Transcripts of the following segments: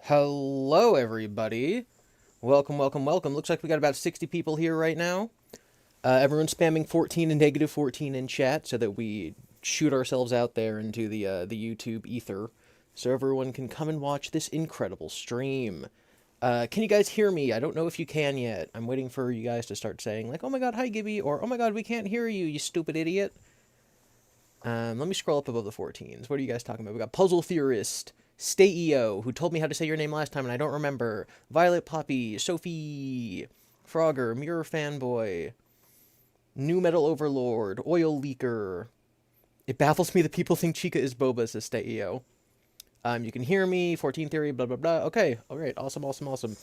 Hello, everybody. Welcome, welcome, welcome. Looks like we got about 60 people here right now. Everyone's spamming 14 and negative 14 in chat so that we shoot ourselves out there into the YouTube ether so everyone can come and watch this incredible stream. Can you guys hear me? I don't know if you can yet. I'm waiting for you guys to start saying, like, oh my god, hi, Gibby, or oh my god, we can't hear you, you stupid idiot. Let me scroll up above the 14s. What are you guys talking about? We got Puzzle Theorist, Stay.eo, who told me how to say your name last time and I don't remember. Violet Poppy, Sophie, Frogger, Mirror Fanboy, New Metal Overlord, Oil Leaker. It baffles me that people think Chica is Boba, says Stay.eo. You can hear me, 14 Theory, blah, blah, blah. Okay, alright, awesome, awesome, awesome.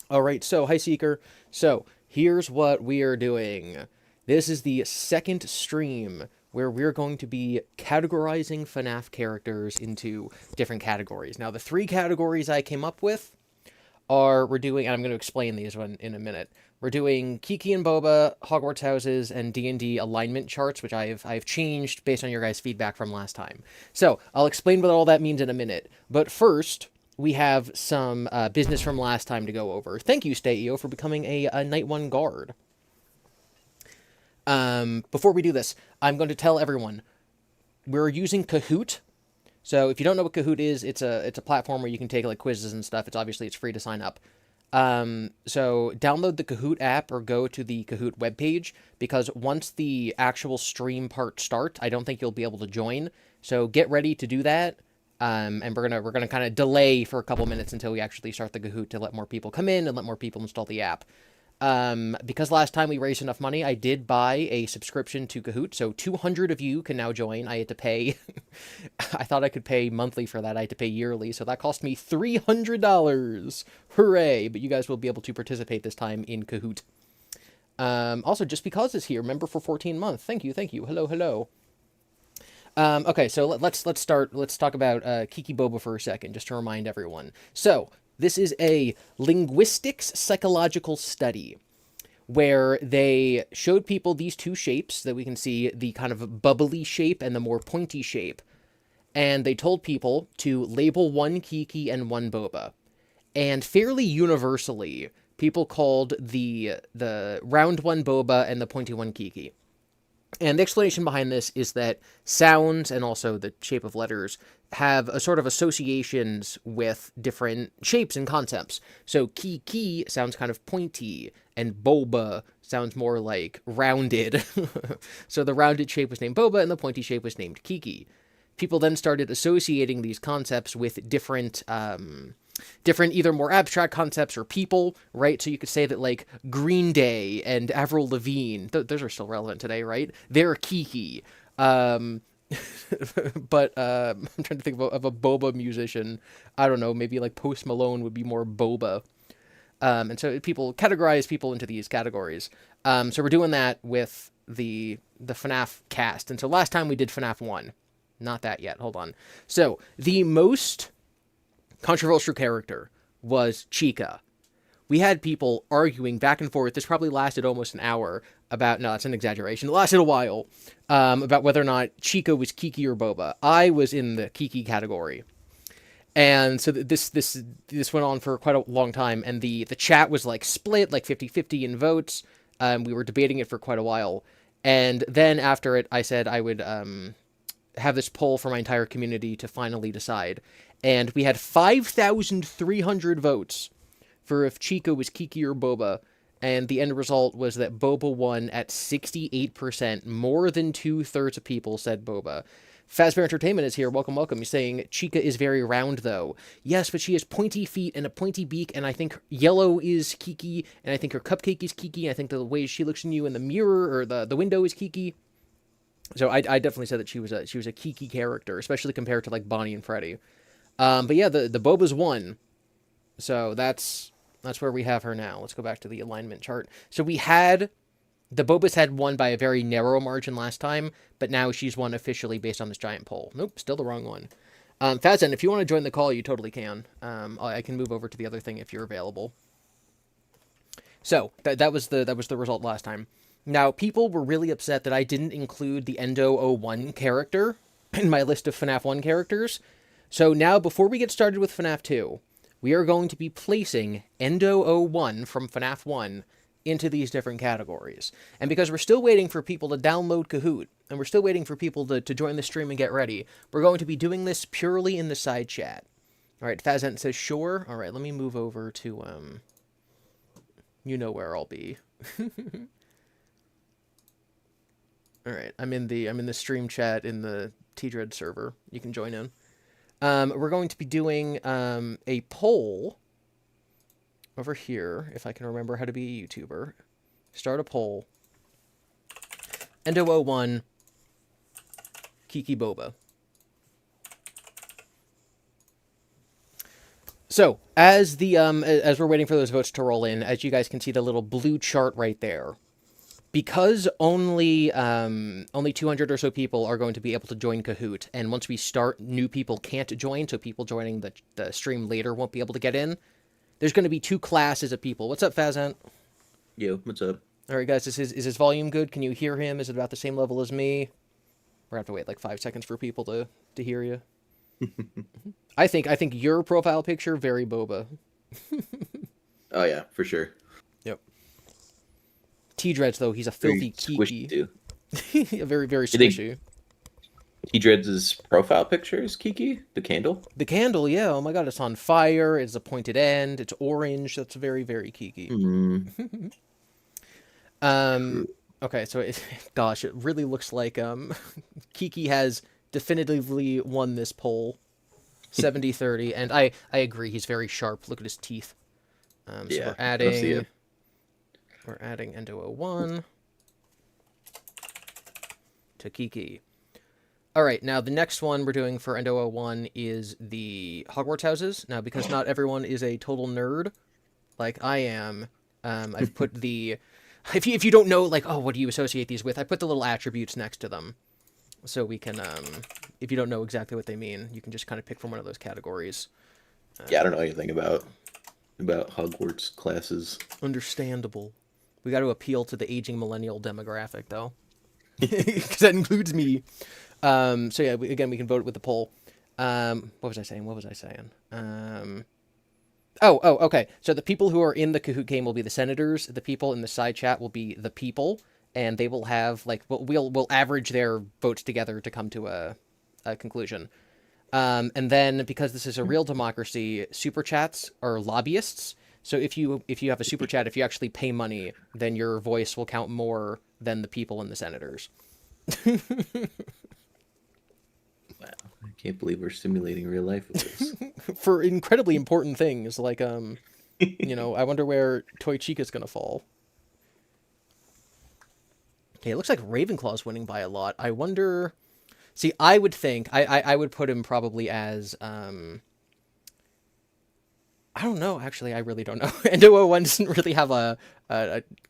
Alright, so, hi Seeker. So, here's what we are doing. This is the second stream where we're going to be categorizing FNAF characters into different categories. Now, the three categories I came up with are, we're doing, and I'm going to explain these one in a minute. We're doing Kiki and Boba, Hogwarts houses, and D&D alignment charts, which I've changed based on your guys' feedback from last time. So, I'll explain what all that means in a minute. But first, we have some business from last time to go over. Thank you, Stay.eo, for becoming a Night 1 guard. Before we do this, I'm going to tell everyone, we're using Kahoot. So if you don't know what Kahoot is, it's a platform where you can take like quizzes and stuff. It's free to sign up. So download the Kahoot app or go to the Kahoot webpage, because once the actual stream part starts, I don't think you'll be able to join. So get ready to do that. And we're gonna kind of delay for a couple minutes until we actually start the Kahoot to let more people come in and let more people install the app. Because last time we raised enough money, I did buy a subscription to Kahoot, so 200 of you can now join. I had to pay, I thought I could pay monthly for that, I had to pay yearly, so that cost me $300! Hooray! But you guys will be able to participate this time in Kahoot. Also, Just Because is here, member for 14 months. Thank you, hello, hello. Okay, so let's talk about Kiki Boba for a second, just to remind everyone. So, this is a linguistics psychological study where they showed people these two shapes that we can see, the kind of bubbly shape and the more pointy shape. And they told people to label one Kiki and one Boba. And fairly universally, people called the round one Boba and the pointy one Kiki. And the explanation behind this is that sounds and also the shape of letters have a sort of associations with different shapes and concepts. So Kiki sounds kind of pointy, and Boba sounds more like rounded. So the rounded shape was named Boba, and the pointy shape was named Kiki. People then started associating these concepts with different either more abstract concepts or people, right? So you could say that, like, Green Day and Avril Lavigne, those are still relevant today, right? They're Kiki. But I'm trying to think of a Boba musician. I don't know, maybe like Post Malone would be more Boba. And so people categorize people into these categories. So we're doing that with the FNAF cast. And so last time we did FNAF 1. Not that yet, hold on. So the most controversial character was Chica. We had people arguing back and forth. This probably lasted almost an hour about, no, that's an exaggeration. It lasted a while, about whether or not Chica was Kiki or Boba. I was in the Kiki category. And so this went on for quite a long time, and the chat was like split, like 50-50 in votes. We were debating it for quite a while. And then after it, I said I would have this poll for my entire community to finally decide. And we had 5,300 votes for if Chica was Kiki or Boba, and the end result was that Boba won at 68%. More than 2/3 of people said Boba. Fazbear Entertainment is here. Welcome, welcome. He's saying, Chica is very round, though. Yes, but she has pointy feet and a pointy beak, and I think yellow is Kiki, and I think her cupcake is Kiki, and I think the way she looks in you in the mirror, or the window is Kiki. So I definitely said that she was a Kiki character, especially compared to, like, Bonnie and Freddy. But yeah, the Boba's won. So that's where we have her now. Let's go back to the alignment chart. So the Boba's had won by a very narrow margin last time, but now she's won officially based on this giant poll. Nope, still the wrong one. Fazen, if you want to join the call, you totally can. I can move over to the other thing if you're available. So that was the result last time. Now, people were really upset that I didn't include the Endo01 character in my list of FNAF 1 characters. So now, before we get started with FNAF 2, we are going to be placing Endo01 from FNAF 1 into these different categories. And because we're still waiting for people to download Kahoot, and we're still waiting for people to join the stream and get ready, we're going to be doing this purely in the side chat. All right, Fazent says, sure. All right, let me move over to, you know where I'll be. All right, I'm in the stream chat in the T-Dread server. You can join in. We're going to be doing a poll over here, if I can remember how to be a YouTuber. Start a poll. Endo01, Kiki Boba. So, as we're waiting for those votes to roll in, as you guys can see the little blue chart right there, because only 200 or so people are going to be able to join Kahoot, and once we start, new people can't join, so people joining the stream later won't be able to get in. There's going to be two classes of people. What's up, Fazant? Yo, what's up? All right, guys, is his volume good? Can you hear him? Is it about the same level as me? We're going to have to wait like 5 seconds for people to hear you. I think your profile picture, very boba. Oh, yeah, for sure. Yep. T-Dreads, though, he's a filthy Kiki. Too. Very, very squishy. T-Dreads' profile picture is Kiki? The candle? The candle, yeah. Oh my god, it's on fire. It's a pointed end. It's orange. That's very, very Kiki. Mm. Okay, so gosh, it really looks like Kiki has definitively won this poll. 70-30, and I agree. He's very sharp. Look at his teeth. So yeah, we're adding Endo01 to Kiki. All right, now the next one we're doing for Endo01 is the Hogwarts houses. Now, because not everyone is a total nerd, like I am, I've put the... If you don't know, like, oh, what do you associate these with? I put the little attributes next to them. So we can, if you don't know exactly what they mean, you can just kind of pick from one of those categories. Yeah, I don't know anything about Hogwarts classes. Understandable. We got to appeal to the aging millennial demographic, though. Because that includes me. So yeah, again, we can vote with the poll. What was I saying? Okay. So the people who are in the Kahoot game will be the senators. The people in the side chat will be the people, and they will have like we'll average their votes together to come to a conclusion. And then because this is a real democracy, super chats are lobbyists. So if you have a super chat, if you actually pay money, then your voice will count more than the people and the senators. Wow, I can't believe we're simulating real life with this. For incredibly important things, like, you know, I wonder where Toy Chica's gonna fall. Okay, it looks like Ravenclaw's winning by a lot. I wonder... See, I would think... I would put him probably as, I don't know, actually, I really don't know. Endo01 doesn't really have a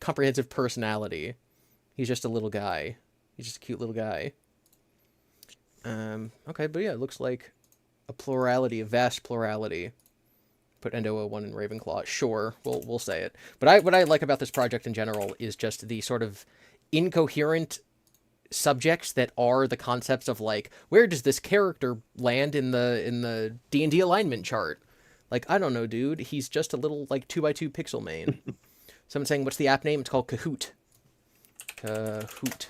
comprehensive personality. He's just a little guy. He's just a cute little guy. Okay, but yeah, it looks like a plurality, a vast plurality. Put Endo01 in Ravenclaw. Sure, we'll say it. But what I like about this project in general is just the sort of incoherent subjects that are the concepts of, like, where does this character land in the D&D alignment chart? Like, I don't know, dude. He's just a little, like, 2x2 pixel main. Someone saying, what's the app name? It's called Kahoot. Kahoot.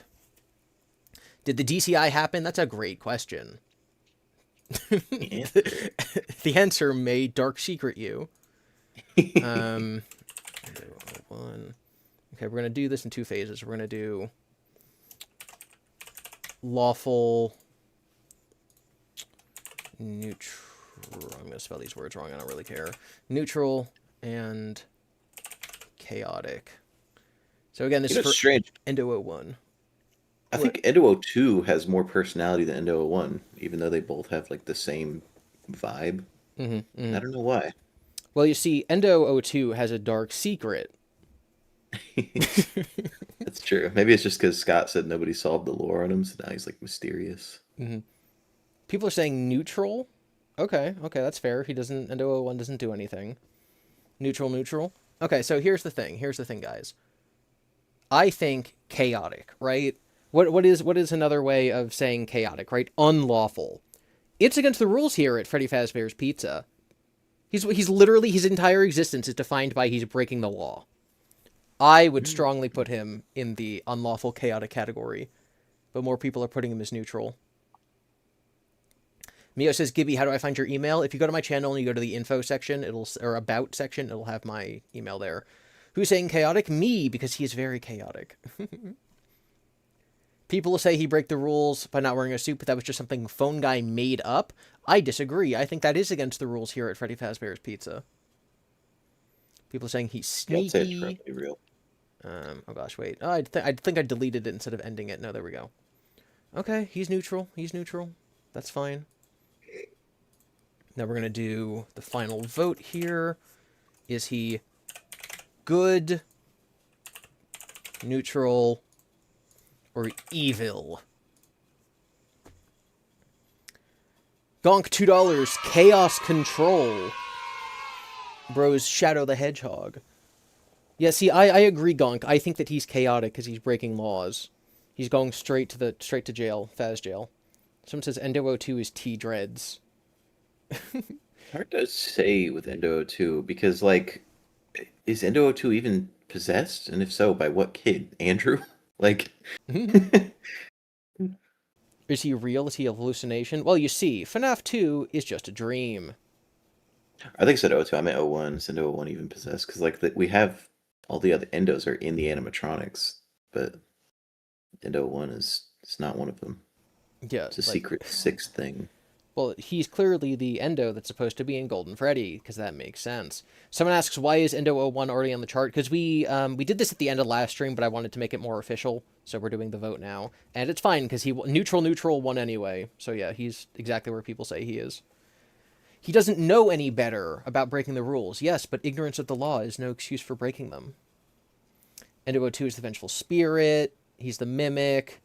Did the DCI happen? That's a great question. The answer may dark secret you. Okay, we're going to do this in 2 phases. We're going to do lawful, neutral. I'm going to spell these words wrong. I don't really care. Neutral and chaotic. So again, this is for strange. Endo01. I think Endo02 has more personality than Endo01, even though they both have like the same vibe. I don't know why. Well, you see, Endo02 has a dark secret. That's true. Maybe it's just because Scott said nobody solved the lore on him, so now he's like mysterious. People are saying neutral. Okay, that's fair. Endo01 doesn't do anything. Neutral. Okay, so here's the thing, guys. I think chaotic, right? What is another way of saying chaotic, right? Unlawful. It's against the rules here at Freddy Fazbear's Pizza. He's literally, his entire existence is defined by he's breaking the law. I would strongly put him in the unlawful chaotic category, but more people are putting him as neutral. Mio says, Gibby, how do I find your email? If you go to my channel and you go to the info section, or about section, it'll have my email there. Who's saying chaotic? Me, because he is very chaotic. People will say he break the rules by not wearing a suit, but that was just something Phone Guy made up. I disagree. I think that is against the rules here at Freddy Fazbear's Pizza. People are saying he's sneaky. I'd say it's probably real. Oh gosh, wait. Oh, I think I deleted it instead of ending it. No, there we go. Okay, he's neutral. He's neutral. That's fine. Now we're going to do the final vote here. Is he good, neutral, or evil? Gonk, $2. Chaos Control. Bros, Shadow the Hedgehog. Yeah, see, I agree, Gonk. I think that he's chaotic because he's breaking laws. He's going straight to jail, Faz jail. Someone says Endo02 is T-Dreads. Hard to say with Endo02 because, like, is Endo02 even possessed? And if so, by what kid? Andrew? Like, is he real? Is he a hallucination? Well, you see, FNAF 2 is just a dream. I think I said O2. I meant O1. Is Endo01 even possessed? Because, like, we have all the other Endos are in the animatronics, but Endo01 is not one of them. Yeah, it's a secret sixth thing. Well, he's clearly the Endo that's supposed to be in Golden Freddy, because that makes sense. Someone asks, why is Endo01 already on the chart? Because we did this at the end of last stream, but I wanted to make it more official, so we're doing the vote now. And it's fine, because he neutral won anyway. So yeah, he's exactly where people say he is. He doesn't know any better about breaking the rules. Yes, but ignorance of the law is no excuse for breaking them. Endo02 is the Vengeful Spirit. He's the Mimic.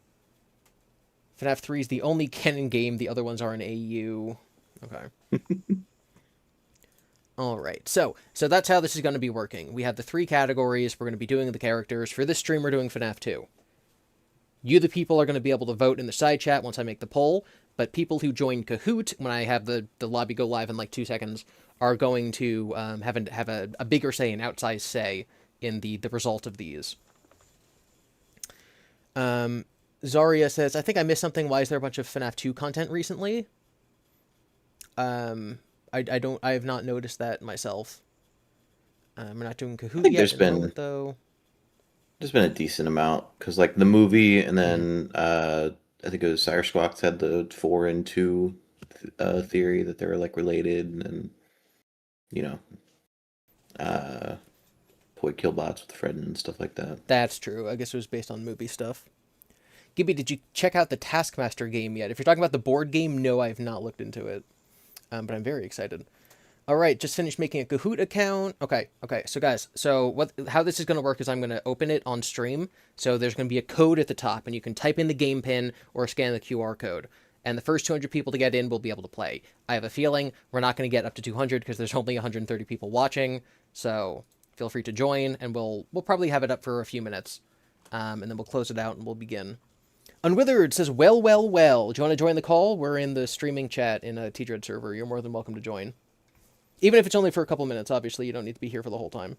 FNAF 3 is the only canon game. The other ones are an AU. Okay. All right. So that's how this is going to be working. We have the 3 categories. We're going to be doing the characters. For this stream, we're doing FNAF 2. You, the people, are going to be able to vote in the side chat once I make the poll. But people who join Kahoot, when I have the lobby go live in like 2 seconds, are going to have a bigger say, an outsized say in the result of these. Zaria says, I think I missed something. Why is there a bunch of FNAF 2 content recently? I have not noticed that myself. We're not doing Kahoot yet at the moment, though. There's been a decent amount, because, like, the movie, and then, I think it was Sire Squawks had the 4 and 2 theory that they were, like, related, and, you know, Toy Killbots with Fred and stuff like that. That's true. I guess it was based on movie stuff. Gibby, did you check out the Taskmaster game yet? If you're talking about the board game, no, I have not looked into it. But I'm very excited. All right, just finished making a Kahoot account. Okay. So guys, how this is going to work is I'm going to open it on stream. So there's going to be a code at the top, and you can type in the game pin or scan the QR code. And the first 200 people to get in will be able to play. I have a feeling we're not going to get up to 200 because there's only 130 people watching. So feel free to join, and we'll probably have it up for a few minutes. And then we'll close it out and we'll begin. Unwithered says, well. Do you want to join the call? We're in the streaming chat in a T-Dread server. You're more than welcome to join. Even if it's only for a couple minutes, obviously. You don't need to be here for the whole time.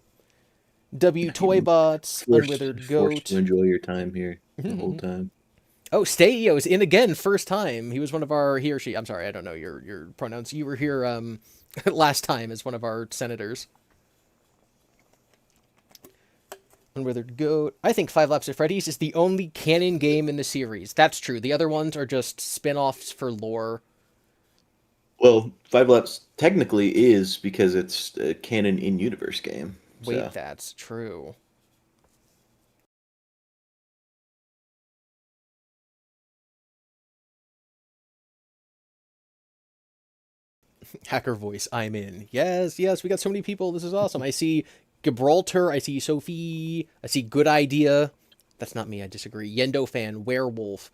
Toybots, Unwithered Goat. Forced to enjoy your time here the whole time. Oh, Steio's in again, first time. He was one of our, he or she, I'm sorry, I don't know your pronouns. You were here last time as one of our senators. Unwithered Goat. I think 5 Laps of Freddy's is the only canon game in the series. That's true. The other ones are just spin-offs for lore. Well, 5 Laps technically is because it's a canon in-universe game. Wait, that's true. Hacker voice, I'm in. Yes, we got so many people. This is awesome. I see Gibraltar, I see Sophie, I see Good Idea. That's not me, I disagree. Yendo Fan, Werewolf.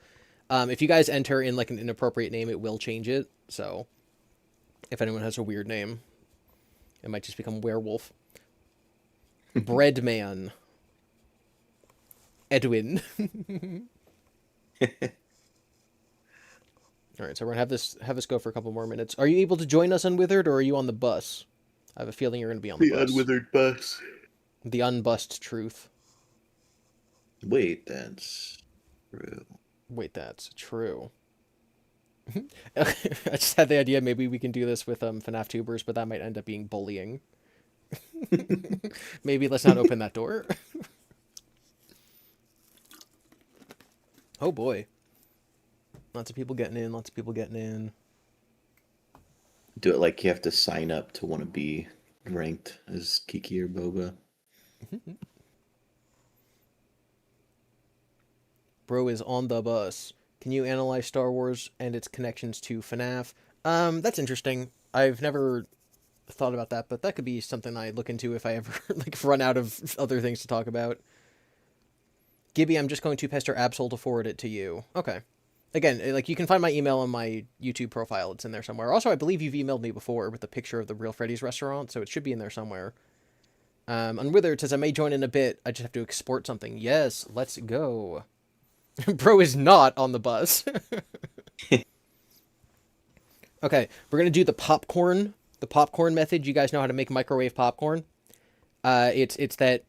If you guys enter in like an inappropriate name, it will change it. So if anyone has a weird name, it might just become Werewolf. Breadman. Edwin. All right, so we're gonna have this go for a couple more minutes. Are you able to join us, Unwithered, or are you on the bus? I have a feeling you're going to be on the The bus. unwithered bus. The unbust truth. Wait, that's true. Wait, that's true. I just had the idea maybe we can do this with FNAF tubers, but that might end up being bullying. Maybe let's not open that door. Oh boy. Lots of people getting in, lots of people getting in. Do it like you have to sign up to want to be ranked as Kiki or Boba. Bro is on the bus. Can you analyze Star Wars and its connections to FNAF? That's interesting. I've never thought about that, but that could be something I look into if I ever like run out of other things to talk about. Gibby, I'm just going to pester Absol to forward it to you. Okay. Again, like you can find my email on my YouTube profile. It's in there somewhere. Also, I believe you've emailed me before with a picture of the Real Freddy's restaurant, so it should be in there somewhere. Unwithered says I may join in a bit. I just have to export something. Yes, let's go. Bro is not on the bus. Okay, we're gonna do the popcorn method. You guys know how to make microwave popcorn. It's that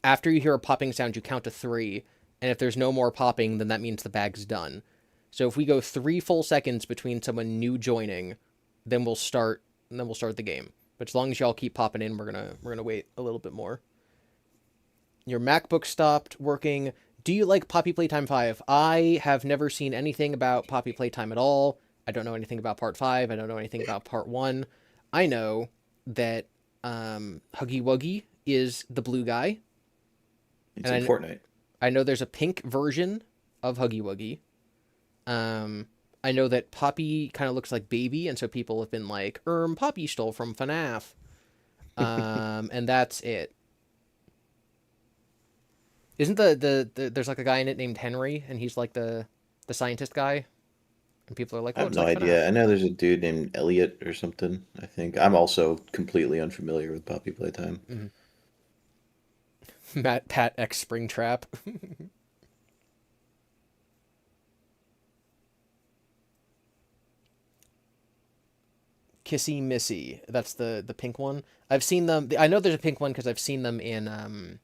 after you hear a popping sound, you count to 3, and if there's no more popping, then that means the bag's done. So if we go 3 full seconds between someone new joining, then we'll start the game. But as long as y'all keep popping in, we're gonna wait a little bit more. Your MacBook stopped working. Do you like Poppy Playtime 5? I have never seen anything about Poppy Playtime at all. I don't know anything about Part 5. I don't know anything about Part 1. I know that Huggy Wuggy is the blue guy. It's in Fortnite. I know there's a pink version of Huggy Wuggy. I know that Poppy kind of looks like Baby, and so people have been like, Poppy stole from FNAF. And that's it. Isn't there's like a guy in it named Henry, and he's like the scientist guy? And people are like, I have no idea. I know there's a dude named Elliot or something, I think. I'm also completely unfamiliar with Poppy Playtime. Mm-hmm. Pat X Springtrap. Kissy Missy. That's the pink one. I've seen them. I know there's a pink one because I've seen them in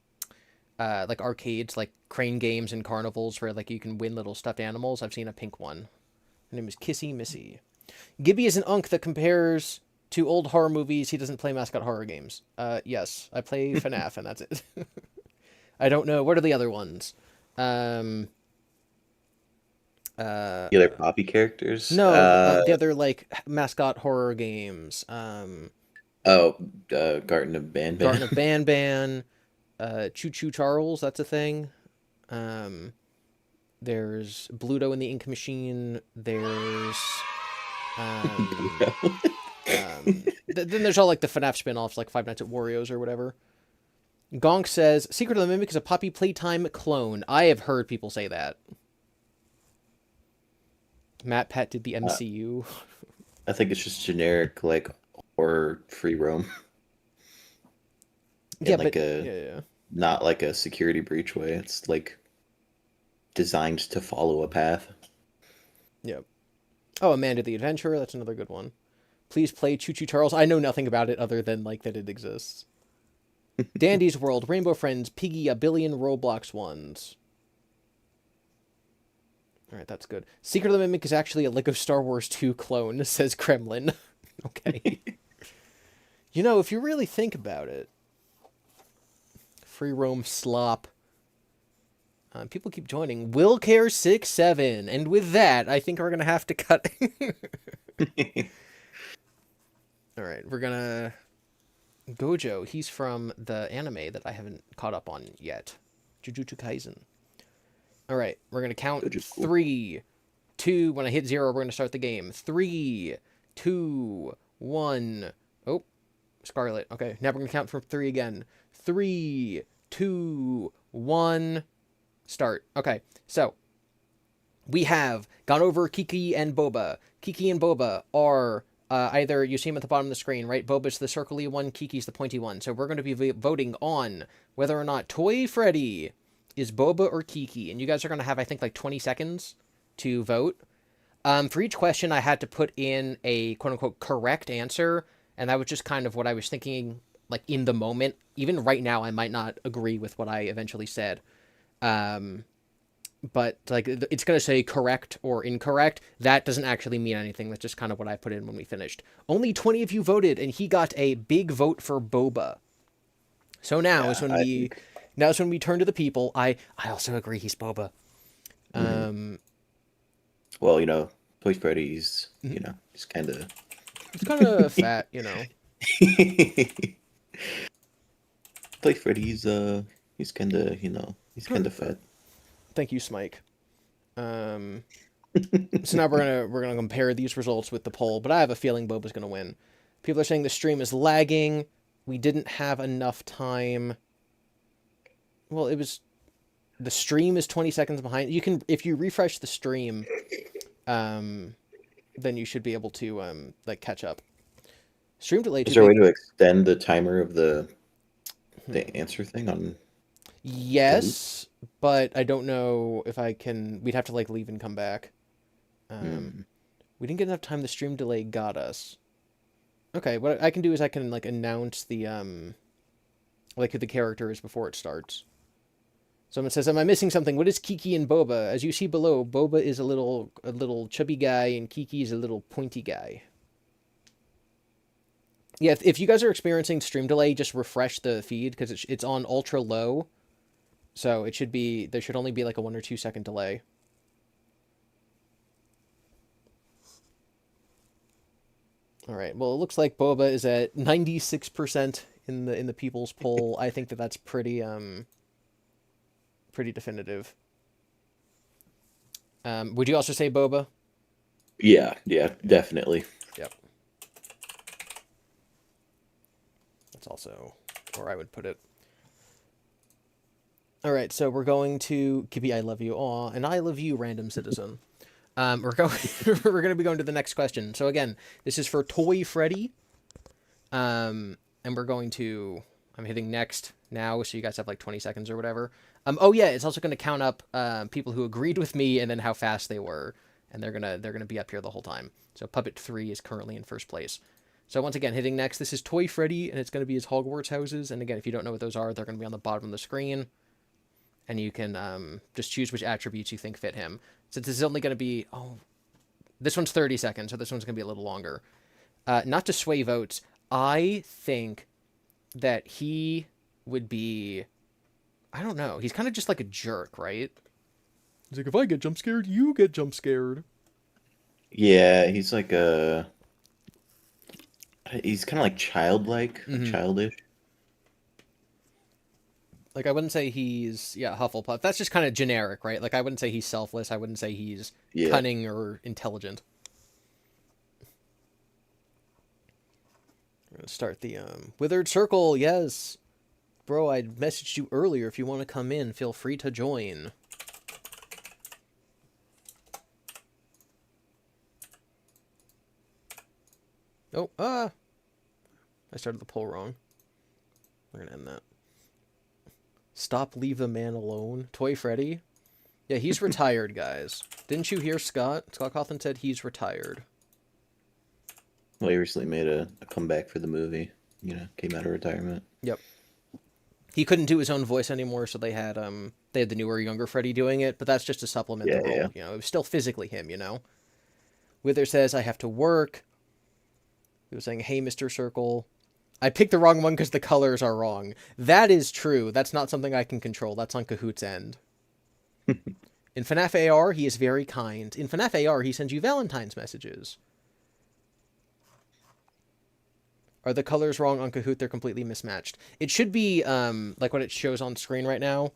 like arcades, like crane games and carnivals where like you can win little stuffed animals. I've seen a pink one. Her name is Kissy Missy. Gibby is an unk that compares to old horror movies. He doesn't play mascot horror games. Yes, I play FNAF and that's it. I don't know. What are the other ones? The other Poppy characters? No, the other like mascot horror games. Garten of Banban. Garten of Banban. Choo Choo Charles, that's a thing. There's Bluto and the Ink Machine. There's then there's all like the FNAF spin-offs like Five Nights at Wario's or whatever. Gonk says Secret of the Mimic is a Poppy Playtime clone. I have heard people say that. Matt Pat did the MCU. I think it's just generic like horror free roam. Yeah, like yeah. Not like a security breach way. It's like designed to follow a path. Yep. Oh, Amanda the Adventurer. That's another good one. Please play Choo Choo Charles. I know nothing about it other than like that it exists. Dandy's World, Rainbow Friends, Piggy, a billion Roblox ones. All right, that's good. Secret of the Mimic is actually a Lego Star Wars 2 clone, says Kremlin. Okay. You know, if you really think about it. Free roam slop. People keep joining. Willcare67. And with that, I think we're going to have to cut. All right, we're going to... Gojo, he's from the anime that I haven't caught up on yet. Jujutsu Kaisen. All right, we're going to count Gojo's cool. 3, 2. When I hit 0, we're going to start the game. 3, 2, 1. Oh, Scarlet. Okay, now we're going to count from 3 again. 3, 2, 1, start. Okay, so we have gone over Kiki and Boba. Kiki and Boba are either, you see them at the bottom of the screen, right? Boba's the circly one, Kiki's the pointy one. So we're going to be voting on whether or not Toy Freddy is Boba or Kiki. And you guys are going to have, I think, like 20 seconds to vote. For each question, I had to put in a quote-unquote correct answer. And that was just kind of what I was thinking, like, in the moment. Even right now, I might not agree with what I eventually said. But, like, it's going to say correct or incorrect. That doesn't actually mean anything. That's just kind of what I put in when we finished. Only 20 of you voted, and he got a big vote for Boba. So now is when we turn to the people. I also agree he's Boba. Well, Toy Freddy's, he's kind of... He's kind of fat, you know. Toy Freddy's, he's kind of, he's kind of fat. Thank you, Smike. So now we're gonna compare these results with the poll, but I have a feeling Boba's gonna win. People are saying the stream is lagging. We didn't have enough time. Well, the stream is 20 seconds behind. If you refresh the stream, then you should be able to like catch up. Stream delay. Is there a way to extend the timer of the answer thing on? Yes, but I don't know if I can. We'd have to like leave and come back. We didn't get enough time. The stream delay got us. Okay, what I can do is I can like announce the like who the character is before it starts. Someone says, "Am I missing something? What is Kiki and Boba?" As you see below, Boba is a little chubby guy, and Kiki is a little pointy guy. Yeah, if you guys are experiencing stream delay, just refresh the feed because it's on ultra low. So there should only be like a 1 or 2 second delay. All right. Well, it looks like Boba is at 96% in the people's poll. I think that's pretty definitive. Would you also say Boba? Yeah, definitely. Yep. That's also where I would put it. All right, so we're going to Gibby, I love you. Aw, and I love you, random citizen. We're going to be going to the next question. So again, this is for Toy Freddy. And we're going to... I'm hitting next now, so you guys have like 20 seconds or whatever. Oh yeah, it's also going to count up people who agreed with me and then how fast they were. And they're gonna be up here the whole time. So Puppet 3 is currently in first place. So once again, hitting next, this is Toy Freddy, and it's going to be his Hogwarts houses. And again, if you don't know what those are, they're going to be on the bottom of the screen. And you can just choose which attributes you think fit him. Since this is only going to be... Oh, this one's 30 seconds, so this one's going to be a little longer. Not to sway votes, I think that he would be... I don't know. He's kind of just like a jerk, right? He's like, if I get jump scared, you get jump scared. Yeah, he's like a... He's kind of like childlike, childish. Like, I wouldn't say he's, Hufflepuff. That's just kind of generic, right? Like, I wouldn't say he's selfless. I wouldn't say he's cunning or intelligent. We're going to start the, Withered Circle, yes. Bro, I messaged you earlier. If you want to come in, feel free to join. Oh, I started the poll wrong. We're going to end that. Stop, leave the man alone. Toy Freddy? Yeah, he's retired, guys. Didn't you hear Scott? Scott Cawthon said he's retired. Well, he recently made a comeback for the movie. Came out of retirement. Yep. He couldn't do his own voice anymore, so they had the newer, younger Freddy doing it, but that's just to supplement the role. Yeah. It was still physically him, Wither says, I have to work. He was saying, hey, Mr. Circle. I picked the wrong one because the colors are wrong. That is true. That's not something I can control. That's on Kahoot's end. In FNAF AR, he is very kind. In FNAF AR, he sends you Valentine's messages. Are the colors wrong on Kahoot? They're completely mismatched. It should be like what it shows on screen right now.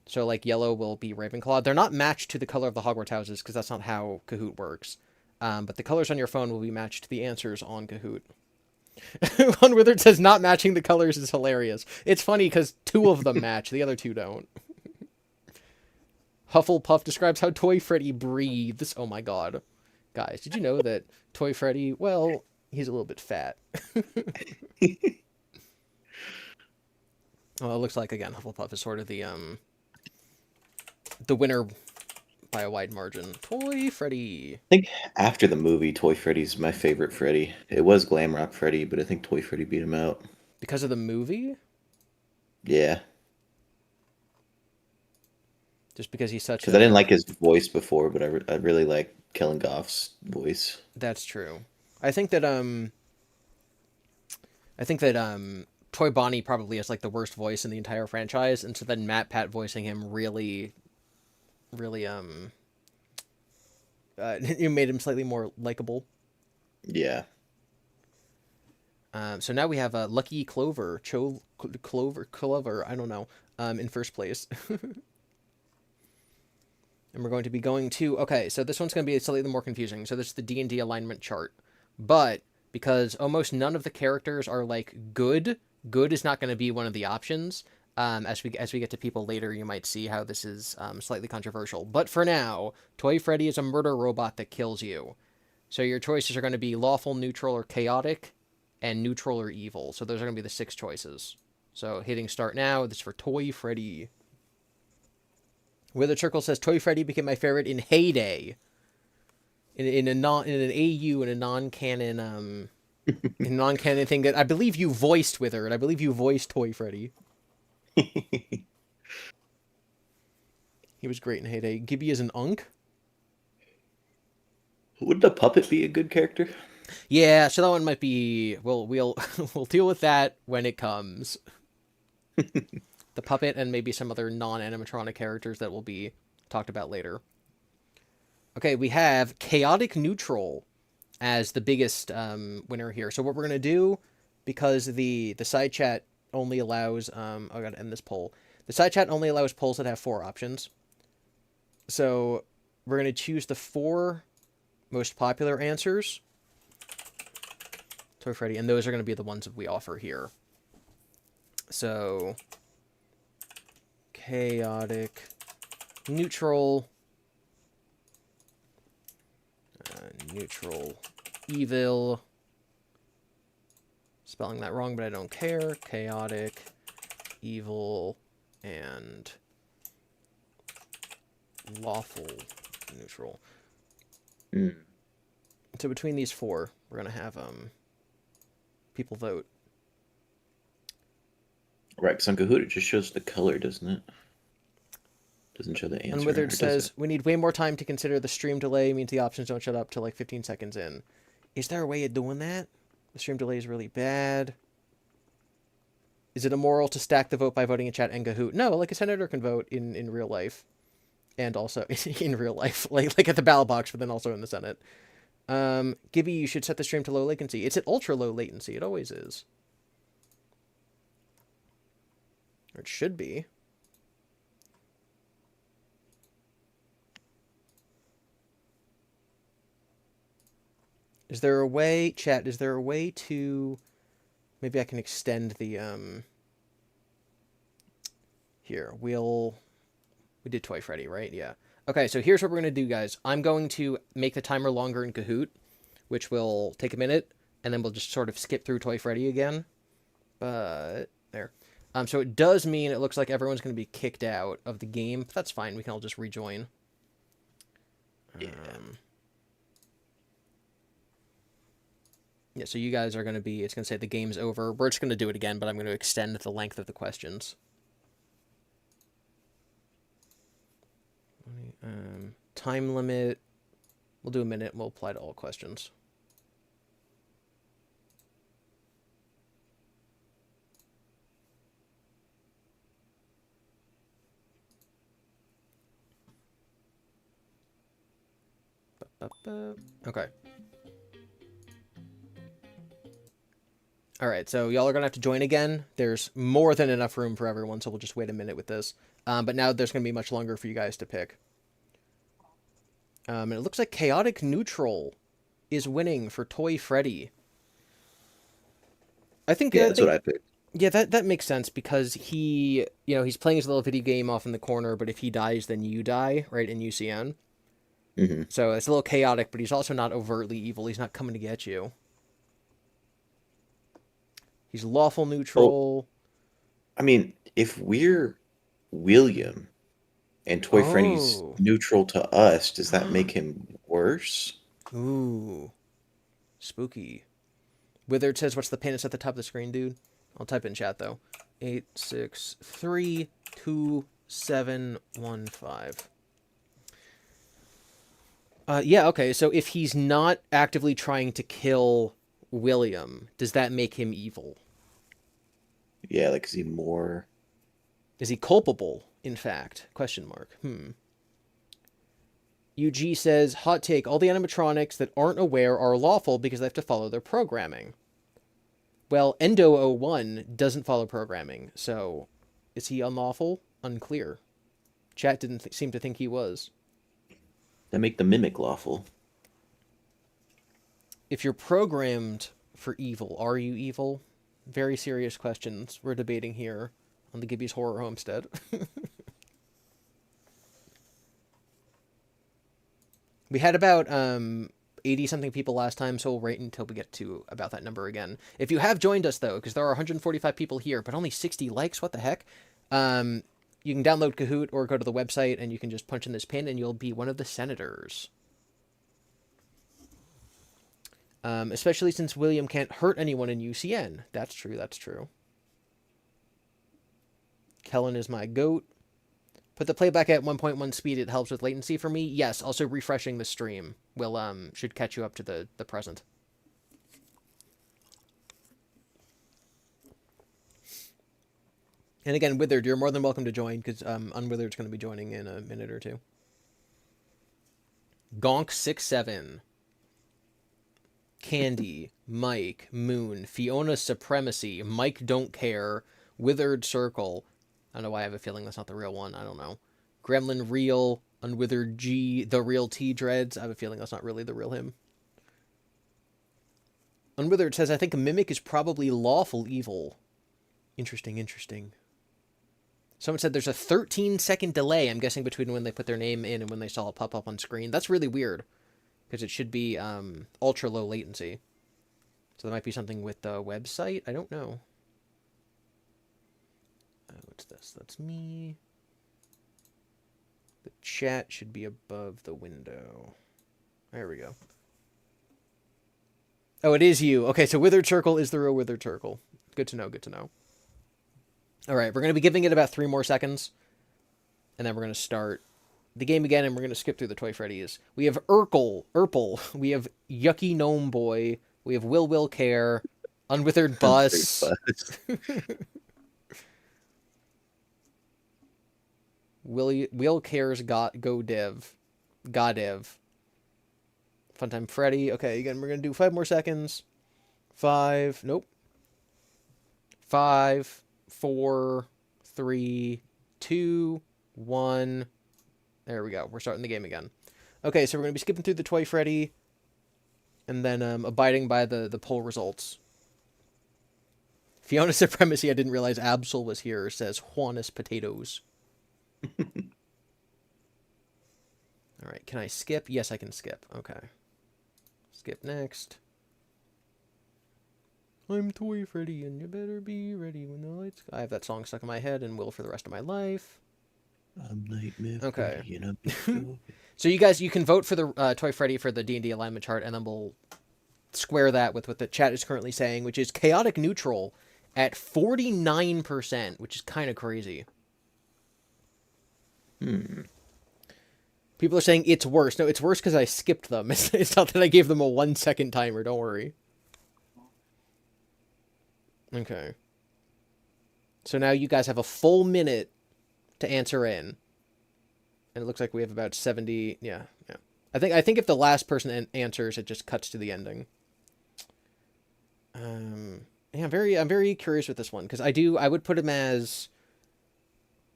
So like yellow will be Ravenclaw. They're not matched to the color of the Hogwarts houses because that's not how Kahoot works. But the colors on your phone will be matched to the answers on Kahoot. One Withered says not matching the colors is hilarious. It's funny because 2 of them match, the other 2 don't. Hufflepuff describes how Toy Freddy breathes. Oh my god. Guys, did you know that Toy Freddy, well, he's a little bit fat. Well, it looks like, again, Hufflepuff is sort of the winner by a wide margin. Toy Freddy. I think after the movie, Toy Freddy's my favorite Freddy. It was Glamrock Freddy, but I think Toy Freddy beat him out. Because of the movie? Yeah, Just because he's such because I a... didn't like his voice before, but I really like Kellen Goff's voice. That's true. I think that, Toy Bonnie probably has, like, the worst voice in the entire franchise, and so then Matt Pat voicing him really, really, it made him slightly more likable. Yeah. So now we have Lucky Clover, Clover, I don't know, in first place. And we're going to be going to... Okay, so this one's going to be slightly more confusing. So this is the D&D alignment chart. But because almost none of the characters are, like, good is not going to be one of the options. As we get to people later, you might see how this is slightly controversial. But for now, Toy Freddy is a murder robot that kills you. So your choices are going to be lawful, neutral, or chaotic, and neutral or evil. So those are going to be the 6 choices. So hitting start now. This is for Toy Freddy. Withered Circle says Toy Freddy became my favorite in heyday. In an AU in a non-canon thing that I believe you voiced Withered. I believe you voiced Toy Freddy. He was great in heyday. Gibby is an unk. Would the puppet be a good character? Yeah, so that one might be... We'll we'll deal with that when it comes. The puppet and maybe some other non-animatronic characters that will be talked about later. Okay, we have Chaotic Neutral as the biggest winner here. So what we're going to do, because the side chat only allows... I got to end this poll. The side chat only allows polls that have 4 options. So we're going to choose the 4 most popular answers. Toy Freddy, and those are going to be the ones that we offer here. So... Chaotic, neutral, neutral, evil, spelling that wrong, but I don't care, chaotic, evil, and lawful, neutral. Mm. So between these 4, we're going to have people vote. Right, because on Kahoot it just shows the color, doesn't it? Doesn't show the answer. Unwithered says, we need way more time to consider the stream delay means the options don't shut up till like 15 seconds in. Is there a way of doing that? The stream delay is really bad. Is it immoral to stack the vote by voting in chat and Kahoot? No, like a senator can vote in real life. And also in real life. Like at the ballot box, but then also in the Senate. Gibby, you should set the stream to low latency. It's at ultra low latency. It always is. Or it should be. Is there a way, chat, is there a way to... Maybe I can extend the, Here, we did Toy Freddy, right? Yeah. Okay, so here's what we're going to do, guys. I'm going to make the timer longer in Kahoot, which will take a minute, and then we'll just sort of skip through Toy Freddy again. But, there. So it does mean it looks like everyone's going to be kicked out of the game, but that's fine. We can all just rejoin. Yeah. Yeah, so you guys are going to be... It's going to say the game's over. We're just going to do it again, but I'm going to extend the length of the questions. Time limit. We'll do a minute. We'll apply to all questions. Okay. Alright, so y'all are going to have to join again. There's more than enough room for everyone, so we'll just wait a minute with this. But now there's going to be much longer for you guys to pick. And it looks like Chaotic Neutral is winning for Toy Freddy. I think... Yeah, that's what I picked. Yeah, that makes sense, because he... You know, he's playing his little video game off in the corner, but if he dies, then you die, right, in UCN. Mm-hmm. So it's a little chaotic, but he's also not overtly evil. He's not coming to get you. He's lawful neutral. I mean, if we're William, and Toy Freddy's Oh. neutral to us, does that make him worse? Ooh. Spooky. Withered says, what's the pin? It's at the top of the screen, dude. I'll type in chat, though. 8632715. Yeah, okay, so if he's not actively trying to kill William, does that make him evil? Yeah, like is he more? Is he culpable, in fact? Question mark. UG says, hot take, all the animatronics that aren't aware are lawful because they have to follow their programming. Well, Endo01 doesn't follow programming, so is he unlawful? Unclear. Chat didn't seem to think he was. That make the mimic lawful. If you're programmed for evil, are you evil? Very serious questions we're debating here on the Gibby's Horror Homestead. We had about 80-something people last time, so we'll wait until we get to about that number again. If you have joined us, though, because there are 145 people here, but only 60 likes, what the heck? You can download Kahoot or go to the website, and you can just punch in this pin, and you'll be one of the senators. Especially since William can't hurt anyone in UCN. That's true, that's true. Kellen is my goat. Put the playback at 1.1 speed. It helps with latency for me. Yes, also refreshing the stream will should catch you up to the present. And again, Withered, you're more than welcome to join, because Unwithered's going to be joining in a minute or two. Gonk67. Candy, Mike, Moon, Fiona Supremacy, Mike Don't Care, Withered Circle. I don't know why I have a feeling that's not the real one. I don't know. Gremlin Real, Unwithered G, The Real T Dreads. I have a feeling that's not really the real him. Unwithered says, I think a mimic is probably lawful evil. Interesting, interesting. Someone said there's a 13-second delay, I'm guessing, between when they put their name in and when they saw it pop up on screen. That's really weird, because it should be ultra low latency. So that might be something with the website. I don't know. What's this? That's me. The chat should be above the window. There we go. Oh, it is you. Okay, so Withered Circle is the real Withered Circle. Good to know, good to know. All right, we're going to be giving it about 3 more seconds, and then we're going to start the game again, and we're going to skip through the Toy Freddy's. We have Urkel, we have Yucky Gnome Boy, we have Will Care, Unwithered Bus. Will Care's Go Dev. Godev. Funtime Freddy. Okay, again, we're going to do 5 more seconds. 5. Nope. 5, 4, 3, 2, 1. There we go. We're starting the game again. Okay, so we're going to be skipping through the Toy Freddy and then abiding by the poll results. Fiona Supremacy, I didn't realize Absol was here, says Juanis Potatoes. All right, can I skip? Yes, I can skip. Okay. Skip next. I'm Toy Freddy, and you better be ready when the lights... I have that song stuck in my head and will for the rest of my life. I'm Nightmare Okay. Freddy, and I'm So you guys, you can vote for the Toy Freddy for the D&D alignment chart, and then we'll square that with what the chat is currently saying, which is chaotic neutral at 49%, which is kind of crazy. People are saying it's worse. No, it's worse because I skipped them. It's not that I gave them a 1-second timer. Don't worry. Okay. So now you guys have a full minute to answer in. And it looks like we have about 70. Yeah. I think if the last person answers, it just cuts to the ending. Yeah, I'm very curious with this one, because I would put him as,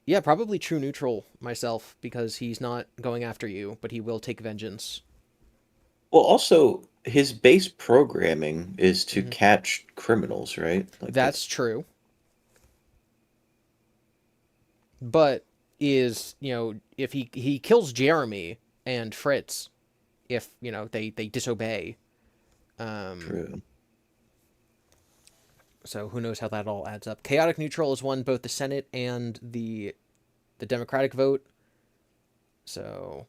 yeah, probably true neutral myself, because he's not going after you, but he will take vengeance. Well, also, his base programming is to catch criminals, right? Like That's true. But if he kills Jeremy and Fritz, if, they disobey. True. So who knows how that all adds up. Chaotic neutral has won both the Senate and the Democratic vote. So,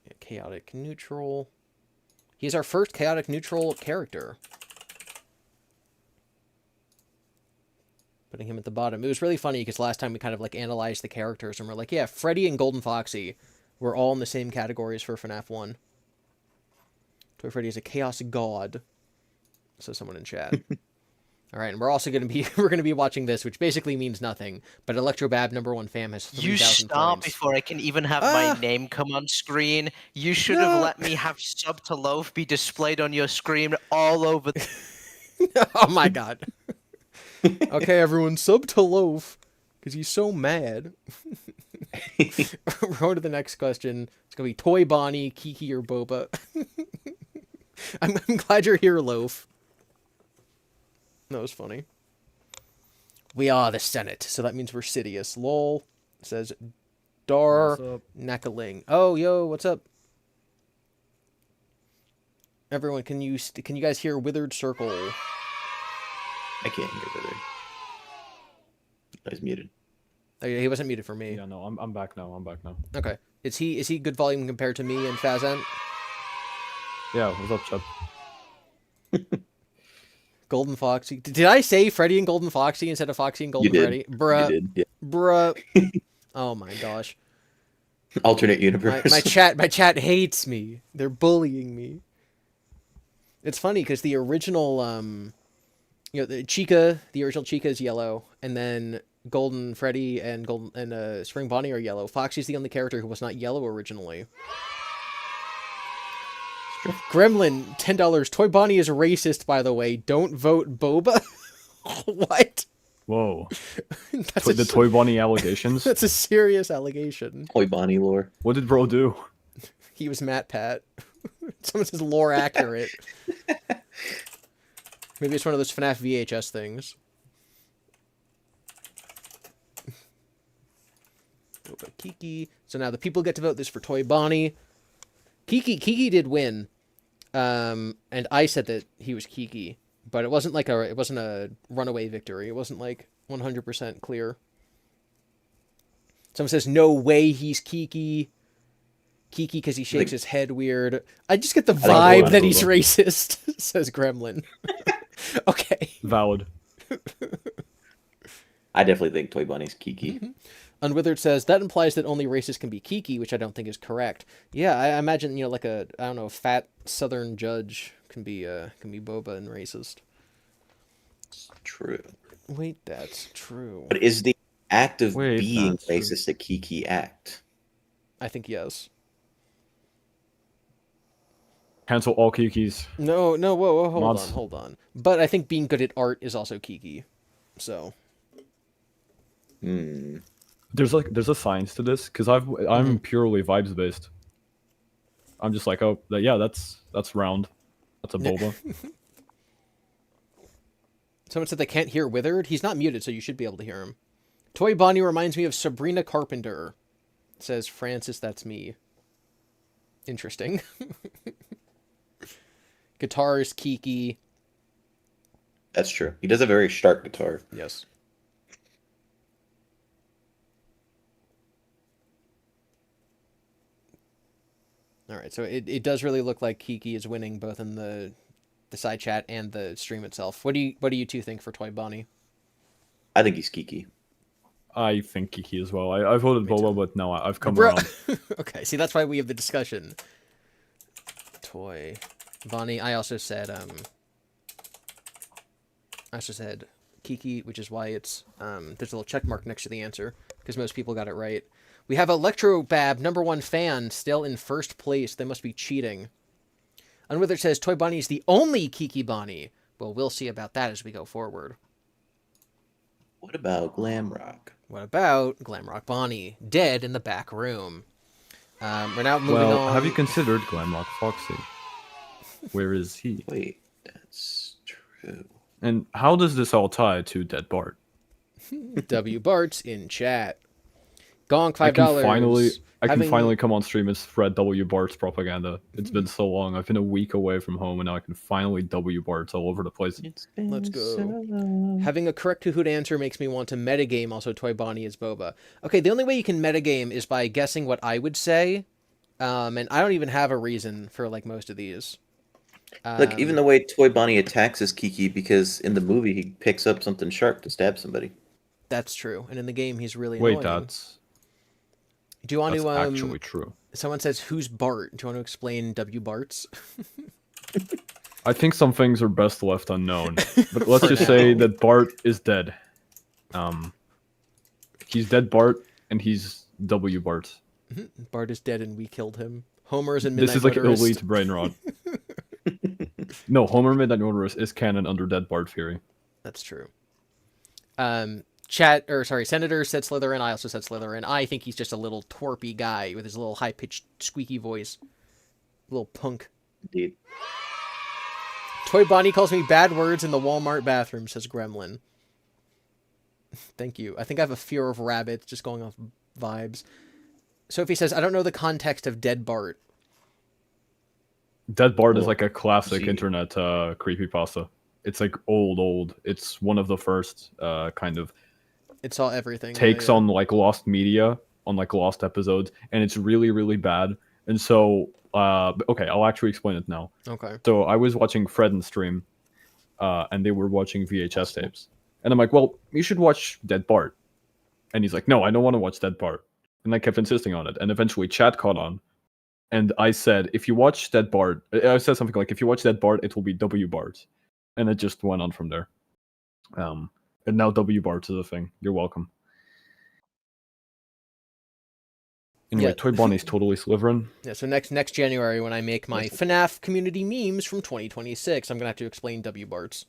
yeah, chaotic neutral. He's our first chaotic neutral character. Putting him at the bottom. It was really funny because last time we kind of like analyzed the characters and we're like, yeah, Freddy and Golden Foxy were all in the same categories for FNAF 1. Toy Freddy is a chaos god. So someone in chat. All right, and we're also going to be watching this, which basically means nothing. But Electrobab #1 fam has 3,000 You start points. before I can even have my name come on screen. You should have let me have sub to loaf be displayed on your screen all over. Oh my god. Okay, everyone, sub to Loaf, because he's so mad. We're on to the next question. It's going to be Toy Bonnie, Kiki, or Boba. I'm glad you're here, Loaf. That was funny. We are the Senate, so that means we're Sidious. Lol. Says Dar Nakaling. Oh, yo, what's up? Everyone, can you guys hear Withered Circle? I can't hear Withered. I was muted. Oh, yeah, he wasn't muted for me. Yeah, no, I'm back now. I'm back now. Okay. Is he good volume compared to me and Fazant? Yeah, what's up, Chubb? Golden Foxy. Did I say Freddy and Golden Foxy instead of Foxy and Golden Freddy? Bruh. You did, yeah. Bruh. Oh my gosh. Alternate universe. My chat hates me. They're bullying me. It's funny because the original the Chica, the original Chica is yellow, and then Golden Freddy and Spring Bonnie are yellow. Foxy's the only character who was not yellow originally. Gremlin, $10. Toy Bonnie is racist, by the way. Don't vote Boba. What? Whoa. That's The Toy Bonnie allegations? That's a serious allegation. Toy Bonnie lore. What did bro do? He was Matt Pat. Someone says lore accurate. Maybe it's one of those FNAF VHS things. Boba Kiki. So now the people get to vote this for Toy Bonnie. Kiki did win, and I said that he was Kiki, but it wasn't a runaway victory. It wasn't like 100% clear. Someone says no way he's Kiki because he shakes his head weird. I just get the vibe that he's racist. Says Gremlin. Okay. Valid. I definitely think Toy Bonnie's Kiki. Mm-hmm. Unwithered says that implies that only racists can be Kiki, which I don't think is correct. Yeah, I imagine like a fat Southern judge can be Boba and racist. It's true. Wait, that's true. But is the act of Wait, being that's true. racist a Kiki act? I think yes. Cancel all Kikis. No, whoa, Mods. hold on. But I think being good at art is also Kiki. So. There's a science to this because I'm purely vibes based. I'm just like, oh yeah, that's round. That's a boba. Someone said they can't hear Withered. He's not muted, so you should be able to hear him. Toy Bonnie reminds me of Sabrina Carpenter. Says Francis, that's me. Interesting. Guitars, Kiki. That's true. He does a very sharp guitar. Yes. All right, so it does really look like Kiki is winning both in the side chat and the stream itself. What do you two think for Toy Bonnie? I think he's Kiki. I think Kiki as well. I voted boba, but no, I've come Bro. around. Okay, see that's why we have the discussion. Toy Bonnie. I also said Kiki, which is why it's there's a little check mark next to the answer because most people got it right. We have Electrobab, #1 fan, still in first place. They must be cheating. Unwithered says Toy Bonnie is the only Kiki Bonnie. Well, we'll see about that as we go forward. What about Glamrock? What about Glamrock Bonnie, dead in the back room? We're now moving on. Have you considered Glamrock Foxy? Where is he? Wait, that's true. And how does this all tie to Dead Bart? W. Bart's in chat. Gonk, $5. I can Having- finally come on stream and spread W Bart's propaganda. It's been so long. I've been a week away from home, and now I can finally W Bart's all over the place. Let's go. Having a correct Kahoot answer makes me want to metagame also Toy Bonnie is Boba. Okay, the only way you can metagame is by guessing what I would say. And I don't even have a reason for like most of these. Look, even the way Toy Bonnie attacks is Kiki, because in the movie he picks up something sharp to stab somebody. That's true. And in the game he's really annoying. Wait, that's Do you want to actually true. Someone says who's Bart? Do you want to explain W Bart's? I think some things are best left unknown. But let's just say that Bart is dead. He's dead Bart, and he's W Bart. Bart is dead and we killed him. Homer's in Midnight This is like Motorist. elite brain rot. No, Homer Midnight Motorist is canon under dead Bart theory. That's true. Senator said Slytherin. I also said Slytherin. I think he's just a little twerpy guy with his little high-pitched, squeaky voice. Little punk. Indeed. Toy Bonnie calls me bad words in the Walmart bathroom, says Gremlin. Thank you. I think I have a fear of rabbits, just going off vibes. Sophie says, I don't know the context of Dead Bart. Dead Bart is like a classic internet creepypasta. It's like old. It's one of the first kind of It saw everything. takes on like lost media, on like lost episodes, and it's really, really bad. And so, okay, I'll actually explain it now. Okay. So I was watching Fred and stream, and they were watching VHS tapes. And I'm like, well, you should watch Dead Bart. And he's like, no, I don't want to watch Dead Bart. And I kept insisting on it. And eventually chat caught on. And I said, if you watch Dead Bart, I said something like, if you watch Dead Bart, it will be W Bart. And it just went on from there. And now W Bart is a thing. You're welcome. Anyway, Yeah. Toy Bonnie's totally Slytherin. Yeah, so next January when I make my FNAF community memes from 2026, I'm going to have to explain W Bart's.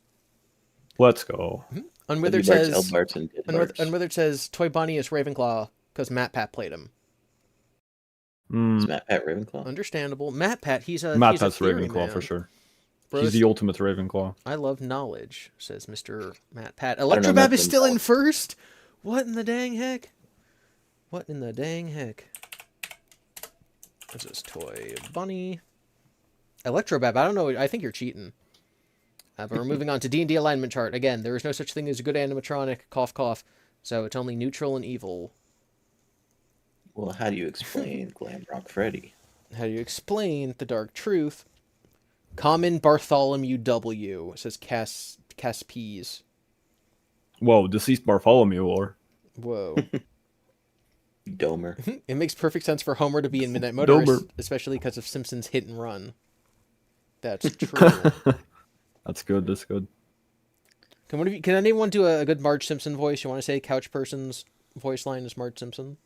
Let's go. Unwithered W Bart's, says, L Bart's, and Dead Bart's. Unwithered says, Toy Bonnie is Ravenclaw because Matt Pat played him. Is Matt Pat Ravenclaw? Understandable. Matt Pat, he's a Matt he's a Pat's theory Ravenclaw man. for sure. Bros, He's the ultimate Ravenclaw. I love knowledge, says Mr. Matt Pat. don't know, Electrobab Matt is still in himself. first? What in the dang heck? What in the dang heck? This is Toy Bunny. Electrobab, I don't know. I think you're cheating. But we're moving on to D&D alignment chart. Again, there is no such thing as a good animatronic. Cough, cough. So it's only neutral and evil. Well, how do you explain Glamrock Freddy? How do you explain the dark truth? Common Bartholomew W, says Caspies. Whoa, deceased Bartholomew lore. Whoa. Domer. It makes perfect sense for Homer to be in Midnight Motorist, Dober. especially because of Simpsons Hit and Run. That's true. That's good. That's good. Can anyone do a good Marge Simpson voice? You want to say Couch Person's voice line is Marge Simpson?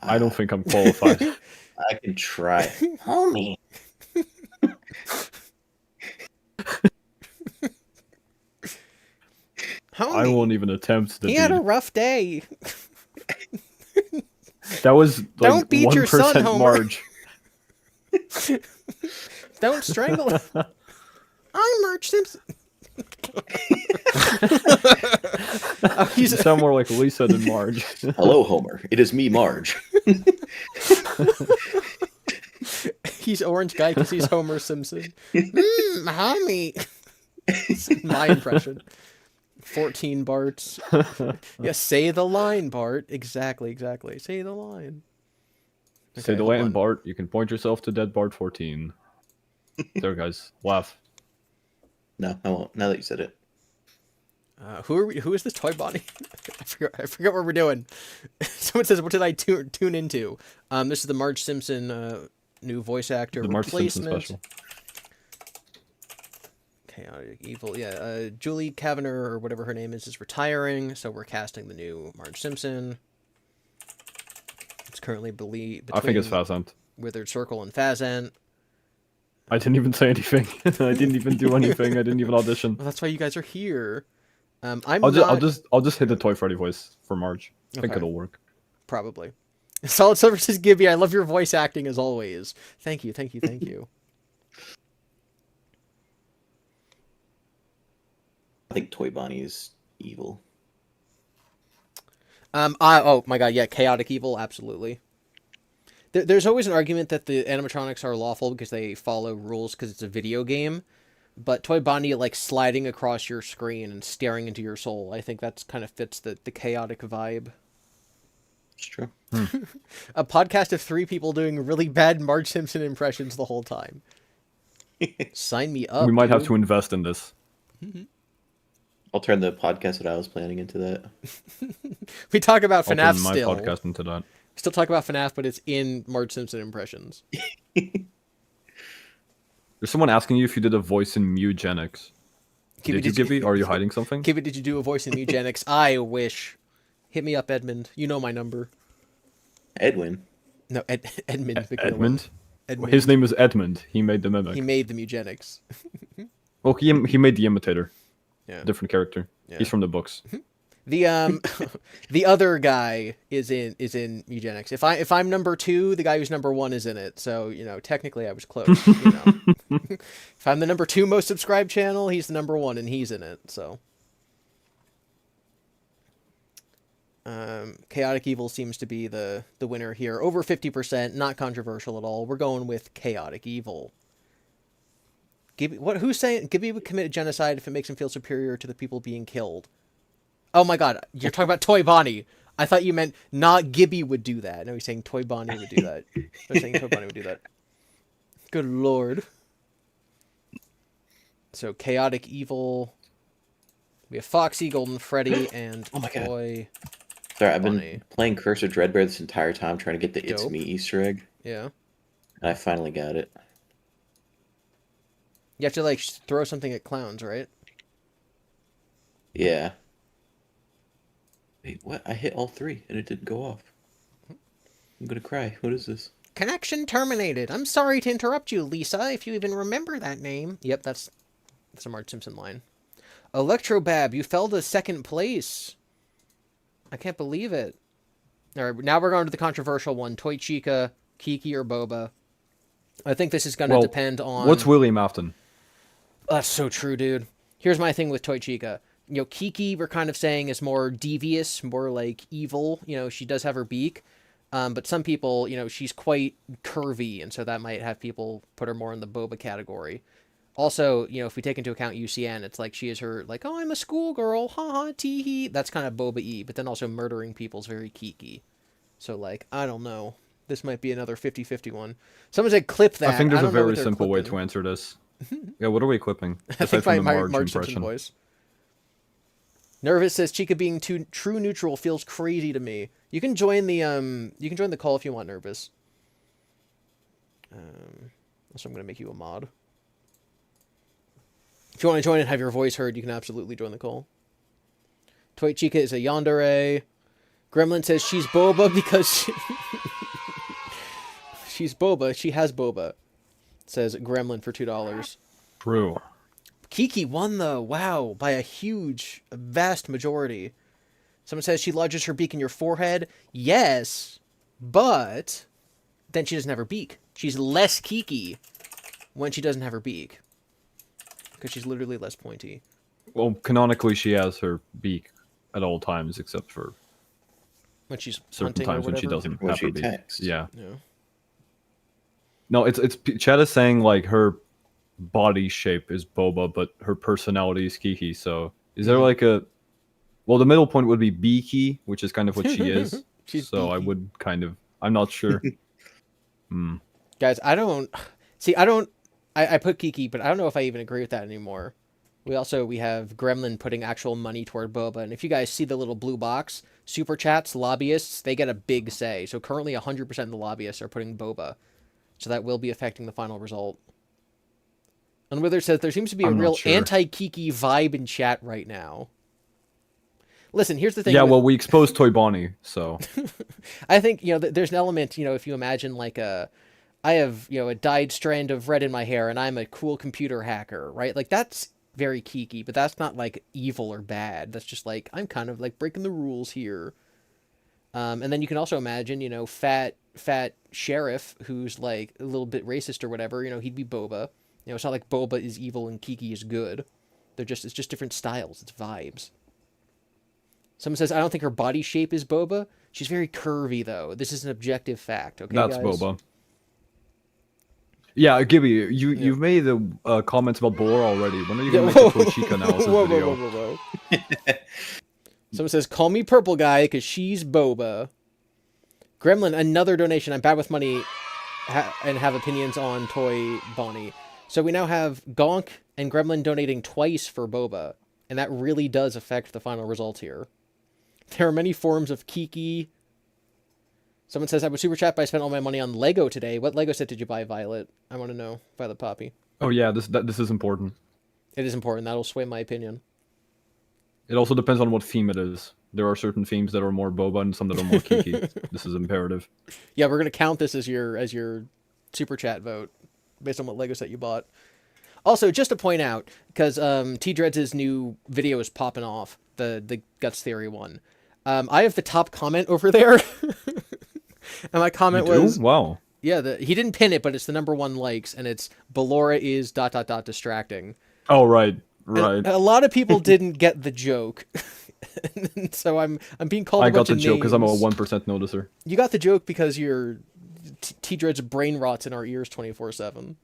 I don't think I'm qualified. I can try. Homie. I won't even attempt to He had a rough day. That was like Don't beat your son, 1% Homer. Marge. Don't strangle him. I'm Marge Simpson. You sound more like Lisa than Marge. Hello, Homer. It is me, Marge. He's orange guy because he's Homer Simpson. Homie. It's my impression. 14 Barts. Yeah, say the line, Bart. Exactly. Say the line. Say the line, Bart. You can point yourself to dead Bart 14. There, guys. Laugh. No, I won't. Now that you said it. Who is this Toy Bonnie? I forgot what we're doing. Someone says, what did I tune into? This is the Marge Simpson new voice actor The Marge Simpson replacement. special. Chaotic Evil. Yeah, Julie Kavanagh, or whatever her name is retiring, so we're casting the new Marge Simpson. It's currently between I think it's Fazant. Withered Circle and Fazant. I didn't even say anything. I didn't even do anything. I didn't even audition. Well, that's why you guys are here. I'll just hit the Toy Freddy voice for Marge. I think Okay. it'll work. Probably. Solid Silver says, Gibby, I love your voice acting as always. Thank you. I think Toy Bonnie is evil. Oh my god, yeah, chaotic evil, absolutely. There's always an argument that the animatronics are lawful because they follow rules because it's a video game. But Toy Bonnie, like, sliding across your screen and staring into your soul, I think that's kind of fits the chaotic vibe. It's true. A podcast of 3 people doing really bad Marge Simpson impressions the whole time. Sign me up, We might have dude. to invest in this. I'll turn the podcast that I was planning into that. We talk about I'll FNAF turn my still. podcast into that. Still talk about FNAF, but it's in Marge Simpson impressions. There's someone asking you if you did a voice in Mugenics. Did you, Gibby? Are you hiding something? Gibby, did you do a voice in Eugenics? I wish. Hit me up, Edmund. You know my number. Edwin. No, Edmund. McMillan. Edmund? Edmund. His name is Edmund. He made the mimic. He made the Eugenics. Well, he made the imitator. Yeah. Different character. Yeah. He's from the books. The the other guy is in Eugenics. If I'm number 2, the guy who's number 1 is in it. So, technically I was close. If I'm the number 2 most subscribed channel, he's the number 1 and he's in it. So Chaotic Evil seems to be the winner here. Over 50%, not controversial at all. We're going with Chaotic Evil. Gibby, who's saying Gibby would commit genocide if it makes him feel superior to the people being killed? Oh my god, you're talking about Toy Bonnie. I thought you meant not Gibby would do that. No, he's saying Toy Bonnie would do that. I'm saying Toy Bonnie would do that. Good lord. So, Chaotic Evil. We have Foxy, Golden Freddy, and Oh my god. Toy Sorry, I've Bonnie. been playing Cursor Dreadbear this entire time trying to get the It's Dope. Me Easter egg, Yeah. and I finally got it. You have to, like, throw something at clowns, right? Yeah. Wait, what? I hit all 3 and it didn't go off. I'm gonna cry. What is this? Connection terminated. I'm sorry to interrupt you, Lisa, if you even remember that name. Yep, that's a Marge Simpson line. Electrobab, you fell to 2nd place. I can't believe it. All right, now we're going to the controversial one. Toy Chica, Kiki, or Boba. I think this is going to depend on... What's William Afton? That's so true, dude. Here's my thing with Toy Chica. Kiki, we're kind of saying, is more devious, more, like, evil. She does have her beak. But some people, she's quite curvy, and so that might have people put her more in the Boba category. Also, if we take into account UCN, it's like she is her, like, oh, I'm a schoolgirl, haha, tee-hee. That's kind of Boba-y, but then also murdering people's very Kiki. So, like, I don't know. This might be another 50-50 one. Someone said clip that. I think there's don't a know what very they're simple way clipping. to answer this. Yeah, what are we clipping? I think from the my Marge Marge Simpson impression. voice. Nervous says Chica being true neutral feels crazy to me. You can join the call if you want, Nervous. Also, I'm gonna make you a mod. If you want to join and have your voice heard, you can absolutely join the call. Toy Chica is a yandere. Gremlin says she's Boba because she's Boba. She has Boba. Says Gremlin for $2. True. Kiki won though. Wow, by a vast majority. Someone says she lodges her beak in your forehead. Yes, but then she doesn't have her beak. She's less Kiki when she doesn't have her beak. Because she's literally less pointy. Well, canonically, she has her beak at all times, except for When she's certain hunting times or when she whatever. doesn't When have she her beak. attacks. Yeah. Yeah. No, it's Chad is saying like her body shape is Boba, but her personality is Kiki. So is there like a? Well, the middle point would be Beaky, which is kind of what she is. She's so I beaky. would kind of. I'm not sure. Guys, I don't... See, I put Kiki, but I don't know if I even agree with that anymore. We have Gremlin putting actual money toward Boba. And if you guys see the little blue box, Super Chats, lobbyists, they get a big say. So currently 100% of the lobbyists are putting Boba. So that will be affecting the final result. Unwithered says there seems to be a I'm not real sure. anti-Kiki vibe in chat right now. Listen, here's the thing. Yeah, with- well, we exposed Toy Bonnie, so I think, there's an element, if you imagine like I have, a dyed strand of red in my hair and I'm a cool computer hacker, right? Like that's very Kiki, but that's not like evil or bad. That's just like, I'm kind of like breaking the rules here. And then you can also imagine, fat sheriff who's like a little bit racist or whatever, he'd be Boba. It's not like Boba is evil and Kiki is good. It's just different styles. It's vibes. Someone says, I don't think her body shape is boba. She's very curvy, though. This is an objective fact, okay, That's guys? boba. Yeah, Gibby, you've made the comments about Boar already. When are you going to make the Toy Chica analysis video? Whoa. Someone says, call me Purple Guy, because she's boba. Gremlin, another donation. I'm bad with money and have opinions on Toy Bonnie. So we now have Gonk and Gremlin donating twice for boba, and that really does affect the final result here. There are many forms of Kiki. Someone says, I would super chat, but I spent all my money on Lego today. What Lego set did you buy, Violet? I want to know. Violet Poppy. Oh yeah, this is important. It is important. That'll sway my opinion. It also depends on what theme it is. There are certain themes that are more boba and some that are more Kiki. This is imperative. Yeah, we're gonna count this as your super chat vote based on what Lego set you bought. Also, just to point out, because T-Dreads' new video is popping off, the Guts Theory one. I have the top comment over there, and my comment was, wow. Yeah, he didn't pin it, but it's the #1 likes, and it's Ballora is ... distracting. Oh right. And a lot of people didn't get the joke. So I'm being called a bunch of names. I got the joke because I'm a 1% noticer. You got the joke because your T-Dread's brain rots in our ears 24/7.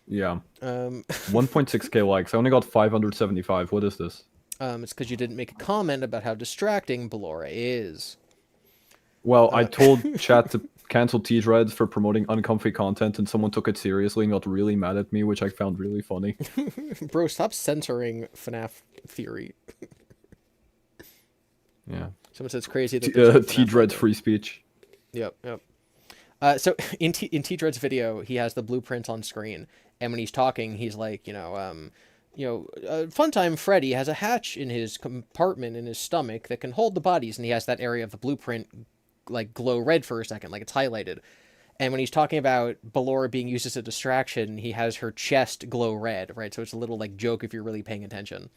Yeah. 1.6k likes. I only got 575. What is this? It's because you didn't make a comment about how distracting Ballora is. Well, I told chat to cancel T-Dreads for promoting uncomfy content, and someone took it seriously and got really mad at me, which I found really funny. Bro, stop censoring FNAF theory. Yeah. Someone says it's crazy that T-Dreads free speech. Yep. So in T-Dread's video, he has the blueprints on screen, and when he's talking, he's like, Funtime Freddy has a hatch in his compartment in his stomach that can hold the bodies, and he has that area of the blueprint like glow red for a second, like it's highlighted. And when he's talking about Ballora being used as a distraction, he has her chest glow red, right? So it's a little like joke if you're really paying attention.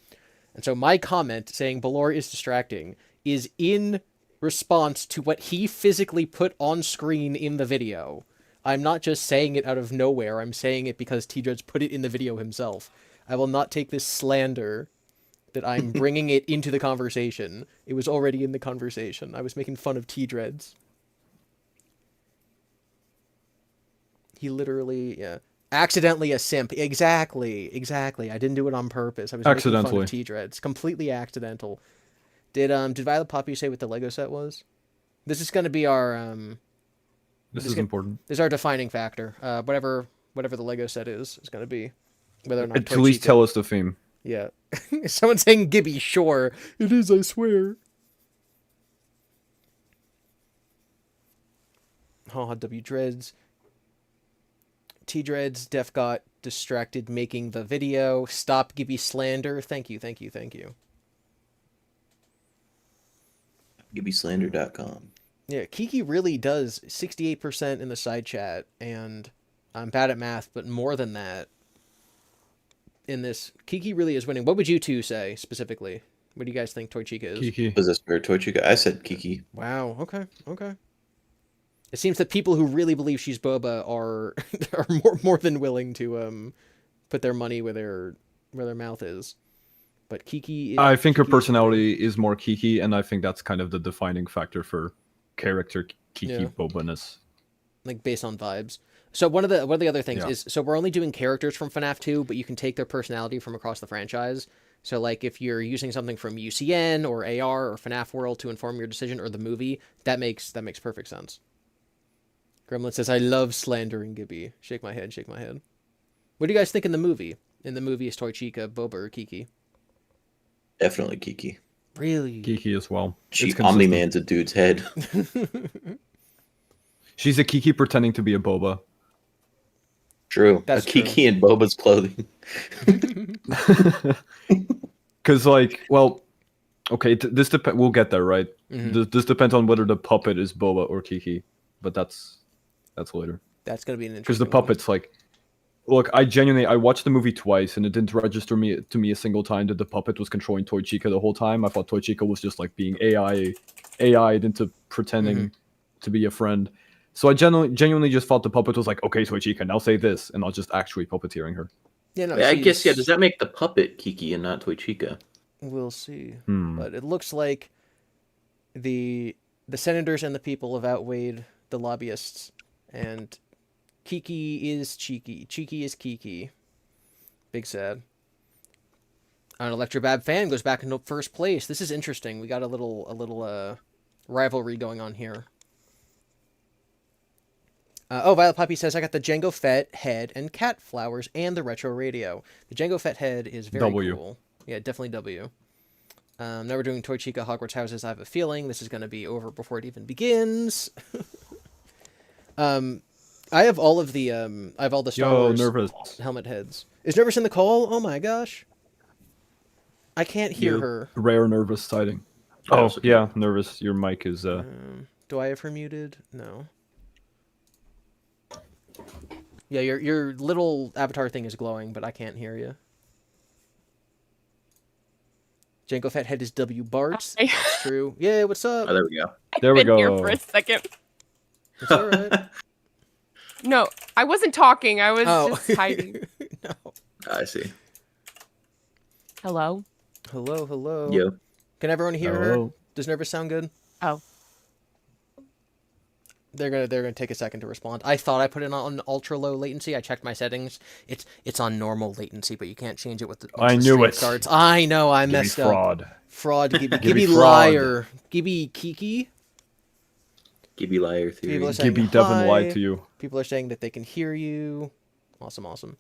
And so my comment saying Ballora is distracting is in response to what he physically put on screen in the video. I'm not just saying it out of nowhere. I'm saying it because T-Dreads put it in the video himself. I will not take this slander that I'm bringing it into the conversation. It was already in the conversation. I was making fun of T-Dreads. He literally, accidentally a simp. Exactly. I didn't do it on purpose. I was making fun of T-Dreads. Completely accidental. Did Violet Poppy say what the Lego set was? This is going to be our... This is important. This is our defining factor. Whatever the Lego set is going to be. Whether or not at least tell us the theme. Yeah. Someone's saying Gibby, sure. It is, I swear. W Dreads. T-Dreads, Def got distracted making the video. Stop Gibby slander. Thank you. GibbySlander.com. Yeah, Kiki really does 68% in the side chat, and I'm bad at math, but more than that. In this, Kiki really is winning. What would you two say specifically? What do you guys think Toy Chica is? Kiki. Was this for Toy Chica? I said Kiki. Wow. Okay. It seems that people who really believe she's boba are more than willing to put their money where their mouth is. But Kiki. I think her personality is more Kiki, and I think that's kind of the defining factor for character Kiki boba-ness. Like based on vibes. So one of the other things is, so we're only doing characters from FNAF 2, but you can take their personality from across the franchise. So like if you're using something from UCN or AR or FNAF World to inform your decision, or the movie, that makes perfect sense. Gremlin says, I love slandering Gibby. Shake my head. What do you guys think in the movie? In the movie, is Toy Chica boba or Kiki? Definitely Kiki. Really? Kiki as well. Omni-Man's a dude's head. She's a Kiki pretending to be a boba. True. That's Kiki in Boba's clothing. Because, okay, this depends. We'll get there, right? Mm-hmm. This depends on whether the puppet is Boba or Kiki, but that's later. That's gonna be an interesting. Because the puppet's look, I watched the movie twice, and it didn't register to me a single time that the puppet was controlling Toy Chica the whole time. I thought Toy Chica was just being AI'd into pretending to be a friend. So I genuinely just thought the puppet was okay, Toy Chica, now say this, and I'll just actually puppeteering her. Yeah, no. I guess does that make the puppet Kiki and not Toy Chica? We'll see. Hmm. But it looks like the senators and the people have outweighed the lobbyists, and Kiki is cheeky. Cheeky is Kiki. Big sad. An Electrobab fan goes back into first place. This is interesting. We got a little rivalry going on here. Violet Poppy says, I got the Django Fett head and cat flowers and the retro radio. The Django Fett head is very cool. Yeah, definitely W. Now we're doing Toy Chica Hogwarts Houses. I have a feeling this is going to be over before it even begins. I have all of the Star Wars Nervous. helmet heads. Is Nervous in the call? Oh my gosh. I can't hear her. Rare nervous sighting. Oh, yeah, Nervous. Your mic is... Do I have her muted? No. Yeah, your little avatar thing is glowing, but I can't hear you. Django Fathead is W. Bart's. It's true. Yeah, what's up? Oh, there we go. There we I've been go. here for a second. It's all right. No, I wasn't talking. I was Oh. just hiding. No. I see. Hello? Hello, hello. Yo. Can everyone hear her? Hello. Does Nervous sound good? Oh. They're gonna take a second to respond. I thought I put it on ultra low latency. I checked my settings. It's on normal latency, but you can't change it with the. I the knew stream it. Starts. I know. I Gibby messed up. fraud. Fraud. Gibby. Gibby Gibby fraud. liar. Gibby Kiki. Gibby liar theory. People are saying Gibby Devin hi. lied to you. People are saying that they can hear you. Awesome, awesome.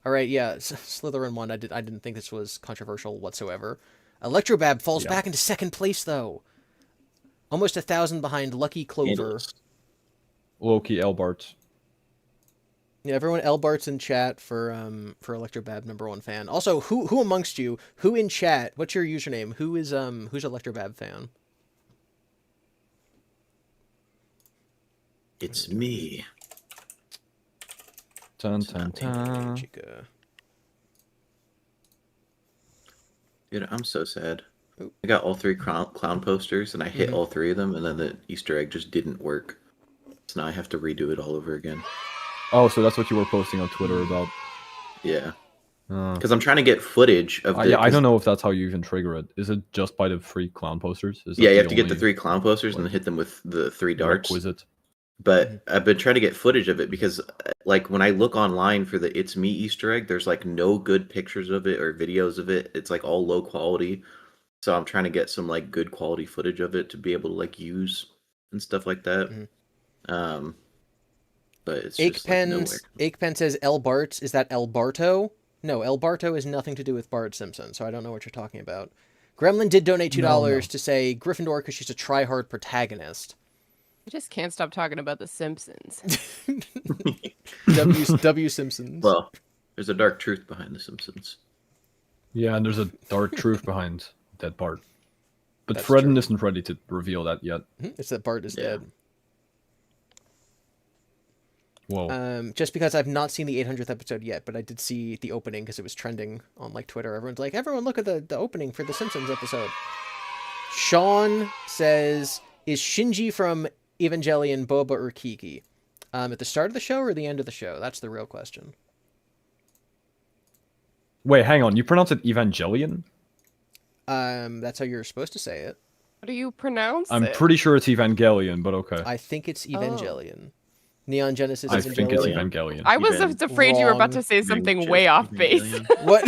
All right, yeah. Slytherin won. I didn't think this was controversial whatsoever. Electrobab falls back into second place though. Almost 1,000 behind Lucky Clover. Handles. Loki Elbart. Yeah, everyone Elbart's in chat for Electrobab #1 fan. Also, who amongst you, who in chat, what's your username? Who's Electrobab fan? It's me. Dun, dun, dun. Chica. Dude, I'm so sad. Oop. I got all 3 clown posters, and I hit all 3 of them, and then the Easter egg just didn't work. So now I have to redo it all over again. Oh, so that's what you were posting on Twitter about. Yeah. Uh, Because I'm trying to get footage of the... yeah, I 'cause- don't know if that's how you even trigger it. Is it just by the 3 clown posters? Is that Yeah, you the have to get the only 3 clown posters and then hit them with the 3 darts. requisite? But I've been trying to get footage of it because, like, when I look online for the It's Me Easter egg, there's, like, no good pictures of it or videos of it. It's, like, all low quality. So I'm trying to get some, like, good quality footage of it to be able to, like, use and stuff like that. But it's just, like, nowhere. Akepen says El Bart. Is that El Barto? No, El Barto has nothing to do with Bart Simpson, so I don't know what you're talking about. Gremlin did donate $2 to say Gryffindor because she's a try-hard protagonist. I just can't stop talking about The Simpsons. W Simpsons. Well, there's a dark truth behind The Simpsons. Yeah, and there's a dark truth behind Dead Bart. But That's Fred true. isn't ready to reveal that yet. It's that Bart is dead. Whoa. Just because I've not seen the 800th episode yet, but I did see the opening because it was trending on like Twitter. Everyone's like, everyone look at the opening for the Simpsons episode. Sean says, is Shinji from Evangelion Boba or Kiki? At the start of the show or the end of the show? That's the real question. Wait, hang on. You pronounce it Evangelion? That's how you're supposed to say it. How do you pronounce I'm it? pretty sure it's Evangelion, but okay. I think it's Evangelion. Neon Genesis I Evangelion. think it's Evangelion. I was afraid you were about Wrong. to say something way off base. What?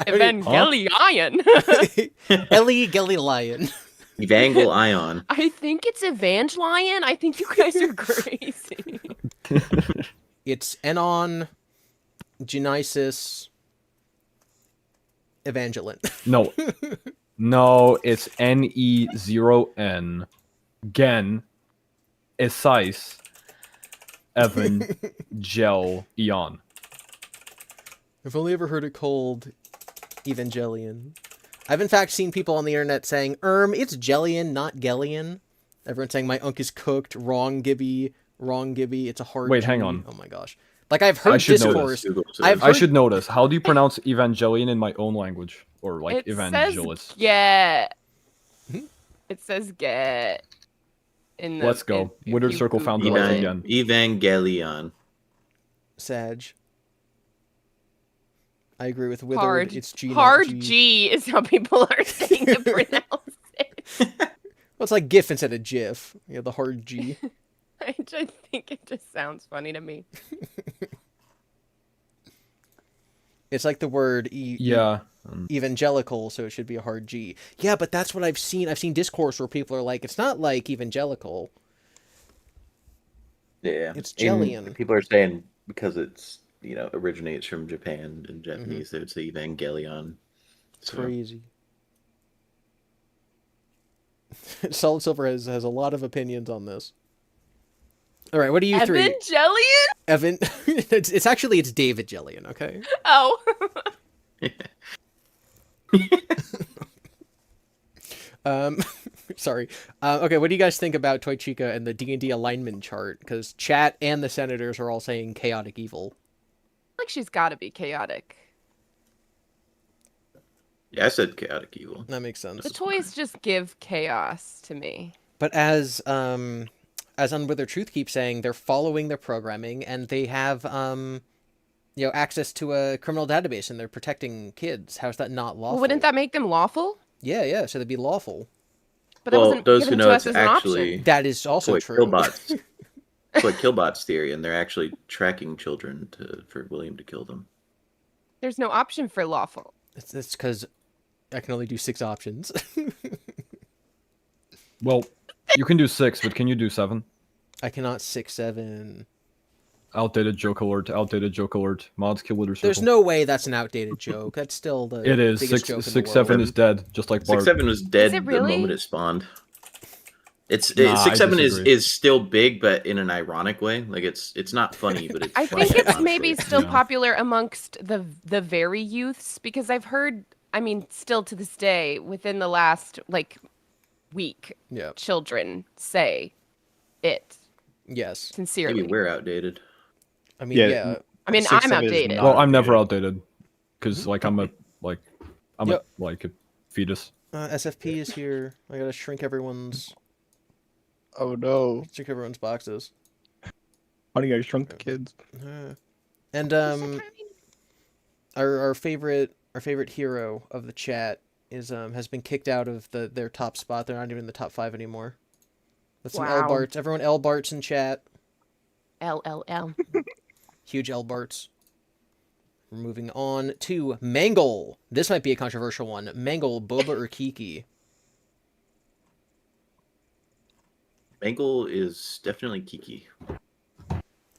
Evangelion. Ellie Gelly Lion. Evangle Ion. I think it's Evangelion. I think you guys are crazy. It's Enon Genesis Evangeline. No. No, it's NE0N. Gen. Esice. Evan. Gel. Eon. I've only ever heard it called Evangelion. I've in fact seen people on the internet saying, it's Jellion, not Gellion. Everyone's saying my unk is cooked. Wrong Gibby. Wrong Gibby. It's a hard Wait, G. hang on. Oh my gosh. Like I've heard I should know discourse. this. Google I've search. I heard- should know this. How do you pronounce Evangelion in my own language? Or like It evangelist? says get. It says get. In the, Let's go. if Withered you Circle found Google the it. again. Evangelion. Sag. I agree with Withered. Hard. It's G, not Hard G. G is how people are saying to pronounce it. Well, it's like GIF instead of GIF. Yeah, the hard G. I just think it just sounds funny to me. It's like the word Yeah. evangelical, so it should be a hard G. Yeah, but that's what I've seen. I've seen discourse where people are like, it's not like evangelical. Yeah, It's and Jellian. people are saying because it's originates from Japan in Japanese, so it's the Evangelion. So, Crazy. Solid Silver has a lot of opinions on this. All right, what do you three? Evangelion? Evan, it's actually David Jellian, okay? Oh. Sorry. Okay, what do you guys think about Toy Chica and the D&D alignment chart? Because chat and the senators are all saying chaotic evil. Like she's got to be chaotic. yeah, I said chaotic evil. That makes sense. The toys just give chaos to me. But as Unwithered Truth keeps saying, they're following their programming and they have access to a criminal database and they're protecting kids. How's that not lawful? Well, wouldn't that make them lawful? Yeah, so they'd be lawful. But that Well, wasn't those who given know to it's us as an actually option. That is also Toy true. Killbots. Toy Killbots theory, and they're actually tracking children for William to kill them. There's no option for lawful. It's because I can only do 6 options. Well, you can do 6, but can you do 7? I cannot 6, 7. Outdated joke alert. Outdated joke alert. Mods kill Wither Circle. There's no way that's an outdated joke. That's still the It is. biggest 6, joke in 6 the 7 world. is dead, just like Bart. 6-7 was dead Is it the really? moment it spawned. It's Nah, I 6-7 disagree. is still big, but in an ironic way. Like it's not funny, but it's. I funny think it's ironically. maybe still Yeah. popular amongst the very youths because I've heard, I mean, still to this day, within the last week, Yeah. children say it Yes. sincerely. Maybe we're outdated. I mean, Yeah. yeah. I mean, 6, I'm 7 is outdated. not- Well, I'm never outdated. outdated, because I'm a Yep. a fetus. SFP is here. I gotta shrink everyone's Oh no. boxes. Honey, I Shrunk the Kids. And our favorite hero of the chat is has been kicked out of their top spot. They're not even in the top 5 anymore. With some Wow. L-Barts. Everyone L-Barts in chat. LLL. Huge L-Barts. We're moving on to Mangle. This might be a controversial one. Mangle, Boba, or Kiki? Mangle is definitely Kiki.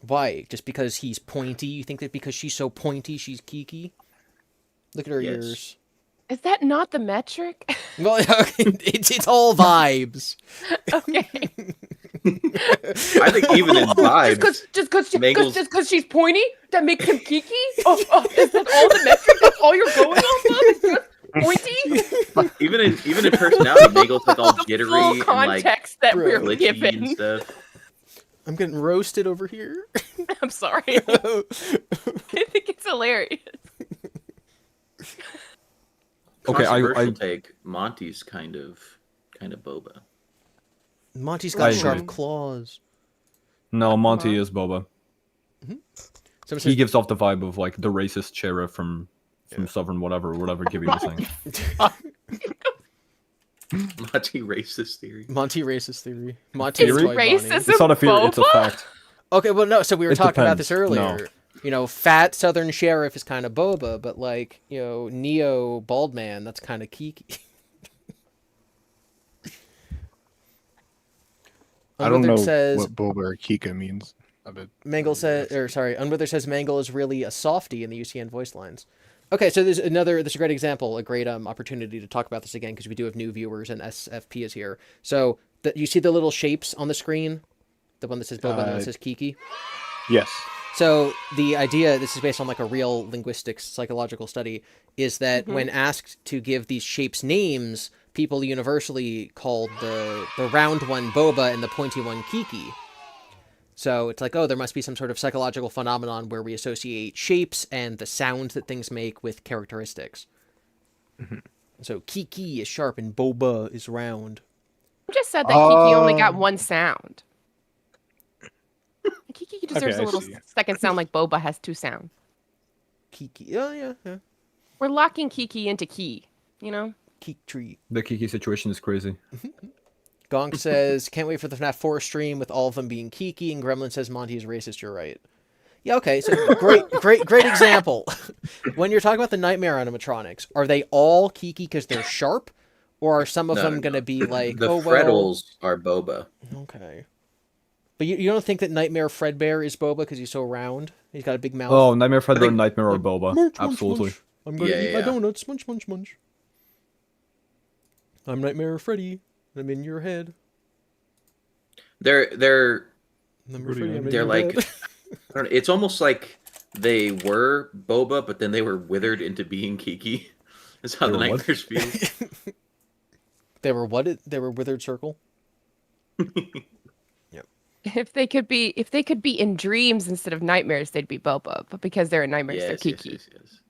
Why? Just because he's pointy? You think that because she's so pointy, she's Kiki? Look at her Yes. ears. Is that not the metric? Well, it's all vibes. Okay. I think even in vibes, Just Mangle's- because she's pointy, that makes him Kiki? Oh, is that all the metric? That's all you're going off of? Is just pointy? even in personality, Mangle's like all The jittery full and like context that bro, we're glitchy and given. stuff. I'm getting roasted over here. I'm sorry. I think it's hilarious. Okay, Controversial I take. Monty's kind of Boba. Monty's I got agree. sharp claws. no, Monty is Boba. Someone He says, gives off the vibe of like the racist sheriff from Southern whatever Gibby was saying. Monty racist theory. Monty racist theory. Monty Is is Toy Bonnie. racism It's not a theory, it's a Boba? fact. Okay, well, no, so we were It talking about this depends. earlier. No. You know, fat Southern sheriff is kind of Boba, but like, Neo bald man, that's kind of Kiki. I don't know Unwithered says, what Boba or Kika means. Mangle says, Unwithered says Mangle is really a softie in the UCN voice lines. Okay, so there's a great example, a great opportunity to talk about this again because we do have new viewers and SFP is here. So you see the little shapes on the screen, the one that says Boba and the one that says Kiki. Yes. So the idea, this is based on like a real linguistics psychological study, is that when asked to give these shapes names, people universally called the round one Boba and the pointy one Kiki. So it's like, oh, there must be some sort of psychological phenomenon where we associate shapes and the sounds that things make with characteristics. So Kiki is sharp and Boba is round. You just said that Kiki only got one sound. Kiki deserves Okay, a I little see. second sound like Boba has 2 sounds. Kiki, oh yeah. We're locking Kiki into Key, you know? Keek tree. The Kiki situation is crazy. Gonk says, can't wait for the FNAF 4 stream with all of them being Kiki, and Gremlin says Monty is racist, you're right. Yeah, okay, so great example. When you're talking about the Nightmare animatronics, are they all Kiki because they're sharp? Or are some of them going to be like, the oh, Freddles are Boba. Okay. But you don't think that Nightmare Fredbear is Boba because he's so round? He's got a big mouth. Oh, Nightmare Fredbear think- and Nightmare or Boba. Munch, munch, Absolutely. munch. I'm going to Yeah, eat my yeah. donuts. Munch, munch, munch. I'm Nightmare Freddy. I'm in your head. They're Nightmare Freddy, I'm in they're your like head. I don't know, it's almost like they were Boba, but then they were withered into being Kiki. That's how They the were what? nightmares feel. They were what? They were Withered Circle? If they could be in dreams instead of nightmares, they'd be Boba. But because they're in nightmares, they're Yes, Kiki. yes.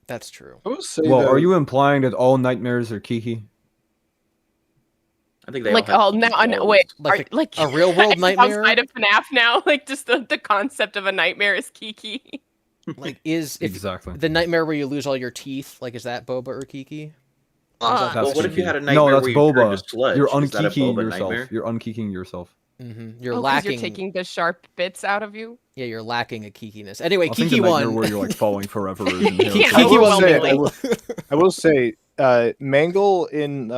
That's true. I will say Well, that are you implying that all nightmares are Kiki? I think they Like, all have now, Kiki no, wait, Like are, like a real world nightmare? outside of FNAF now, like just the concept of a nightmare is Kiki. Like, if Exactly. the nightmare where you lose all your teeth, like, is that Boba or Kiki? Uh, Well, That's what if you Kiki. had a No, nightmare that's where you turned Boba. to sludge? You're Is that a unkiking Boba yourself. nightmare? You're unkiking yourself. You're because lacking. you're taking the sharp bits out of you. Yeah, you're lacking a Kikiness. Anyway, I think Kiki the nightmare won. where you're like falling forever is in here. Yeah, I Kiki will won say, mainly. I will say, Mangle in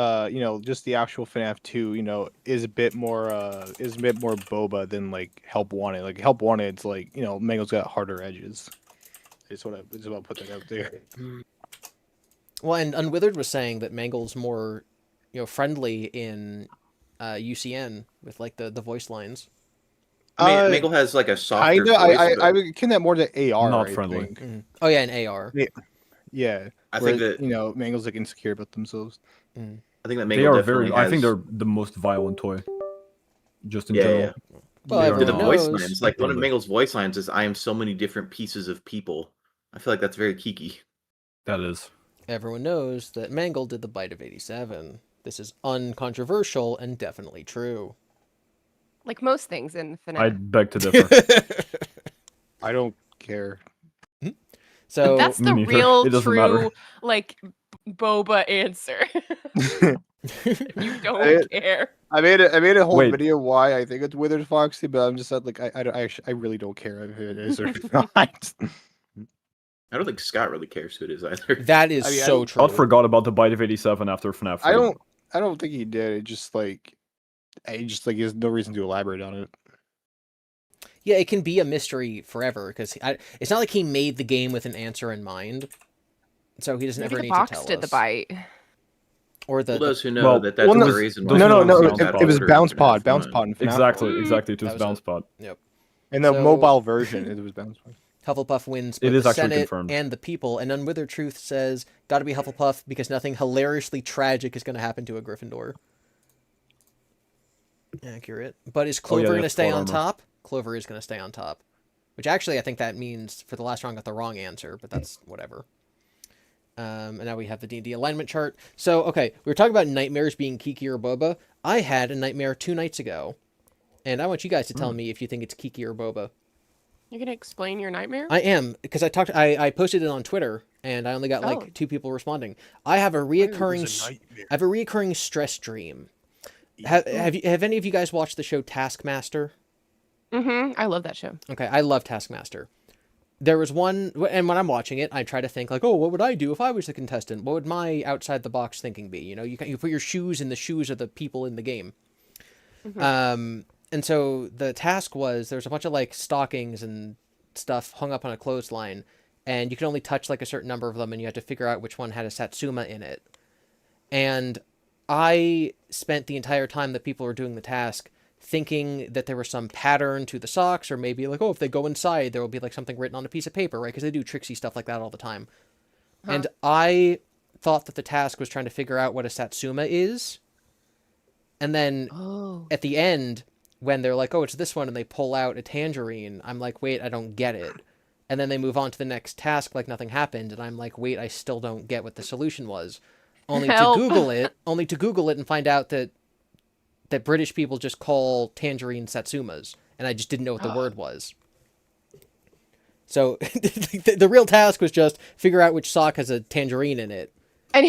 just the actual FNAF 2, is a bit more Boba than like Help Wanted. Like Help Wanted, it's like Mangle's got harder edges. I just want to put that out there. Well, and Unwithered was saying that Mangle's more, friendly in UCN with like the voice lines. I mean, Uh, Mangle has like a softer Kinda, voice. I but would akin that more to AR. Not I friendly. think. Oh yeah, and AR. Yeah, I where, think that Mangle's like insecure about themselves. I think that They Mangle are definitely very. I think has- they're the most violent toy. Just in Yeah, general. yeah. Well, They are everyone the not- voice knows. lines. Like one of friendly. Mangle's voice lines is "I am so many different pieces of people." I feel like that's very Kiki. That is. Everyone knows that Mangle did the bite of 87. This is uncontroversial and definitely true. Like most things in FNAF. I beg to differ. I don't care. So That's the Me neither. real It doesn't true matter. like Boba answer. You don't I- care. I made a whole Wait. video why I think it's Withered Foxy, but I'm just like I really don't care if it is or not. I don't think Scott really cares who it is either. that is I mean, I so don't- true. I forgot about the bite of 87 after FNAF 3. I don't think he did. It just like he has no reason to elaborate on it. Yeah, it can be a mystery forever because it's not like he made the game with an answer in mind, so he doesn't Maybe ever the need to box tell did us. the bite. Or the, For those who know Well, that's well, the no- reason no, why. No, no, Mangle no, got it was ordered Bounce for Pod, FNAF Bounce 1. Pod, in FNAF Exactly, 1. exactly. It That was was Bounce it. Pod. In the So- mobile version, it was Bounce Pod. Hufflepuff wins It both is the actually Senate confirmed. and the people, and Unwithered Truth says, gotta be Hufflepuff because nothing hilariously tragic is going to happen to a Gryffindor. Accurate. But is Clover they going to have stay plot on armor. top? Clover is going to stay on top. Which actually I think that means for the last round got the wrong answer, but that's whatever. And now we have the D&D alignment chart. So, okay, we were talking about nightmares being Kiki or Boba. I had a nightmare 2 nights ago, and I want you guys to tell me if you think it's Kiki or Boba. You're gonna explain your nightmare? I am, because I posted it on Twitter, and I only got Oh. like 2 people responding. I have a reoccurring stress dream. Have any of you guys watched the show Taskmaster? Mm-hmm. I love that show. Okay, I love Taskmaster. There was one, and when I'm watching it, I try to think like, oh, what would I do if I was the contestant? What would my outside the box thinking be? You put your shoes in the shoes of the people in the game. And so the task was there's a bunch of like stockings and stuff hung up on a clothesline, and you can only touch like a certain number of them, and you have to figure out which one had a Satsuma in it. And I spent the entire time that people were doing the task thinking that there was some pattern to the socks, or maybe like, oh, if they go inside, there will be like something written on a piece of paper, right? Because they do tricksy stuff like that all the time. And I thought that the task was trying to figure out what a Satsuma is. And then at the end, when they're like, oh, it's this one, and they pull out a tangerine, I'm like, wait, I don't get it. And then they move on to the next task like nothing happened, and I'm like, wait, I still don't get what the solution was. Only Help. to Google it and find out that British people just call tangerine Satsumas, and I just didn't know what the word was. So the real task was just figure out which sock has a tangerine in it. And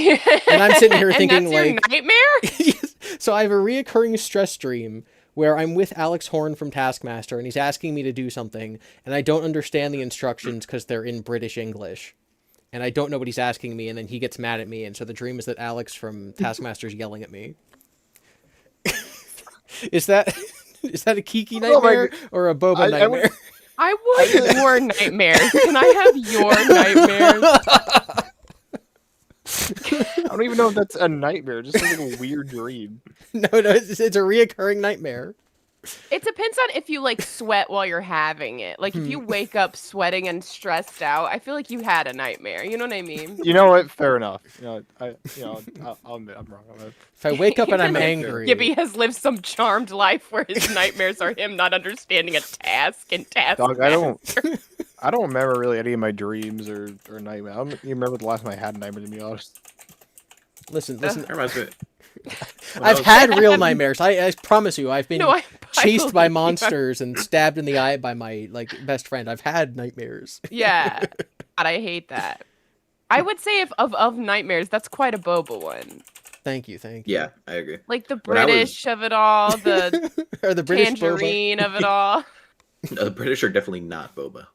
I'm sitting here thinking, and that's your like, nightmare. So I have a reoccurring stress dream where I'm with Alex Horn from Taskmaster, and he's asking me to do something, and I don't understand the instructions because they're in British English. And I don't know what he's asking me, and then he gets mad at me, and so the dream is that Alex from Taskmaster's yelling at me. Is that a Kiki nightmare or a Boba nightmare? I want your nightmares. Can I have your nightmares? I don't even know if that's a nightmare. It just sounds like a weird dream. No, it's a reoccurring nightmare. It depends on if you like sweat while you're having it. Like if you wake up sweating and stressed out, I feel like you had a nightmare. You know what I mean? You know what? Fair enough. I'll admit I'm wrong on that. If I wake up and I'm Like, angry, Gibby has lived some charmed life where his nightmares are him not understanding a task and task. Dog, I don't remember really any of my dreams or nightmares. I don't even remember the last time I had a nightmare, to be honest. listen. That reminds me. I've had real nightmares. I promise you, I've been I chased by believe you. monsters and stabbed in the eye by my best friend. I've had nightmares. Yeah. God, I hate that. I would say if of nightmares, that's quite a boba one. Thank you. Yeah, I agree. Like the When I was- British of it all, the Or the British boba. tangerine of it all. No, the British are definitely not boba.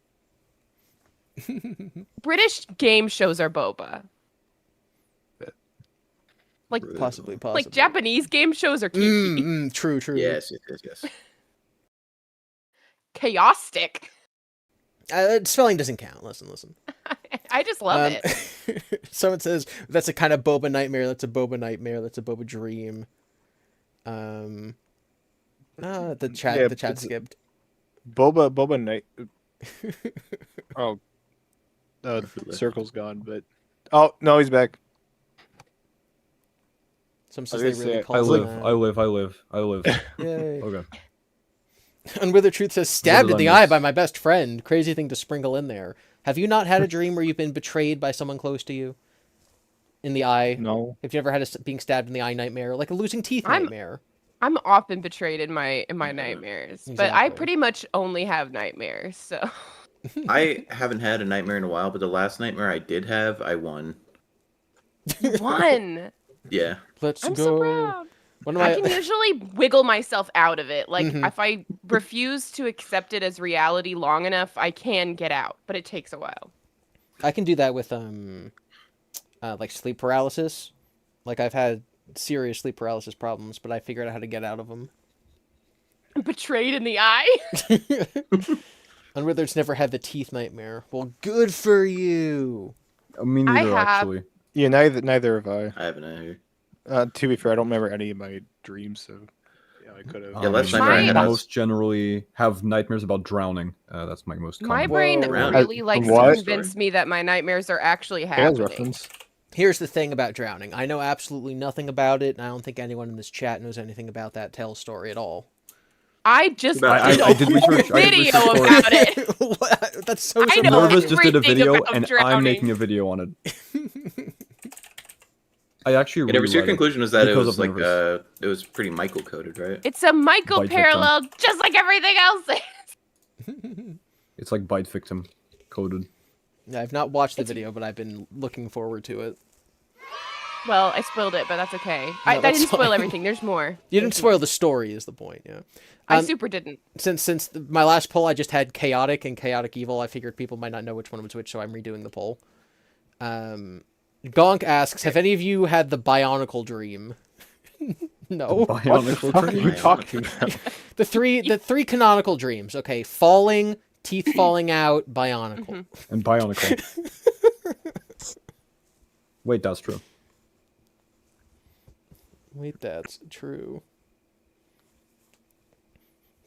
British game shows are boba. Like Possibly. like Japanese game shows are kiki. True. Yes. Chaotic. Spelling doesn't count. Listen. I just love it. Someone says that's a kind of boba nightmare. That's a boba nightmare. That's a boba dream. The chat skipped. Boba night. Oh, the circle's gone. But no, he's back. Some says I they was really gonna say, call I live. Yay. Okay. Unwithered Truth says, stabbed in the Wither eye Lemons. by my best friend. Crazy thing to sprinkle in there. Have you not had a dream where you've been betrayed by someone close to you? In the eye? No. Have you ever had a being stabbed in the eye nightmare? Like a losing teeth nightmare? I'm often betrayed in my nightmares, but I Exactly. pretty much only have nightmares. So I haven't had a nightmare in a while, but the last nightmare I did have, I won. one. Yeah. Let's I'm go. so proud. One of I my... can usually wiggle myself out of it. Like Mhm. if I refuse to accept it as reality long enough, I can get out, but it takes a while. I can do that with like sleep paralysis. Like I've had serious sleep paralysis problems, but I figured out how to get out of them. Betrayed in the eye. Unwithered's never had the teeth nightmare. Well, good for you. Me neither, have- actually. Yeah, neither have I. I haven't either. To be fair, I don't remember any of my dreams, so yeah, I could have. Yeah, last nightmare I had, I most generally have nightmares about drowning. That's my most common. My brain Whoa. really likes to What? convince me that my nightmares are actually Tales happening. reference. Here's the thing about drowning. I know absolutely nothing about it, and I don't think anyone in this chat knows anything about that Tales story at all. I just I did I a did whole research- I did video research for it. about it. What? That's so I know surprising. Nervous just did a everything video, about and drowning. I'm making a video on it. I actually Yeah, really your like it. conclusion was that it because was of like nervous. it was pretty Michael coded, right? It's a Michael Bite victim. parallel, just like everything else is. It's like bite victim coded. Yeah, I've not watched the video, but I've been looking forward to it. Well, I spoiled it, but that's okay. No, I that's didn't spoil fine. everything. There's more. You didn't spoil the story, is the point. Yeah. I super didn't. Since my last poll, I just had chaotic and chaotic evil. I figured people might not know which one was which, so I'm redoing the poll. Gonk asks, "Have any of you had the Bionicle dream?" No. Bionicle What are dream. you talking about? The three canonical dreams. Okay, falling, teeth falling out, Bionicle. And Bionicle. Wait, that's true. Wait, that's true.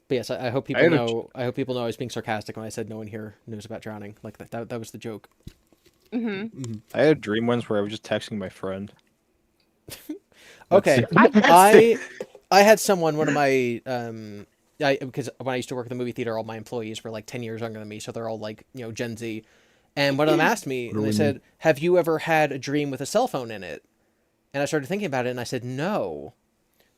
But yes, I hope I people had a know. I hope people know I was being sarcastic when I said no one here knows about drowning. Like that was the joke. Hmm. I had a dream once where I was just texting my friend. Okay, I I had someone, one of my because when I used to work at the movie theater, all my employees were like 10 years younger than me, so they're all like, you know, Gen Z. And one of them asked me, and they said, "Have you ever had a dream with a cell phone in it?" And I started thinking about it, and I said, "No."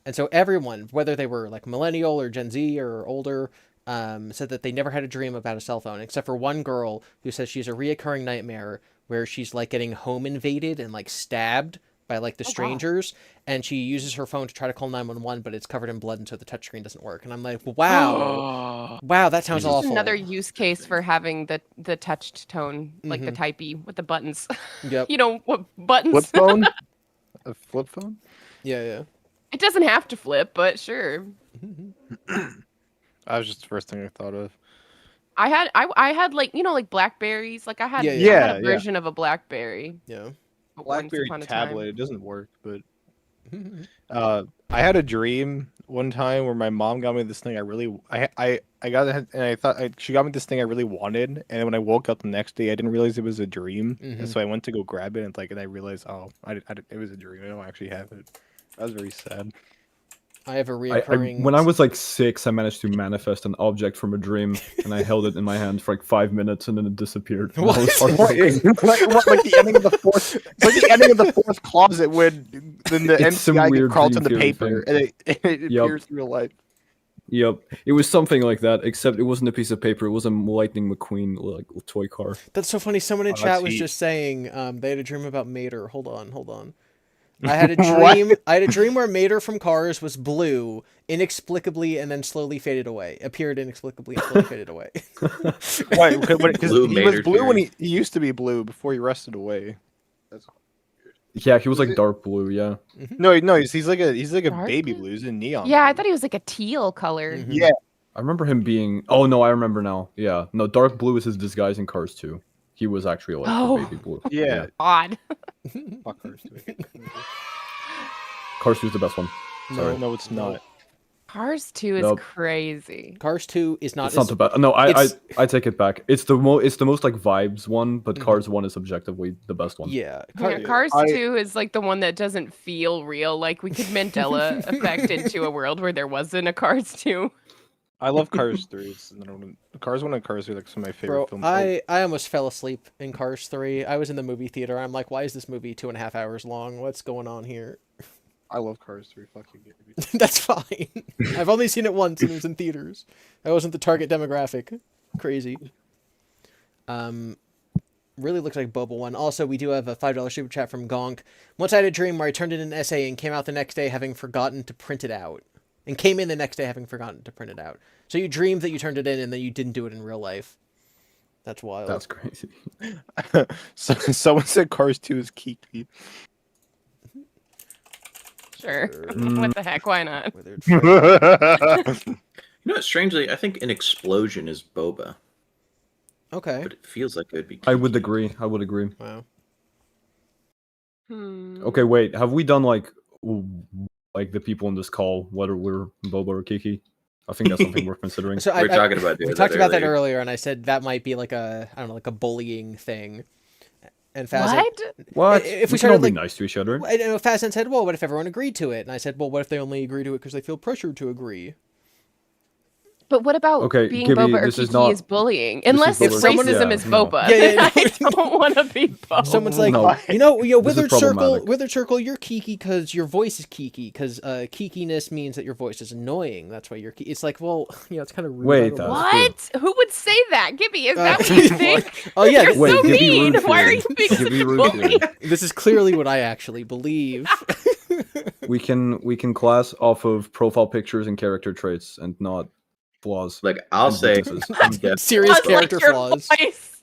And so everyone, whether they were like millennial or Gen Z or older, said that they never had a dream about a cell phone, except for one girl who says she has a reoccurring nightmare where she's like getting home invaded and like stabbed by like the Oh, wow. strangers, and she uses her phone to try to call 911, but it's covered in blood, and so the touchscreen doesn't work. And I'm like, wow, wow, that sounds Jesus. awful. Another use case for having the touched tone, like the typey with the buttons. Yep. You know what buttons? Flip phone? A flip phone? Yeah. It doesn't have to flip, but sure. That was just the first thing I thought of. I had like like Blackberries. Like I had, Yeah, I yeah. had a version of a Blackberry. Yeah. once BlackBerry upon a time. tablet, it doesn't work, but I had a dream one time where my mom got me this thing I got it, and I thought she got me this thing I really wanted, and then when I woke up the next day I didn't realize it was a dream, and so I went to go grab it, and I realized it was a dream. I don't actually have it. That was very sad. I have a reoccurring. When I was like 6, I managed to manifest an object from a dream, and I held it in my hand for like 5 minutes, and then it disappeared. And I was heartbroken. like the ending of the fourth, it's like the ending of the fourth closet when then the It's some NCI weird crawls into dream theory paper thing. and it Yup. appears in real life. Yep, it was something like that, except it wasn't a piece of paper. It was a Lightning McQueen like toy car. That's so funny. Someone in Oh, chat that's was heat. just saying they had a dream about Mater. Hold on. I had a dream. I had a dream where Mater from Cars was blue inexplicably and then slowly faded away. Appeared inexplicably and slowly faded away. Why? Because Blue he was Mater blue when theory. he used to be blue before he rusted away. That's... Yeah, he was like dark blue. Yeah, No, he's like a Dark baby blue? blue. He's a neon. Yeah, I blue. thought he was like a teal color. Mhm. Yeah, I remember him being. Oh no, I remember now. Yeah, no, dark blue is his disguise in Cars 2. He was actually like Oh. the baby blue. yeah. Odd. Fuck Cars 2. Cars 2 is the best one. No, no, it's not. Cars 2 is Nope. crazy. Cars 2 is not. It's not as- the best. No, I it's- take it back. It's the most like vibes one, but Cars 1 is objectively the best one. Yeah. Yeah, Yeah, Cars I- 2 is like the one that doesn't feel real. Like we could Mandela effect into a world where there wasn't a Cars 2. I love Cars 3. Cars 1 and Cars 3 are like some of my favorite Bro, films. I almost fell asleep in Cars 3. I was in the movie theater. I'm like, why is this movie 2.5 hours long? What's going on here? I love Cars 3. Fucking Gibby. That's fine. I've only seen it once and it was in theaters. I wasn't the target demographic. Crazy. Really looks like Boba one. Also, we do have a $5 super chat from Gonk. Once I had a dream where I turned in an essay and came out the next day having forgotten to print it out. And came in the next day having forgotten to print it out. So you dreamed that you turned it in and then you didn't do it in real life. That's wild. That's crazy. So, someone said Cars 2 is Kiki. Sure. Mm. What the heck? Why not? Withered You know what? Strangely, I think an explosion is boba, Okay. but it feels like it would be. I would Kiki. agree. Wow. Okay, wait. Have we done like the people in this call, whether we're Boba or Kiki? I think that's something worth considering. So We were talking about we doing talked that about that earlier. earlier, and I said that might be like a like a bullying thing. And Faz What? What? If we we can started, all be like- nice to each other. I know Faz said, "Well, what if everyone agreed to it?" And I said, "Well, what if they only agree to it because they feel pressured to agree?" But what about Okay, being Gibby, Boba or this is Kiki not- is bullying? Unless is if bullying. racism Yeah, is no. Boba. Yeah, then yeah, I don't want to be Boba. Someone's like, No. you know, This is Withered Circle, problematic. Withered Circle, you're Kiki because your voice is Kiki, because Kikiness means that your voice is annoying. That's why you're Kiki. It's like, well, it's kind of rude. Wait, I don't know. that's- What? Who would say that? Gibby, is that what Uh, you think? Oh yeah, You're Wait, so Gibby mean. rude Why are theory. you being such Gibby a rude bully? theory. this is clearly what I actually believe. We can class off of profile pictures and character traits and not flaws. Like I'll and say, weaknesses. I'm definitely Serious Plus, like, character your flaws. voice.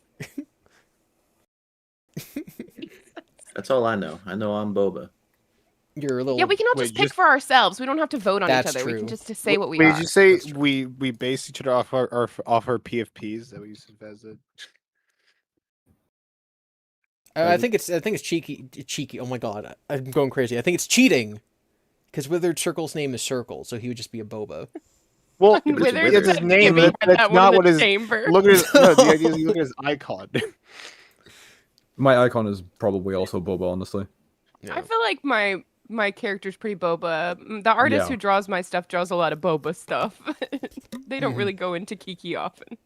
That's all I know. I know I'm boba. You're a little. Yeah, we can all Wait, just pick just- for ourselves. We don't have to vote on each That's other. We true. can just to say what we Wait, are. did you say That's true. we base each other off our PFPs that we used to Faz did? I think it's cheeky. Oh my god, I'm going crazy. I think it's cheating, because Withered Circle's name is Circle, so he would just be a boba. Well, but it's Withered it's his said name. Gibby That's, had that's that one not in what the his. chamber. Look at his. No, the idea is you look at his icon. My icon is probably also Boba, honestly. I feel like my character's pretty Boba. The artist Yeah. who draws my stuff draws a lot of Boba stuff. They Mm-hmm. don't really go into Kiki often.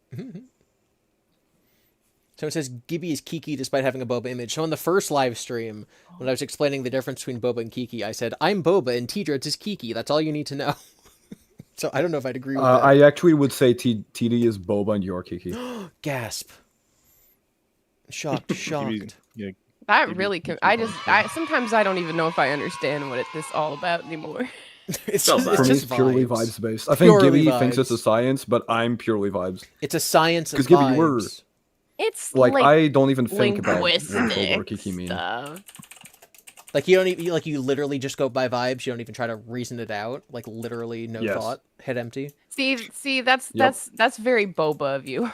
So it says Gibby is Kiki despite having a Boba image. So on the first live stream, when I was explaining the difference between Boba and Kiki, I said, I'm Boba and T-Dreads is Kiki. That's all you need to know. So I don't know if I'd agree with that. I actually would say TD is Boba and you're Kiki. Gasp. Shocked. Yeah, That really sometimes I don't even know if I understand what it's all about anymore. It's For just, me, it's For me, just it's purely vibes. vibes based. I think Purely Gibby thinks it's a vibes. science, but I'm purely vibes. It's a science of 'Cause, Gibby, you were- vibes. It's Like, I don't even think about what Boba or linguistic Kiki mean. stuff. Like you don't even you literally just go by vibes. You don't even try to reason it out. Like literally no Yes. thought, head empty. See, that's Yep. that's very boba of you.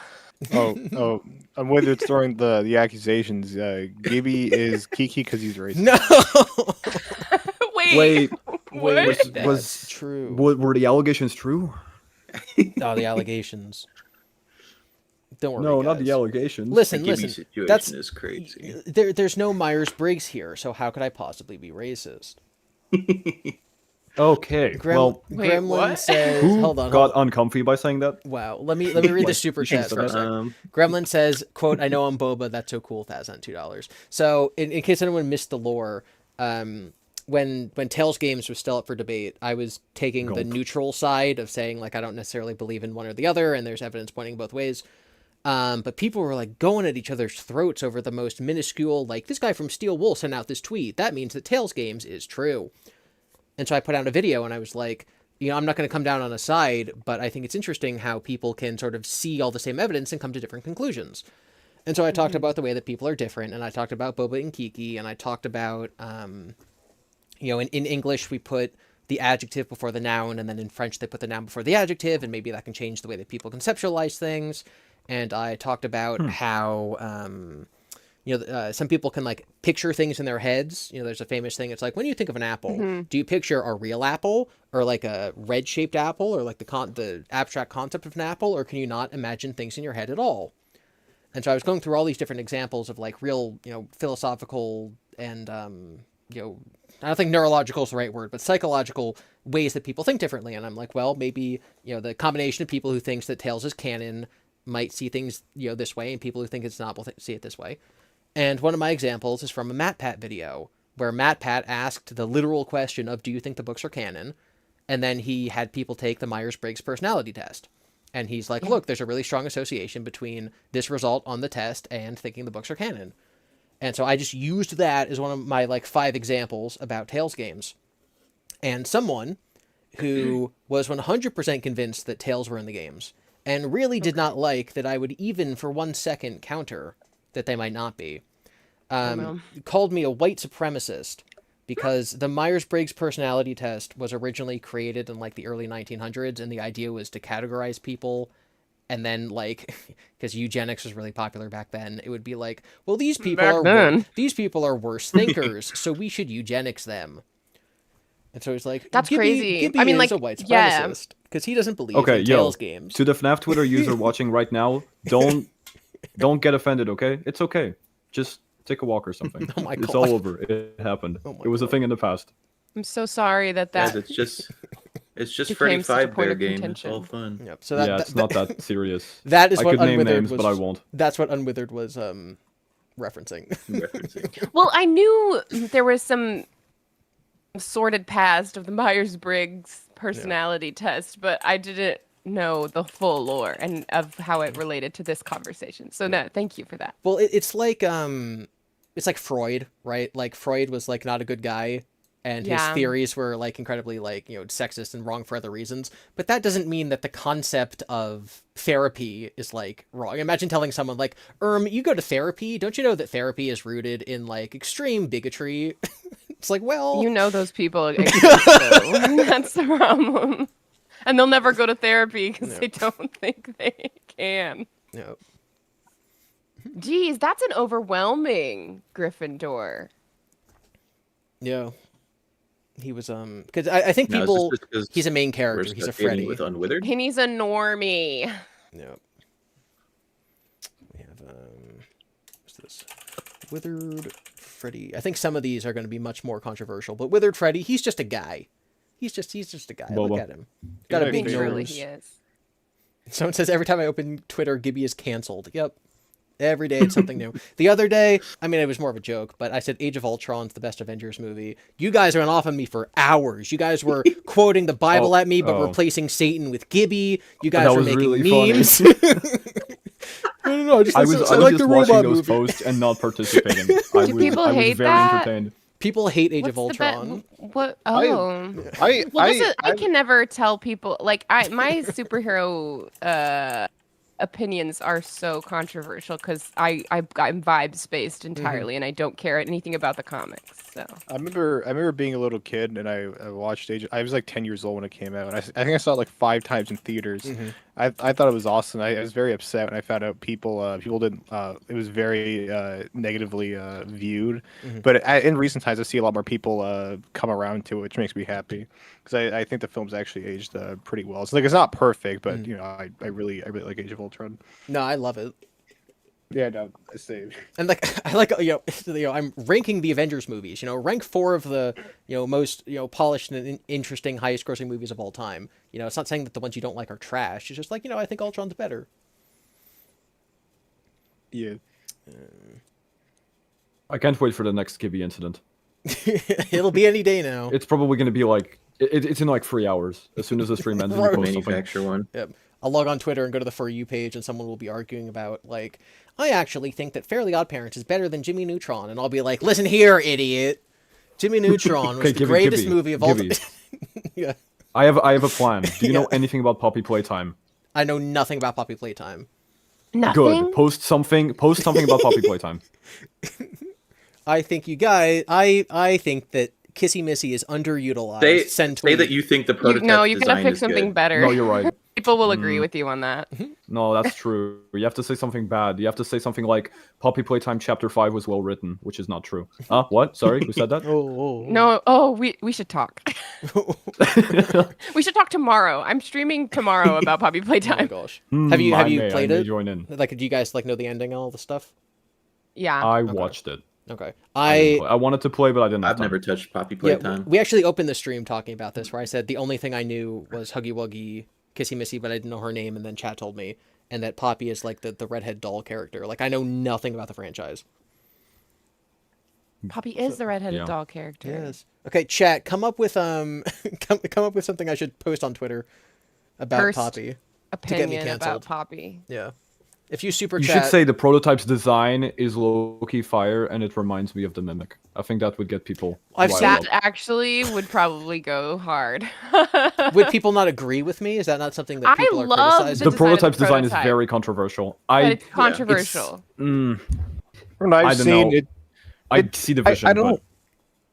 Oh, I'm with it throwing the accusations. Gibby is Kiki because he's racist. No. Wait, Wait, what? That's true. were the allegations true? Oh, the allegations. Don't worry. No, guys. not the allegations. Listen, The Gibby listen. situation That's is crazy. there's no Myers-Briggs here, so how could I possibly be racist? Okay, well, Wait, Gremlin what? says, who hold on. got uncomfy by saying that? Wow. Let me read the Like, super you shouldn't chat say for a that. second. Gremlin says, quote, I know I'm Boba, that's so cool, Thaz on $2. So in case anyone missed the lore, when Tales Games was still up for debate, I was taking the Gulp. neutral side of saying like I don't necessarily believe in one or the other, and there's evidence pointing both ways. But people were like going at each other's throats over the most minuscule, like this guy from Steel Wool sent out this tweet. That means that Tales Games is true. And so I put out a video and I was like, you know, I'm not going to come down on a side, but I think it's interesting how people can sort of see all the same evidence and come to different conclusions. And so I talked about the way that people are different, and I talked about Boba and Kiki, and I talked about, you know, in English we put the adjective before the noun, and then in French they put the noun before the adjective, and maybe that can change the way that people conceptualize things. And I talked about how, you know, some people can like picture things in their heads. You know, there's a famous thing. It's like, when you think of an apple, do you picture a real apple or like a red shaped apple or like the abstract concept of an apple, or can you not imagine things in your head at all? And so I was going through all these different examples of like real, you know, philosophical and, you know, I don't think neurological is the right word, but psychological ways that people think differently. And I'm like, well, maybe, you know, the combination of people who thinks that Tales is canon might see things, you know, this way, and people who think it's not will see it this way. And one of my examples is from a MatPat video, where MatPat asked the literal question of, do you think the books are canon? And then he had people take the Myers-Briggs personality test. And he's like, look, there's a really strong association between this result on the test and thinking the books are canon. And so I just used that as one of my, like, 5 examples about Tales games. And someone who was 100% convinced that Tales were in the games, and really did not like that I would even for 1 second counter that they might not be, called me a white supremacist because the Myers-Briggs personality test was originally created in like the early 1900s, and the idea was to categorize people, and then like, because eugenics was really popular back then, it would be like, well, these people are worse thinkers, so we should eugenics them. And so he's like, That's crazy. Gibby I mean, is like, a white yeah. supremacist because he doesn't believe Okay, in yo, Tales games. to the FNAF Twitter user watching right now, don't get offended, okay? It's okay. Just take a walk or something. Oh my It's God. all over. It happened. Oh my It was a God. thing in the past. I'm so sorry that Guys, it's just became Freddy such a Five point Bear of game. It's contention. all fun. Yep. So Yeah, it's not that serious. that is I what could name Unwithered names, was. but I won't. That's what Unwithered was referencing. Referencing. Well, I knew there was some sordid past of the Myers-Briggs personality test, but I didn't know the full lore and of how it related to this conversation. So no, thank you for that. Well, it's like Freud, right? Like Freud was like not a good guy, and his Yeah. theories were like incredibly like, you know, sexist and wrong for other reasons. But that doesn't mean that the concept of therapy is like wrong. Imagine telling someone like, you go to therapy. Don't you know that therapy is rooted in like extreme bigotry? It's like, well, You know those people exist, though. That's the problem. And they'll never go to therapy because they don't think they can. no. Geez, that's an overwhelming Gryffindor. Yeah. He was because I think Now, is people this just 'cause he's a main we're character. He's a associating Freddy. with Unwithered. And he's a normie. Yep. We have what's this? Withered Freddy. I think some of these are going to be much more controversial, but Withered Freddy, he's just a guy. He's just a guy. Boba. Look at him. Got a Yeah, big truly Truly nose. he is. Someone says every time I open Twitter, Gibby is canceled. Yep. Every day it's something new. The other day, I mean, it was more of a joke, but I said Age of Ultron's the best Avengers movie. You guys went off on me for hours. You guys were quoting the Bible at me, but replacing Satan with Gibby. You guys were making really memes. No, I was just watching those posts and not participating. I was hate very that? entertained. People hate Age of What's the Ultron. what? Oh. I can never tell people like my superhero opinions are so controversial because I'm vibes based entirely and I don't care anything about the comics. So I remember being a little kid and I watched I was like 10 years old when it came out, and I think I saw it like 5 times in theaters. I thought it was awesome. I was very upset when I found out people didn't. It was very negatively viewed. But in recent times, I see a lot more people come around to it, which makes me happy because I think the film's actually aged pretty well. It's like it's not perfect, but you know I really like Age of Ultron. No, I love it. Yeah, no, same. And like I like I'm ranking the Avengers movies. Rank 4 of the most polished and interesting, highest grossing movies of all time. It's not saying that the ones you don't like are trash. It's just like I think Ultron's better. Yeah. I can't wait for the next GiBi incident. It'll be any day now. It's probably going to be like it's in like 3 hours. As soon as the stream ends, we post something. Manufacture one. Yep. I'll log on Twitter and go to the For You page, and someone will be arguing about, like, I actually think that Fairly Odd Parents is better than Jimmy Neutron. And I'll be like, listen here, idiot. Jimmy Neutron was the greatest movie of all time. Yeah. I have a plan. Do you know anything about Poppy Playtime? I know nothing about Poppy Playtime. Nothing? Good. Post something about Poppy Playtime. I think you guys, I think that Kissy Missy is underutilized. Say that you think the prototype you gotta design pick is something good. better. No, you're right. People will agree with you on that. No, that's true. You have to say something bad. You have to say something like Poppy Playtime Chapter 5 was well written, which is not true. What? Sorry, who said that? No, we should talk. We should talk tomorrow. I'm streaming tomorrow about Poppy Oh Playtime. my gosh. Have you played it? Join in. Like, do you guys know the ending and all the stuff? Yeah. I watched it. Okay. I wanted to play, but I didn't have I've time. never touched Poppy Playtime. We actually opened the stream talking about this, where I said the only thing I knew was Huggy Wuggy, Kissy Missy, but I didn't know her name, and then chat told me, and that Poppy is like the redhead doll character. Like, I know nothing about the franchise. Poppy is the redheaded doll character. Yes. Okay, chat, come up with come up with something I should post on Twitter about First Poppy. opinion about Poppy. Yeah. If you super You chat, should say the prototype's design is low-key fire, and it reminds me of the Mimic. I think that would get people. That actually would probably go hard. would people not agree with me? Is that not something that people are love criticizing? The prototype's design is very controversial. But it's controversial. From what I I've don't seen, know. I see the vision.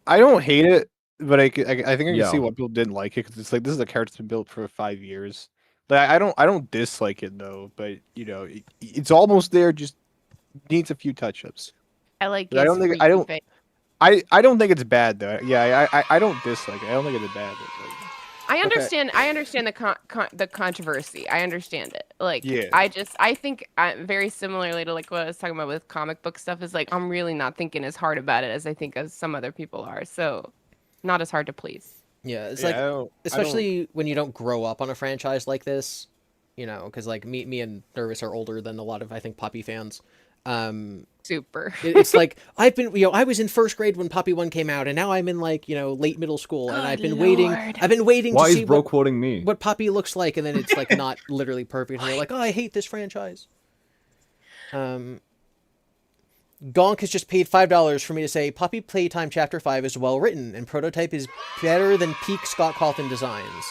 I don't hate it, but I think I can see Yeah. why people didn't like it because it's like this is a character that's been built for 5 years. Like I don't dislike it though, but it's almost there. Just needs a few touch-ups. I like. I don't think I don't think it's bad though. Yeah, I don't dislike it. I don't think it's bad. I understand. I understand the controversy. I understand it. Like, Yeah. I think very similarly to like what I was talking about with comic book stuff is like I'm really not thinking as hard about it as I think as some other people are. So, not as hard to please. Yeah, it's Yeah, especially when you don't grow up on a franchise like this, because like me and Nervous are older than a lot of I think Poppy fans. Super. It's like I've been, I was in first grade when Poppy 1 came out, and now I'm in like late middle school, and I've been waiting. I've been waiting Why to is see bro quoting me? what Poppy looks like, and then it's like not literally perfect, and you're like, oh, I hate this franchise. Gonk has just paid $5 for me to say Poppy Playtime Chapter 5 is well written, and prototype is better than peak Scott Cawthon designs.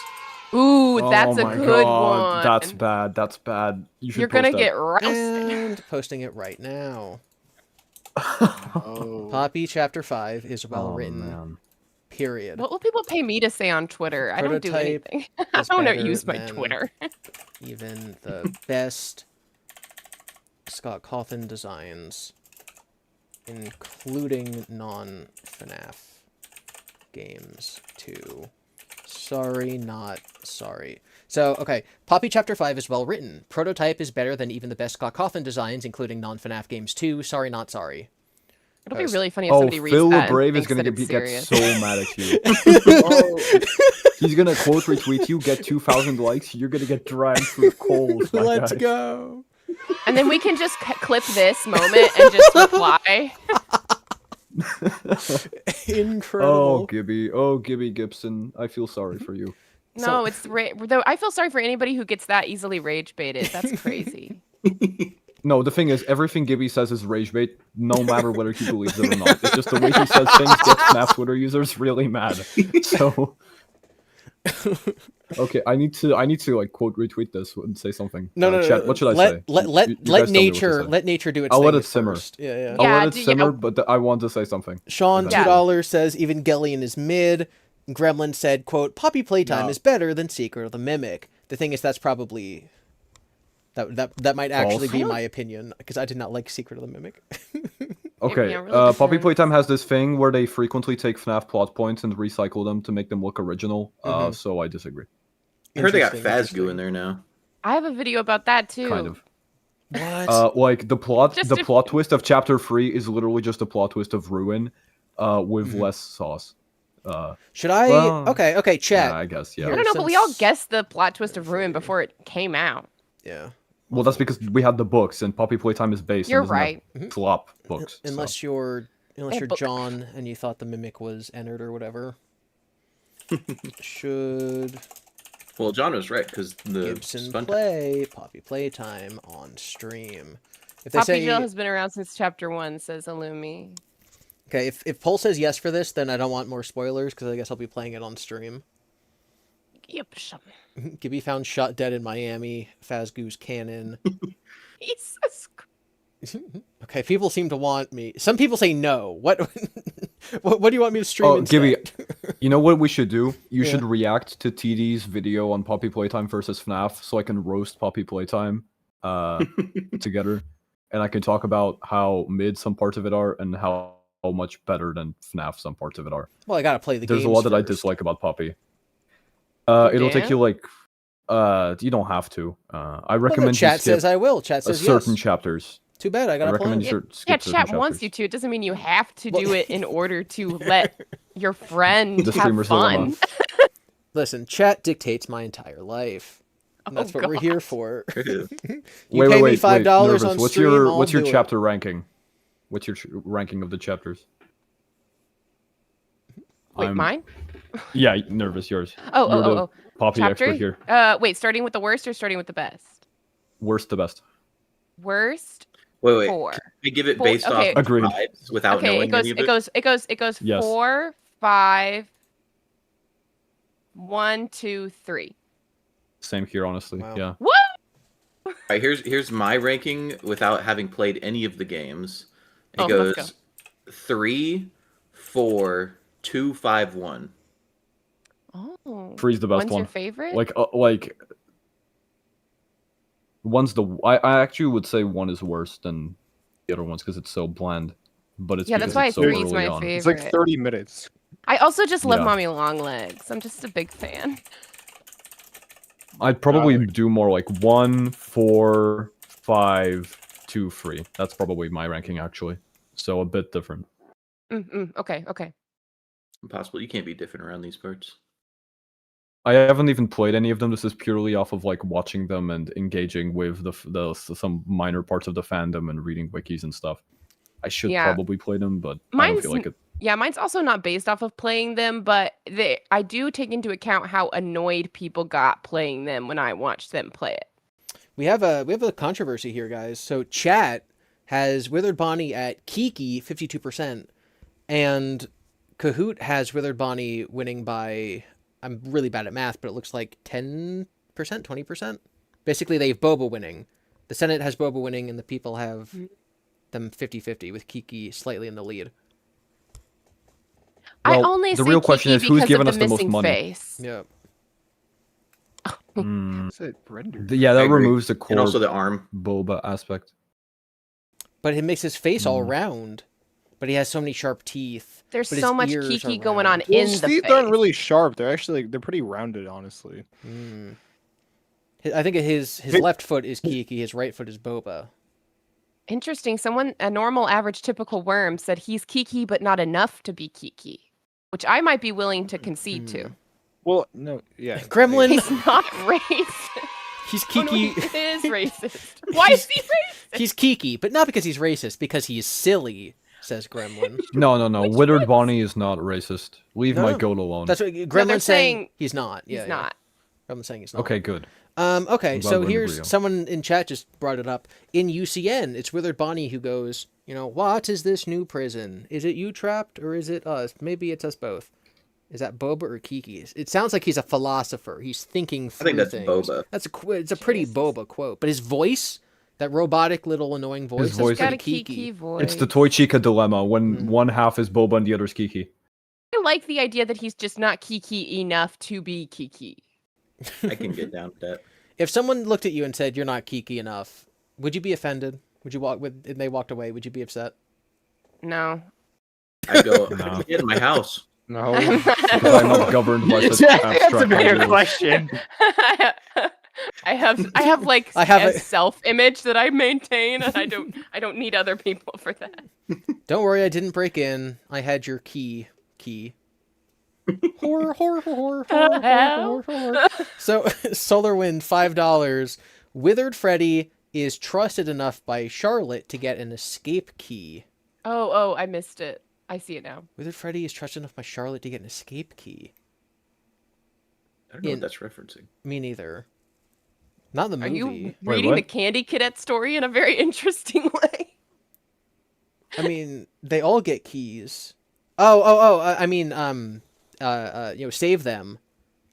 Ooh, that's Oh a my good God, one. That's bad. That's bad. You're gonna get roasted. And posting it right now. Oh. Poppy Chapter 5 is well written. Man. Period. What will people pay me to say on Twitter? I don't do Prototype anything. I is don't better use my than Twitter. Even the best Scott Cawthon designs, including non-FNAF games too. Sorry, not sorry. So, okay, Poppy Chapter 5 is well written. Prototype is better than even the best Scott Cawthon designs, including non-FNAF games too. Sorry, not sorry. It'll be really funny if somebody reads Phil that Brave and is gonna thinks get that it's so serious. mad at you. He's gonna quote retweet you, get 2,000 likes. You're gonna get dragged through the coals. Let's go. And then we can just clip this moment and just reply. Incredible. Oh, Gibby. Oh, Gibby Gibson. I feel sorry for you. No, it's though. I feel sorry for anybody who gets that easily rage baited. That's crazy. No, the thing is, everything Gibby says is rage bait, no matter whether he believes it or not. It's just the way he says things gets FNAF Twitter users really mad. So, okay, I need to like quote retweet this and say something. No. Chat, what should I say? Let nature do its I'll thing let it simmer. first. Yeah. I'll Yeah, let it simmer, but I want to say something. Sean Yeah. $2 says Evangelion is mid. Gremlin said, "quote Poppy Playtime is better than Secret of the Mimic." The thing is, that's probably that might actually be my opinion because I did not like Secret of the Mimic. Okay, Yeah, really Poppy depends. Playtime has this thing where they frequently take FNAF plot points and recycle them to make them look original. So I disagree. I heard they got Interesting. Fazgoo in there now. I have a video about that too. Kind of. What? Like the plot Just plot twist of chapter 3 is literally just a plot twist of Ruin, with less sauce. Should I? well, Okay, chat. Yeah, I guess, yeah. I don't know, but we all Since- guessed the plot twist of Ruin before it came out. Yeah. Well, that's because we had the books, and Poppy Playtime is based You're on doesn't have right. flop books. Unless you're Hey, book. John and you thought the Mimic was entered or whatever. Should Well, John was right because the Gibson Spun- play Poppy Playtime on stream? If they Poppy say Jill has been around since chapter 1, says Illumi. okay, if Poll says yes for this, then I don't want more spoilers because I guess I'll be playing it on stream. Yep. Gibby found shot dead in Miami. Fazgoo's canon. Jesus Christ. Okay, people seem to want me. Some people say no. What? what do you want me to stream? Oh, instead? Gibby, you know what we should do? You Yeah. should react to TD's video on Poppy Playtime versus FNAF, so I can roast Poppy Playtime together, and I can talk about how mid some parts of it are and how much better than FNAF some parts of it are. Well, I gotta play the game. There's a lot that I dislike about Poppy. It'll take Yeah? you like, you don't have to. I Well, recommend the chat you skip says I will. Chat says certain yes. chapters. Too bad I I gotta recommend play. you it. skip Yeah, certain chat wants chapters. you to. It doesn't mean you have to Well- do it in order to let your friend The have streamer's fun. dilemma. Listen, chat dictates my entire life. And that's Oh, what we're God. here for. You Wait, pay wait, me $5 Nervous, on what's stream, your I'll what's your do it. chapter ranking? What's your ranking of the chapters? Wait, mine? Yeah, Nervous, yours. Oh, You're the oh. Poppy Chapter? expert here. Wait, starting with the worst or starting with the best? Worst to best. Worst, Wait. 4. Can we give it Four- based okay. off Agreed. vibes without Okay, knowing any of it? it goes Yes. 4, 5, 1, 2, 3. Same here, honestly. Wow. Yeah. What? All right, here's my ranking without having played any of the games. It Let's goes 3, 4, 2, 5, 1. Oh. Three's the best One's one. your favorite? Like one's the I actually would say one is worse than the other ones because it's so bland. But it's Yeah, because that's why it's so 3's early my on. favorite. It's like 30 minutes. I also just love Yeah. Mommy Longlegs. I'm just a big fan. I'd probably Like- do more like 1, 4, 5, 2, 3. That's probably my ranking actually. So a bit different. Okay. Impossible. You can't be different around these parts. I haven't even played any of them. This is purely off of like watching them and engaging with the some minor parts of the fandom and reading wikis and stuff. I should Yeah. probably play them, but I don't Mine's feel like it. Yeah, mine's also not based off of playing them, but I do take into account how annoyed people got playing them when I watched them play it. We have a controversy here, guys. So chat has Withered Bonnie at Kiki 52%, and Kahoot has Withered Bonnie winning by, I'm really bad at math, but it looks like 10%, 20%. Basically, they have Boba winning. The Senate has Boba winning, and the people have them 50-50 with Kiki slightly in the lead. I Well, only the say real question Kiki is, who's because given of us the the most missing money? face. Yeah. Is it rendered? Yeah, I that agree. removes the core And also the arm. boba aspect. But it makes his face all round. But he has so many sharp teeth. There's but his so much ears Kiki are going on round. Well, in his the teeth face. aren't really sharp. They're actually they're pretty rounded, honestly. I think his left foot is Kiki, his right foot is Boba. Interesting. A normal, average, typical worm said he's Kiki, but not enough to be Kiki, which I might be willing to concede to. Well, no, yeah. Gremlin. He's not racist. He's Oh, no, he Kiki. is racist. Why is he racist? He's Kiki, but not because he's racist, because he's silly, says Gremlin. No. Which Withered ones? Bonnie is not racist. Leave my No. goat alone. That's what they're Gremlin's saying saying he's not. Yeah, He's yeah. not. Gremlin's saying he's not. Okay, good. Okay, I'm glad so we're in here's agreement. someone in chat just brought it up. In UCN, it's Withered Bonnie who goes, what is this new prison? Is it you trapped or is it us? Maybe it's us both. Is that Boba or Kiki? It sounds like he's a philosopher. He's thinking through think that's things. Boba. It's a pretty Jesus. Boba quote, but his voice, that robotic little annoying voice, voice- is Got pretty a Kiki voice. It's the Toy Chica dilemma when one half is Boba and the other's Kiki. I like the idea that he's just not Kiki enough to be Kiki. I can get down with that. If someone looked at you and said you're not Kiki enough, would you be offended? Would you and they walked away? Would you be upset? No. I go, No. get in my house. No. Because I'm not governed by such That's abstract a better ideas. question. I have like I have a self-image that I maintain, and I don't need other people for that. Don't worry, I didn't break in. I had your key. Horror. So, SolarWind, $5. Withered Freddy is trusted enough by Charlotte to get an escape key. Oh, I missed it. I see it now. Withered Freddy is trusted enough by Charlotte to get an escape key. I don't know what that's referencing. Me neither. Not in the Are movie. you Wait, reading what? the Candy Cadet story in a very interesting way? I mean, they all get keys. I mean, save them.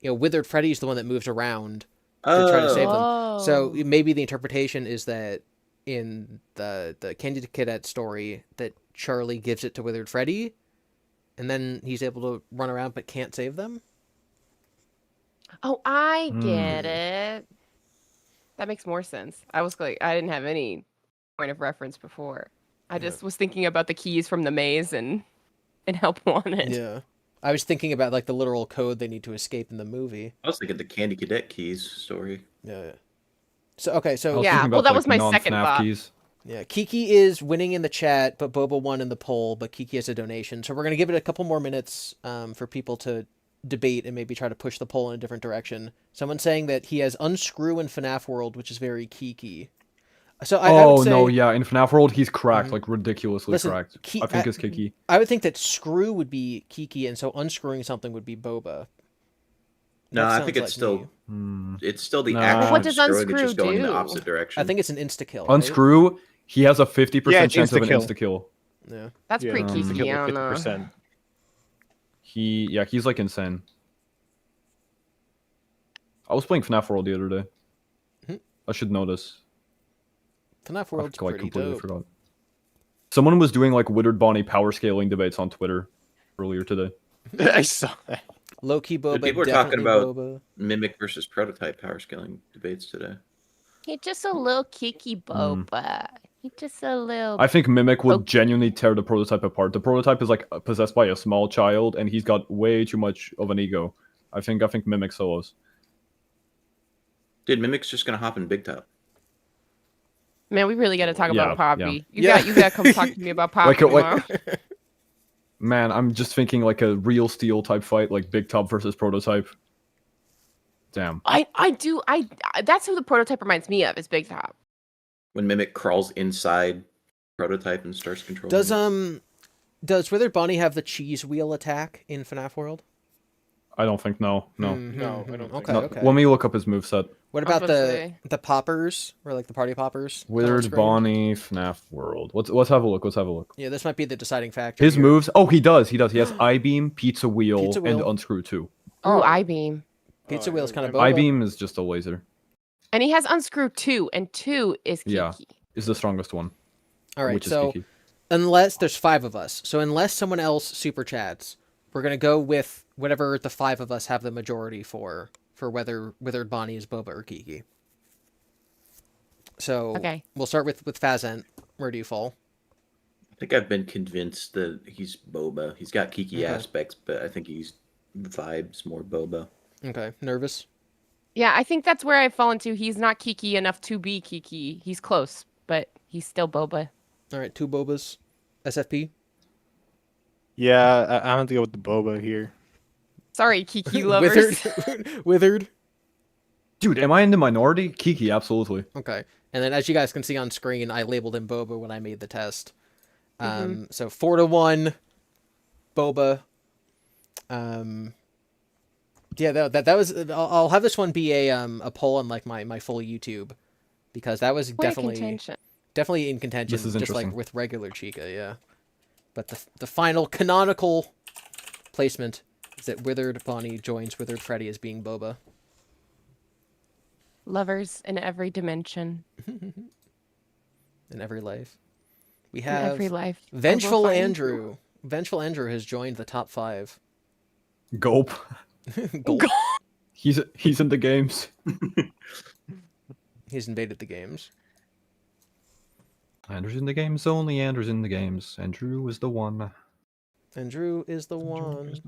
Withered Freddy's the one that moves around to try to save them. So Oh. maybe the interpretation is that in the Candy Cadet story that Charlie gives it to Withered Freddy, and then he's able to run around but can't save them. Oh, I get it. That makes more sense. I didn't have any point of reference before. I just was thinking about the keys from the maze and Help Wanted. Yeah, I was thinking about like the literal code they need to escape in the movie. I was thinking the Candy Cadet Keys story. Yeah. So okay, I so was Yeah, thinking well, about, that was my non-FNAF second thought. keys. yeah, Kiki is winning in the chat, but Boba won in the poll. But Kiki has a donation, so we're gonna give it a couple more minutes for people to debate and maybe try to push the poll in a different direction. Someone's saying that he has Unscrew in FNAF World, which is very Kiki. So I would say, No, yeah, in FNAF World he's cracked, like ridiculously Listen, cracked. Ki- I think it's Kiki. I would think that Screw would be Kiki, and so unscrewing something would be Boba. No, That I sounds think it's like still me. it's still the Nah. action. What does unscrewing, it's just unscrew going in the do? opposite direction. I think it's an insta kill. Right? Unscrew, he has a 50% Yeah, it's chance of an insta-kill. insta-kill. Yeah. That's Yeah, pretty it's a Kiki. kill I with don't know. 50%. He's like insane. I was playing FNAF World the other day. Mhm. I should know this. FNAF I World's pretty completely dope. forgot. Someone was doing like Withered Bonnie power scaling debates on Twitter earlier today. I saw that. Low key Boba. people are talking definitely about- Boba. Mimic versus prototype power scaling debates today. He's just a little Kiki Boba. He's just a little. I think Mimic would Okay. genuinely tear the prototype apart. The prototype is like possessed by a small child, and he's got way too much of an ego. I think Mimic solos. Dude, Mimic's just gonna hop in Big Top. Man, we really got to talk Yeah, about Poppy. yeah. You got to come talk to me about Poppy tomorrow. Man, I'm just thinking like a real steel type fight, like Big Top versus Prototype. Damn. That's who the prototype reminds me of, is Big Top. When Mimic crawls inside prototype and starts controlling. Does Withered Bonnie have the cheese wheel attack in FNAF World? I don't think no. No, I don't think Okay, No, okay. Let me look up his moveset. What I was about about to the poppers, or like the party poppers? on Withered screen? Bonnie, FNAF World. Let's have a look. Yeah, this might be the deciding factor. His here. moves. Oh, he does. He has I-beam, Pizza Wheel, Pizza and Wheel. Unscrew too. Oh, I-beam. Pizza wheel's kind of I- Boba. I-beam is just a laser. And he has Unscrew 2, and 2 is Kiki. Yeah. Is the strongest one. All right, which is so Kiki. unless there's 5 of us, so unless someone else super chats, we're gonna go with whatever the 5 of us have the majority for whether Withered Bonnie is Boba or Kiki. So Okay. we'll start with Fazent. Where do you fall? I think I've been convinced that he's Boba. He's got Kiki Okay. aspects, but I think he's vibes more Boba. Okay, nervous. Yeah, I think that's where I've fallen to. He's not Kiki enough to be Kiki. He's close, but he's still Boba. All right, 2 Bobas. SFP. Yeah, I'm going to go with the Boba here. Sorry, Kiki lovers. Withered. Withered. Dude, am I in the minority? Kiki, absolutely. Okay. And then as you guys can see on screen, I labeled him Boba when I made the test. So 4-1, Boba. Yeah, that was. I'll have this one be a poll on like my full YouTube, because that was definitely in contention. This is just like interesting. with regular Chica, yeah. But the final canonical placement is that Withered Bonnie joins Withered Freddy as being Boba. Lovers in every dimension. In every life. We In have every life. I will Vengeful find Andrew. Vengeful Andrew has joined the top 5. Gulp. Gulp. He's in the games. He's invaded the games. Andrew's in the games. Only Andrew's in the games. Andrew is the one. Andrew is the one.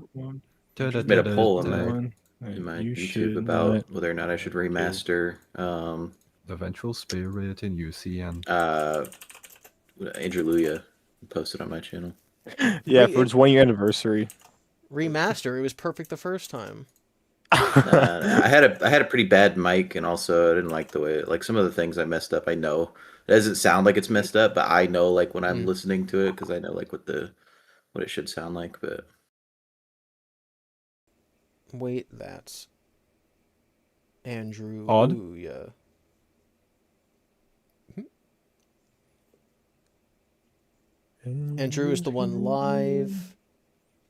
Just made a poll in One. my You YouTube should about not- whether or not I should remaster The vengeful spirit in UCN. Andrew Luya posted on my channel. Yeah, for its 1 year anniversary. Remaster. It was perfect the first time. I had a pretty bad mic, and also I didn't like the way, like, some of the things I messed up. I know it doesn't sound like it's messed up, but I know, like, when I'm listening to it, because I know like what it should sound like. But Wait, that's Andrew Odd. Luya. Andrew is the one live.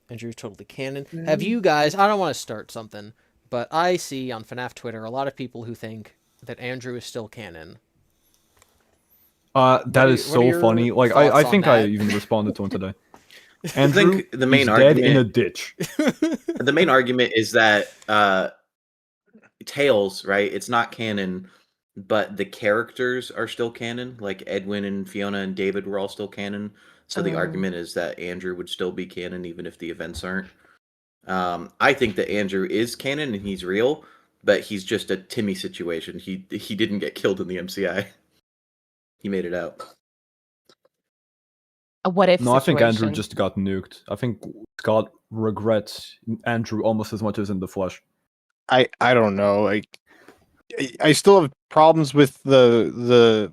Andrew's totally canon. Have you guys... I don't want to start something, but I see on FNAF Twitter a lot of people who think that Andrew is still canon. That is what are so your funny. Like, thoughts I on think I that? even responded to him today. I Andrew think the main is dead in a argument, ditch. the main argument is that Tails, right? It's not canon, but the characters are still canon. Like Edwin and Fiona and David were all still canon. So the argument is that Andrew would still be canon even if the events aren't. I think that Andrew is canon and he's real, but he's just a Timmy situation. He didn't get killed in the MCI. He made it out. A what if No, I think Andrew situation. just got nuked. I think Scott regrets Andrew almost as much as in the flesh. I don't know. I still have problems with the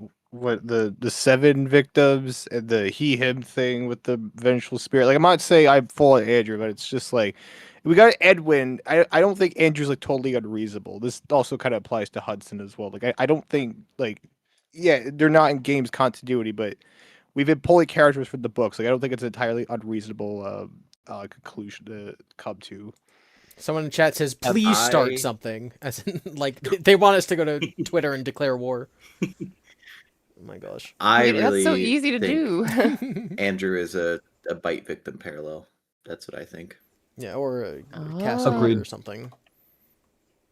7 victims and the he him thing with the vengeful spirit. Like, I'm not saying I'm full of Andrew, but it's just like we got Edwin. I don't think Andrew's like totally unreasonable. This also kind of applies to Hudson as well. Like, I don't think, like, yeah, they're not in games continuity, but we've been pulling characters from the books. Like, I don't think it's an entirely unreasonable conclusion to come to. Someone in chat says, please start something. As in, like, they want us to go to Twitter and declare war. Oh my gosh. That's so easy to do. Andrew is a bite victim parallel. That's what I think. Yeah, or Cassidy Agreed. or something.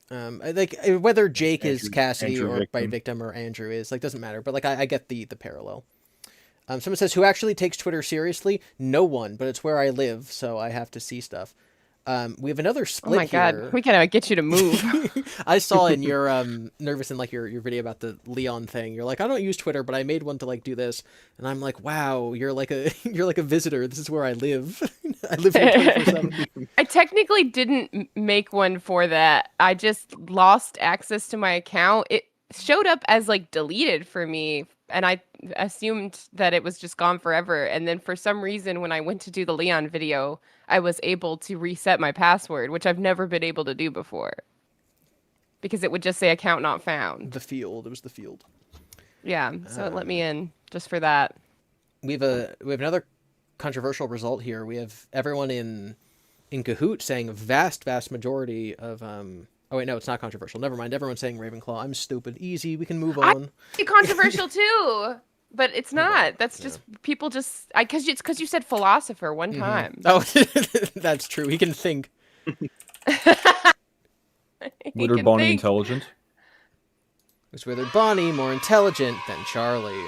Like, whether Jake is Cassidy Andrew or victim. bite victim or Andrew is, like, doesn't matter. But, like, I get the parallel. Someone says, who actually takes Twitter seriously? No one, but it's where I live, so I have to see stuff. We have another split Oh my god, we gotta get you to move. I saw in your nervous in like your video about the Leon thing. You're like, I don't use Twitter, but I made one to like do this, and I'm like, wow, you're like a visitor. This is where I live. I live here 24/7. I technically didn't make one for that. I just lost access to my account. It showed up as like deleted for me, and I assumed that it was just gone forever. And then for some reason, when I went to do the Leon video, I was able to reset my password, which I've never been able to do before. Because it would just say account not found. The field. It was the field. Yeah, so it let me in just for that. We have another controversial result here. We have everyone in Kahoot saying a vast majority of Oh wait, no, it's not controversial. Never mind. Everyone's saying Ravenclaw. I'm stupid. Easy. We can move on. It's controversial too, but it's not. That's just people just. It's because you said philosopher one time. Oh, that's true. He can think. Withered Bonnie intelligent. Was Withered Bonnie more intelligent than Charlie?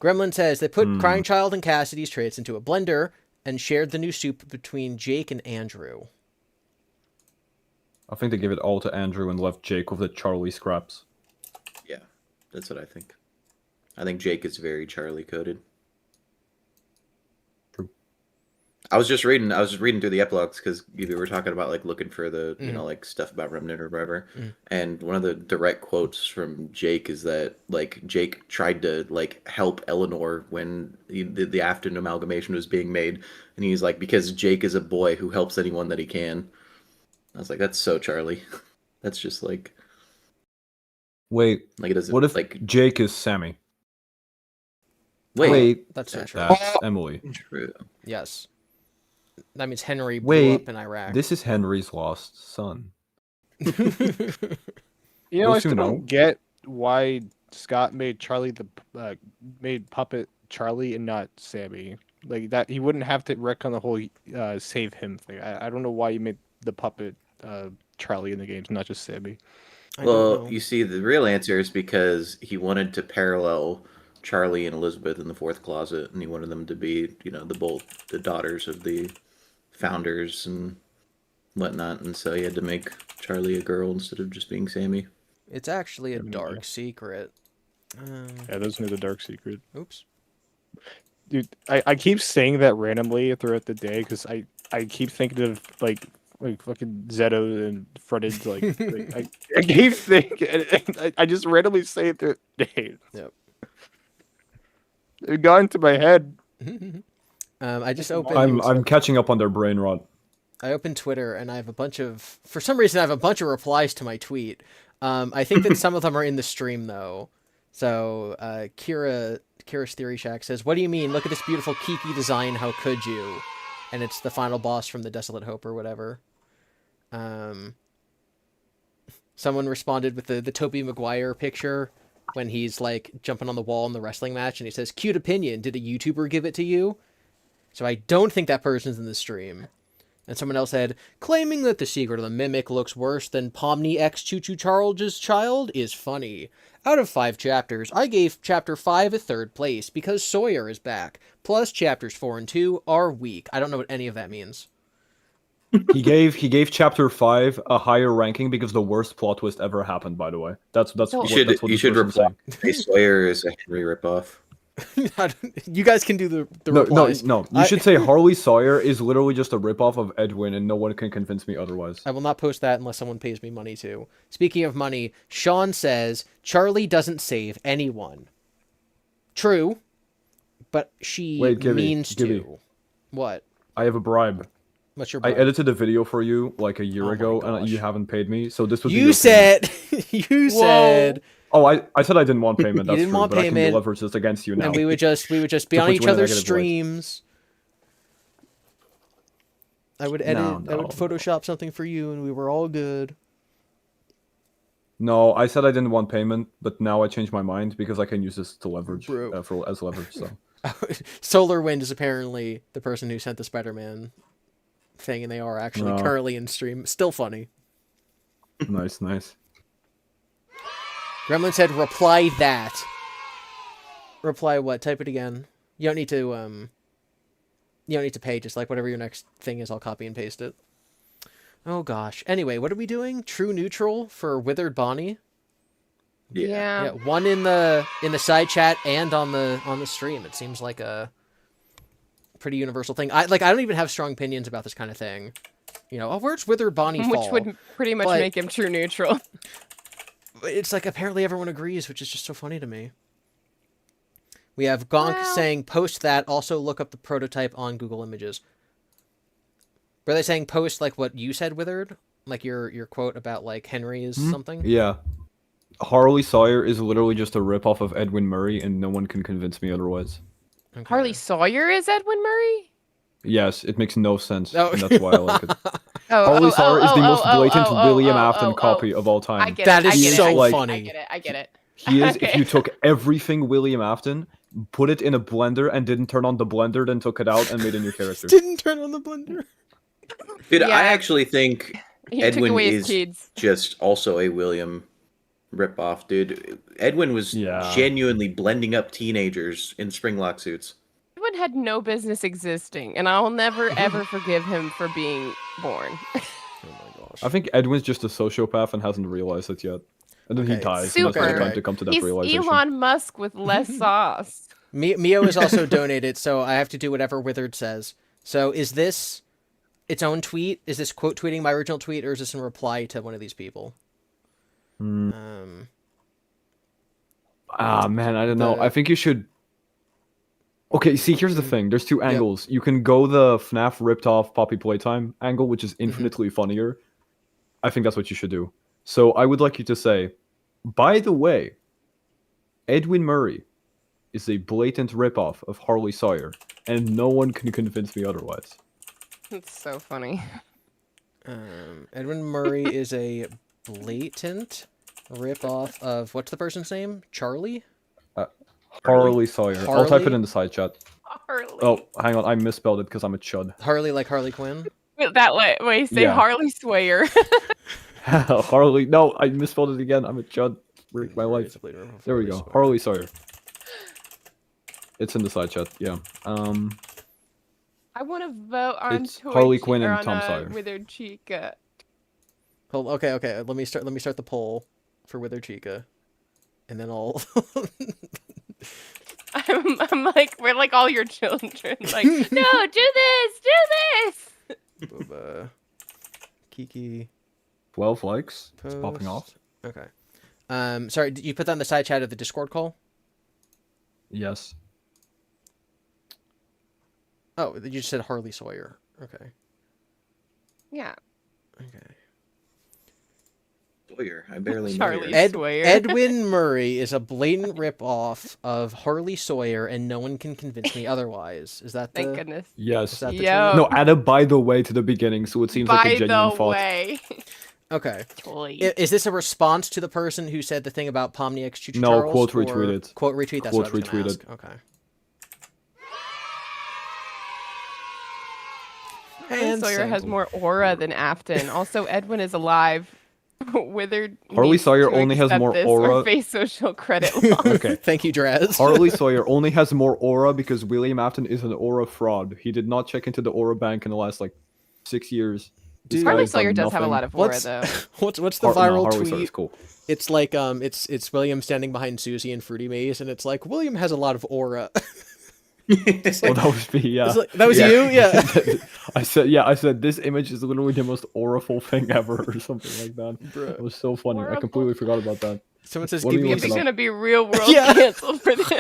Gremlin says they put Crying Child and Cassidy's traits into a blender and shared the new soup between Jake and Andrew. I think they gave it all to Andrew and left Jake with the Charlie scraps. Yeah, that's what I think. I think Jake is very Charlie coded. True. I was just reading through the epilogues because we were talking about like looking for the Mm. like stuff about Remnant or whatever. Mm. And one of the direct quotes from Jake is that like Jake tried to like help Eleanor when the Afton amalgamation was being made, and he's like, because Jake is a boy who helps anyone that he can. I was like, that's so Charlie. That's just like Wait, it doesn't what if like Jake is Sammy? wait. That's so true. That's Emily. True. Yes. That means Henry blew Wait, up in Iraq. this is Henry's lost son. You know, Those I still two know. don't get why Scott made Charlie made puppet Charlie and not Sammy. Like that, he wouldn't have to wreck on the whole save him thing. I don't know why you made the puppet Charlie in the games, not just Sammy. I don't Well, know. you see, the real answer is because he wanted to parallel Charlie and Elizabeth in the fourth closet, and he wanted them to be, the daughters of the founders and whatnot, and so he had to make Charlie a girl instead of just being Sammy. It's actually a Yeah. dark secret. Yeah, those know the dark secret. Oops. Dude, I keep saying that randomly throughout the day because I keep thinking of like fucking Zeto and Frontage I keep thinking and I just randomly say it through the day. Yep. It got into my head. I just I'm- opened. I'm catching up on their brain rot. I opened Twitter and I have a bunch of. For some reason, I have a bunch of replies to my tweet. I think that some of them are in the stream though. So Kira's Theory Shack says, "What do you mean? Look at this beautiful Kiki design. How could you?" And it's the final boss from the Desolate Hope or whatever. Someone responded with the Tobey Maguire picture when he's like jumping on the wall in the wrestling match, and he says, "Cute opinion. Did a YouTuber give it to you?" So I don't think that person's in the stream. And someone else said, claiming that the secret of the mimic looks worse than Pomni X Choo Choo Charles' child is funny. Out of 5 chapters, I gave chapter 5 a 3rd place because Sawyer is back. Plus chapters 4 and 2 are weak. I don't know what any of that means. He gave chapter 5 a higher ranking because the worst plot twist ever happened. By the way, that's So- what You should that's what you this should person's reply. saying. Hey, Sawyer is a Henry ripoff. You guys can do the No, replies. no. You should say Harley Sawyer is literally just a ripoff of Edwin, and no one can convince me otherwise. I will not post that unless someone pays me money to. Speaking of money, Sean says, Charlie doesn't save anyone. True, but she Wait, Gibby, means Gibby. to. What? I have a bribe. What's your I bribe? edited a video for you like a year Oh my ago, gosh. and you haven't paid me. So this was You said, you said, Oh, I said I didn't want payment. You That's didn't true, want but I can payment, be leverage this against you now. and we would just be To on put each you in a other's negative light. streams. I would edit, I No. would Photoshop something for you, and we were all good. No, I said I didn't want payment, but now I changed my mind because I can use this to leverage Bro. as leverage. So Solar Wind is apparently the person who sent the Spider-Man thing, and they are actually No. currently in stream. Still funny. nice. Gremlin said, "Reply that." Reply what? Type it again. You don't need to. You don't need to pay. Just like whatever your next thing is, I'll copy and paste it. Oh gosh. Anyway, what are we doing? True neutral for Withered Bonnie. Yeah, one in the side chat and on the stream. It seems like a pretty universal thing. I don't even have strong opinions about this kind of thing. You know, where's Withered Bonnie fall? Which would pretty much But- make him true neutral. It's like apparently everyone agrees, which is just so funny to me. We have Gonk Well- saying, post that, also look up the prototype on Google Images. Were they saying post like what you said, Withered? Like your quote about like Henry is something? Yeah, Harley Sawyer is literally just a ripoff of Edwin Murray, and no one can convince me otherwise. Okay. Harley Sawyer is Edwin Murray? Yes, it makes no sense, Oh. and that's why I like it. Oh, Harley Sawyer is the most blatant William Afton Afton copy of all time. I get That it. is I get it, so I get it, funny. I get it. He is. If Okay. you took everything William Afton, put it in a blender, and didn't turn on the blender, then took it out and made a new character. Didn't turn on the blender. Dude, Yeah. I actually think He took Edwin away his is kids. just also a William ripoff, dude. Edwin was Yeah. genuinely blending up teenagers in springlock suits. Edwin had no business existing, and I'll never ever forgive him for being born. Oh my gosh. I think Edwin's just a sociopath and hasn't realized it yet. And then he Okay. dies, and that's why Super. he's trying to come to that He's realization. Elon Musk with less sauce. Mio has also donated, so I have to do whatever Withered says. So is this its own tweet? Is this quote tweeting my original tweet, or is this in reply to one of these people? Man, I don't know. I think you should. Okay, see, here's the thing. There's two angles. You can go the FNAF ripped off Poppy Playtime angle, which is infinitely funnier. I think that's what you should do. So I would like you to say, by the way, Edwin Murray is a blatant ripoff of Harley Sawyer, and no one can convince me otherwise. It's so funny. Edwin Murray is a blatant ripoff of what's the person's name? Charlie? Harley Sawyer. I'll type it in the side chat. Harley. Oh, hang on. I misspelled it because I'm a chud. Harley like Harley Quinn? That way, say Yeah. Harley Swayer. Harley. No, I misspelled it again. I'm a chud. Break my life. There we go. Harley Sawyer. It's in the side chat. Yeah. I want to vote on It's Harley Quinn and on, Tom Sawyer. Withered Chica. Hold, okay. Let me start the poll for Withered Chica, and then I'll. I'm like, we're like all your children. Like, no, do this. Booba. Kiki. 12 likes. It's popping off. Post. Okay. Sorry, did you put that in the side chat of the Discord call? Yes. Oh, you just said Harley Sawyer. Okay. Yeah. Okay. Sawyer, I barely know Charlie. her. Sawyer. Edwin Murray is a blatant ripoff of Harley Sawyer, and no one can convince me otherwise. Is that the? Thank goodness. Yes. Is that the Yo. tweet? No, add a by the way to the beginning, so it seems like a By genuine the thought. way. Okay. Toy. Is this a response to the person who said the thing about Pomniak's Choo Choo No, Charles, quote or- retweeted. Quote retweet. That's Quote what I was gonna retweeted. ask. Okay. Harley Sawyer has more aura than Afton. Also, Edwin is alive. Withered. Harley needs Sawyer to only has accept more this aura- Or face social credit loss. Okay. Thank you, Draz. Harley Sawyer only has more aura because William Afton is an aura fraud. He did not check into the aura bank in the last 6 years. This Dude, guy Harley has done Sawyer does have a nothing. lot of aura, What's though. what's the viral Harley tweet? Sawyer's cool. It's like it's William standing behind Susie and Fruity Maze, and it's like William has a lot of aura. Oh, that was me, yeah. It's like, that was Yeah. you, yeah. I said this image is literally the most auraful thing ever, or something like that. Bruh. It was so funny. I Auraful. completely forgot about that. Someone says What do you Gibby want Is to he know? gonna be real world Yeah. canceled for this?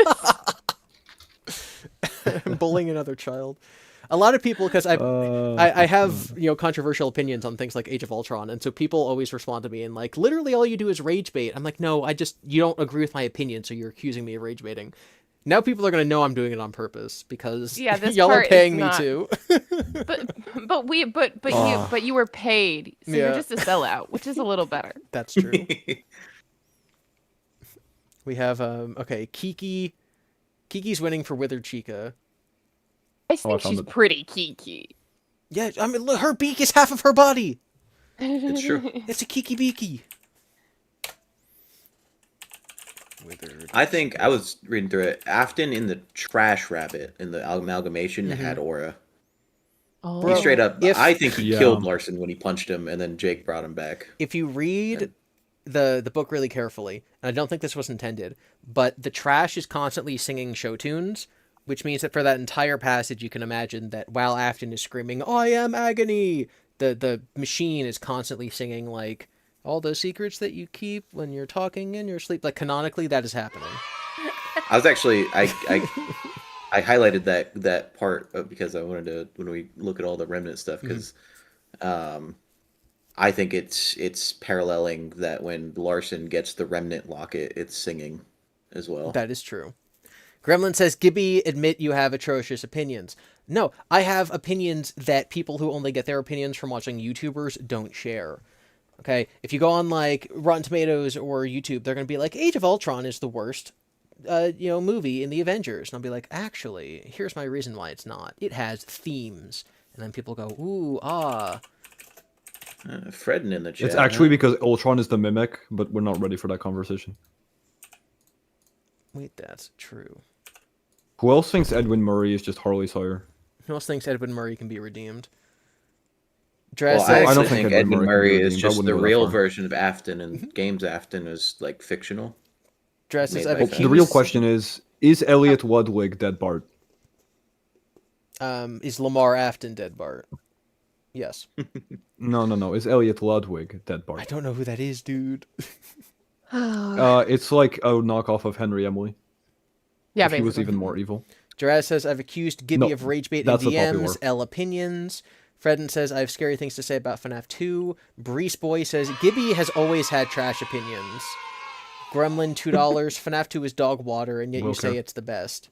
bullying another child. A lot of people, because I have controversial opinions on things like Age of Ultron, and so people always respond to me and like, literally all you do is rage bait. I'm like, no, you don't agree with my opinion, so you're accusing me of rage baiting. Now people are gonna know I'm doing it on purpose because This y'all are part is paying me not- to. But you were paid, so Yeah. you're just a sellout, which is a little better. That's true. We have okay, Kiki's winning for Withered Chica. I think found she's it. pretty Kiki. Yeah, I mean, look, her beak is half of her body. It's true. It's a Kiki beaky. Withered. I think I was reading through it. Afton in the Trash Rabbit in the amalgamation had aura. Oh. He straight up. if- I think he Yeah. killed Larson when he punched him, and then Jake brought him back. If you read the book really carefully, and I don't think this was intended, but the trash is constantly singing show tunes, which means that for that entire passage, you can imagine that while Afton is screaming, "I am agony," the machine is constantly singing like all those secrets that you keep when you're talking in your sleep. Like canonically, that is happening. I was actually I highlighted that part because I wanted to when we look at all the remnant stuff because I think it's paralleling that when Larson gets the remnant locket, it's singing as well. That is true. Gremlin says, Gibby, admit you have atrocious opinions. No, I have opinions that people who only get their opinions from watching YouTubers don't share. Okay, if you go on like Rotten Tomatoes or YouTube, they're going to be like, Age of Ultron is the worst, movie in the Avengers. And I'll be like, actually, here's my reason why it's not. It has themes. And then people go, ooh, ah. Fredden in the chat. It's actually because Ultron is the mimic, but we're not ready for that conversation. Wait, that's true. Who else thinks Edwin Murray is just Harley Sawyer? Who else thinks Edwin Murray can be redeemed? Well, Dress I I actually don't think think Edmund Edmund Murray Murray is can be just redeemed. the I wouldn't go that real far. version of Afton, and Games Afton is like fictional. Dresses. Made by I've Fandom. The real question is Elliot Ludwig dead Bart? Is Lamar Afton dead Bart? Yes. No. It's Elliot Ludwig, dead I Bart. don't know who that is, dude. It's like a knockoff of Henry Emily. Yeah, If he was basically. even more evil. Jaraz says, I've accused Gibby No, of rage bait in that's a DMs. popular. L opinions. Fredden says, I have scary things to say about FNAF 2. Breeze Boy says, Gibby has always had trash opinions. Gremlin, $2. FNAF 2 is dog water, and yet you say Okay. it's the best.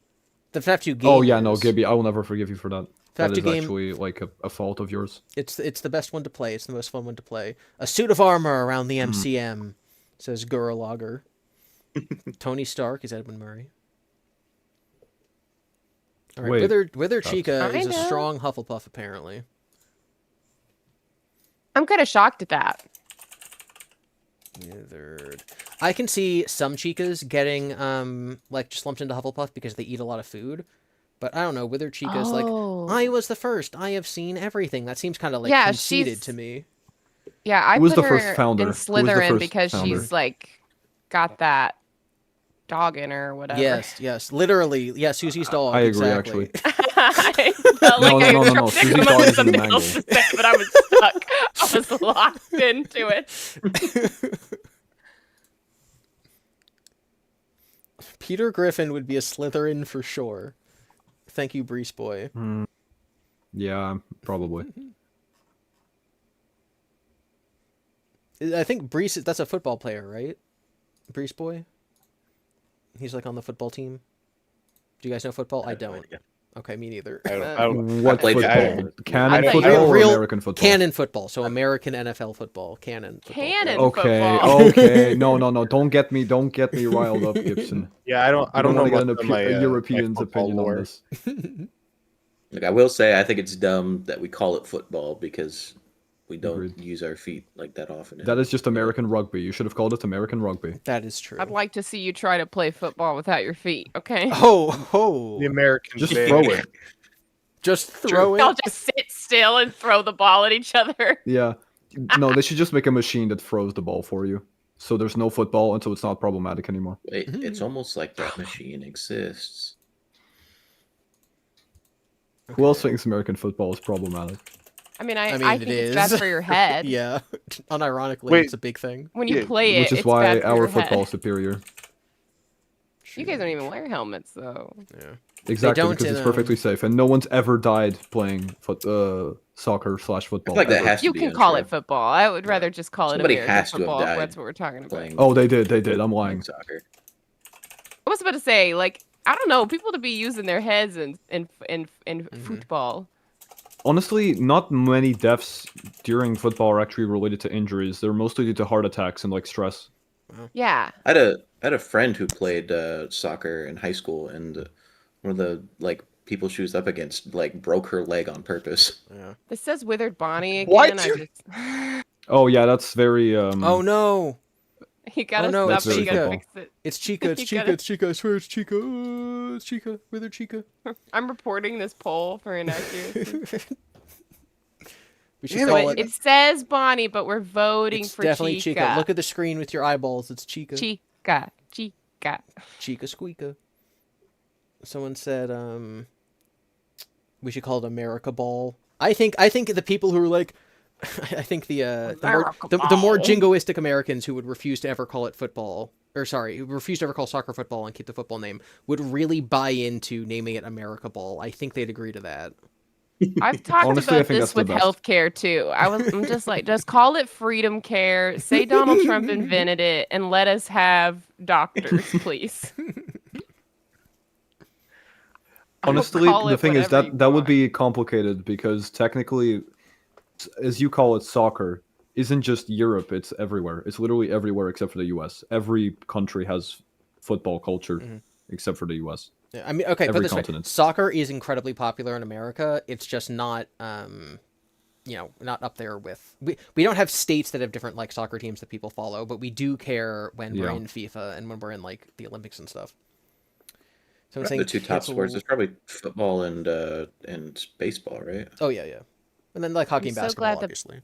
The FNAF 2 game Oh yeah, no, is. Gibby, I will never forgive you for that. That FNAF 2 is game, actually like a fault of yours. it's the best one to play. It's the most fun one to play. A suit of armor around the Hmm. MCM, says Gurralogger. Tony Stark is Edwin Murray. All right, Wait, Withered that's- Chica is a Kinda. strong Hufflepuff, apparently. I'm kind of shocked at that. Withered. I can see some Chicas getting like just lumped into Hufflepuff because they eat a lot of food. But I don't know, Withered Chica's like, Oh. I was the first. I have seen everything. That seems kind of like Yeah, conceited she's- to me. Yeah, I Who was put the first her founder? in Who was the Slytherin first because founder? she's like got that dog in her or whatever. Yes. Literally, yeah, Susie's dog. I agree, exactly. I felt No, like I no, was no, no, trying to Susie come dog up with is in the something else to say, but I was stuck. I was locked into it. Peter Griffin would be a Slytherin for sure. Thank you, Breeze Boy. Yeah, probably. I think Breeze, that's a football player, right? Breeze Boy? He's like on the football team. Do you guys know football? I have no don't. idea. Okay, me neither. I don't. What played football? football. Canon I thought you- football or Real- American football? Canon football, so American NFL football. Canon football. Canon Okay, football. okay. No. Don't get me riled up, Gibson. Yeah, I don't I know want to get much of a my European's my football opinion on lore. this. Like I will say, I think it's dumb that we call it football because we don't Agreed. use our feet like that often. That is just American rugby. You should have called it American rugby. That is true. I'd like to see you try to play football without your feet, okay? Oh. The American Just thing. throw it. Just throw Y'all it. just sit still and throw the ball at each other. Yeah. No, they should just make a machine that throws the ball for you. So there's no football, and so it's not problematic anymore. Wait, it's almost like that machine exists. Who else thinks American football is problematic? I mean, I mean, think it it's bad is. for your head. Yeah. Unironically, Wait. it's a big thing. When you Yeah, play it, Which is it's why bad for our your football is head. superior. You guys don't even wear helmets, though. Yeah. Exactly, don't because in, it's perfectly safe, and no one's ever died playing soccer/football. like that ever. has to You be can call untrue. it football. I would rather just call Somebody it American has to have football. If died that's what we're talking about. playing, Oh, they did. I'm playing lying. soccer. I was about to say, like, I don't know, people to be using their heads in Mm-hmm. football. Honestly, not many deaths during football are actually related to injuries. They're mostly due to heart attacks and like stress. Yeah. I had a friend who played soccer in high school, and one of the like people she was up against like broke her leg on purpose. Yeah. This says Withered Bonnie again. What? I just... Oh yeah, that's very. Oh no. You gotta no, stop it's it. You gotta Chica. fix it. It's Chica. It's You Chica. gotta- It's Chica. I swear it's Chica. Oh, it's Chica. Withered Chica. I'm reporting this poll for inaccuracy. We should Damn call It, it. it says Bonnie, but we're voting It's for definitely Chica. Chica. Look at the screen with your eyeballs. It's Chica. Chica. Chica. Chica Squeaka. Someone said we should call it America Ball. I think the people who are like I think the more jingoistic Americans who would refuse to ever call it football, or sorry, who refuse to ever call soccer football and keep the football name, would really buy into naming it America Ball. I think they'd agree to that. I've talked Honestly, I about think this that's the with best. healthcare too. I'm just like, just call it Freedom Care. Say Donald Trump invented it, and let us have doctors, please. I will Honestly, call the it thing is whatever you that would want. be complicated because technically, as you call it, soccer isn't just Europe. It's everywhere. It's literally everywhere except for the U.S. Every country has football culture except for the U.S. Yeah, I mean, okay, put Every this way. continent. Soccer is incredibly popular in America. It's just not, not up there with... We don't have states that have different, like, soccer teams that people follow, but we do care when we're Yeah. in FIFA and when we're in, like, the Olympics and stuff. So I'm Right, saying the two top cancel- sports is probably football and baseball, right? Oh, yeah. And then, like, hockey and so basketball, glad that- obviously.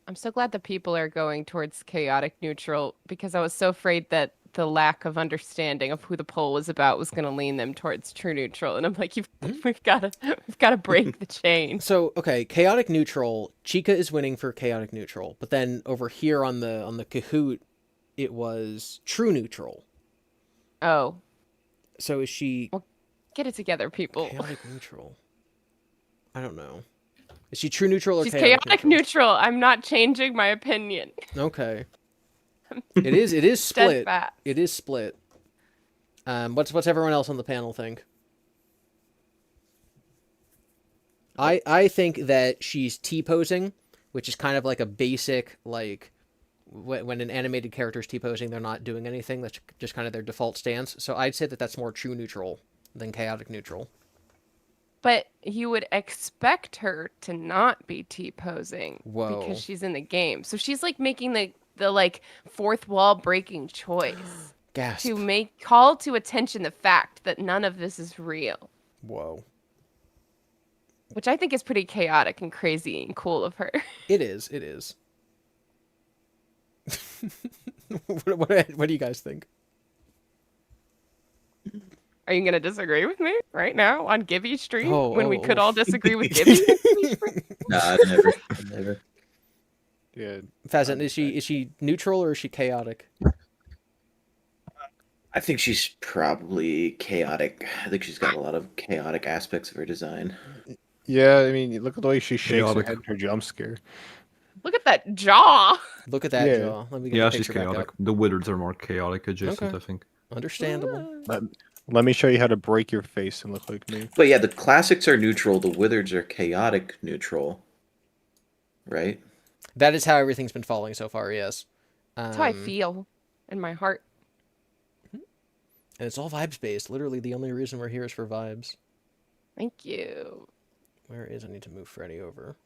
I'm so glad that people are going towards chaotic neutral because I was so afraid that the lack of understanding of who the poll was about was going to lean them towards true neutral. And I'm like, we've got to break the chain. So, okay, chaotic neutral. Chica is winning for chaotic neutral, but then over here on the Kahoot, it was true neutral. Oh, So is she get it together, people. chaotic neutral? I don't know. Is she true neutral or She's chaotic chaotic neutral. I'm not changing my opinion. Okay. It is split. Steadfast. It is split. What's everyone else on the panel think? I think that she's T-posing, which is kind of like a basic, like, when an animated character is T-posing, they're not doing anything. That's just kind of their default stance. So I'd say that that's more true neutral than chaotic neutral. But you would expect her to not be T-posing Whoa. because she's in the game. So she's like making the like fourth wall breaking choice Gasp. to call to attention the fact that none of this is real, Whoa. which I think is pretty chaotic and crazy and cool of her. It is. It is. What do you guys think? Are you going to disagree with me right now on Gibby stream Oh, when we oh, could oh. all disagree with Gibby? Nah, never. Never. Yeah. Fazan, is she neutral or is she chaotic? I think she's probably chaotic. I think she's got a lot of chaotic aspects of her design. Yeah, I mean, look at the way she shakes her Chaotic. head in her jump scare. Look at that jaw. Look at that Yeah. jaw. Let me get Yeah, the she's picture back chaotic. up. The Withers are more chaotic adjacent, Okay. I think. Understandable. Let me show you how to break your face and look like me. But yeah, the classics are neutral. The Wizards are chaotic neutral. Right? That is how everything's been falling so far, yes. That's how I feel in my heart. And it's all vibes based. Literally, the only reason we're here is for vibes. Thank you. Where is I need to move Freddy over.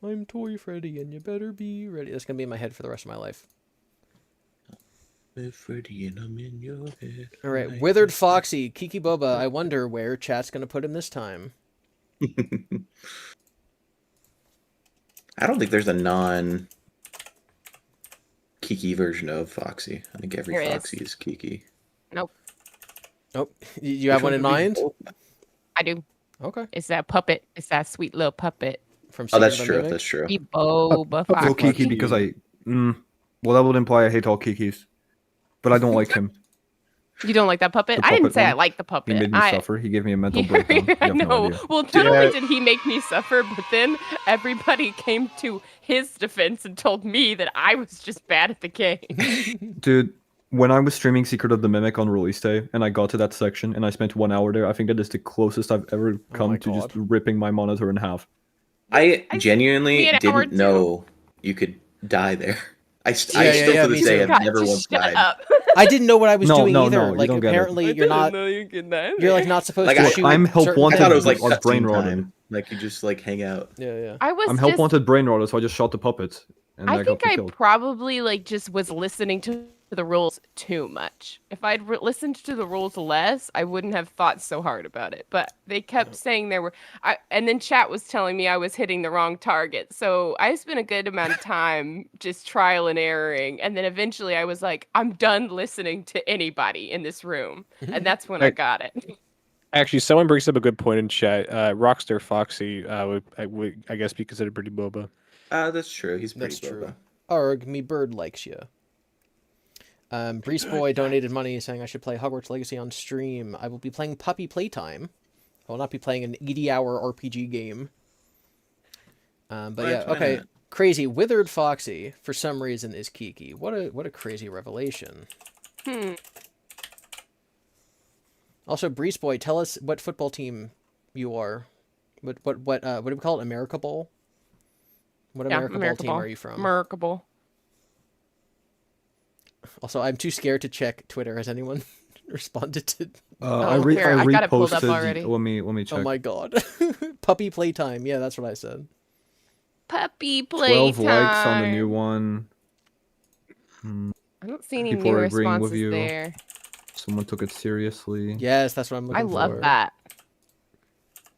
I'm Toy Freddy, and you better be ready. That's gonna be in my head for the rest of my life. Freddy, and I'm in your head. All right, Withered Foxy, Kiki Boba. I wonder where chat's gonna put him this time. I don't think there's a non Kiki version of Foxy. I think every There is. Foxy is Kiki. Nope. Oh, you have one in mind? I do. Okay. It's that puppet. It's that sweet little puppet. From Oh, that's Secret true. Mimic? That's true. Be Boba Well, Foxy. Kiki because well, that would imply I hate all Kikis, but I don't like him. You don't like that puppet? The I didn't puppet say I one. like the He puppet. made me suffer. He gave me a mental Yeah, breakdown. You I have no know. idea. Well, not only Yeah. did he make me suffer, but then everybody came to his defense and told me that I was just bad at the game. Dude, when I was streaming Secret of the Mimic on release day, and I got to that section, and I spent 1 hour there, I think that is the closest I've ever come my to just God. ripping my monitor in half. I I- genuinely me an hour didn't know you could die there. I still yeah, to me this day too. have God, never just once shut died. up. I didn't know what I was No, doing no, either. no, you Like don't get it. apparently I you're didn't not know you could die. you're like not supposed Like, to I- shoot. I'm help certain I wanted. thought it was like I was brain cutscene rotted. time. Like you just like hang out. Yeah. I was I'm help just wanted brain rotted, so I just shot the puppets. And I got think I killed. probably like just was listening to the rules too much. If I'd listened to the rules less, I wouldn't have thought so hard about it. But they kept saying there were, and then chat was telling me I was hitting the wrong target. So I spent a good amount of time just trial and erroring, and then eventually I was like, I'm done listening to anybody in this room, and that's when I got it. Actually, someone brings up a good point in chat. Rockstar Foxy would I guess be considered pretty boba. That's true. He's pretty That's true. boba. Arg, me bird likes you. Breeze Boy donated money saying I should play Hogwarts Legacy on stream. I will be playing Puppy Playtime. I will not be playing an 80-hour RPG game. But Why yeah, not? okay. Crazy. Withered Foxy, for some reason, is Kiki. What a crazy revelation. Also, Breeze Boy, tell us what football team you are. What do we call it? America Bowl? What America Bowl team are you from? Merkable. Also, I'm too scared to check Twitter. Has anyone responded to? I I got it pulled up reposted. already. Let me check. Oh my god. Puppy Playtime. Yeah, that's what I said. Puppy playtime. 12 likes on the new one. I don't see any People new are agreeing with responses you. there. Someone took it seriously. Yes, that's what I'm looking I for. love that.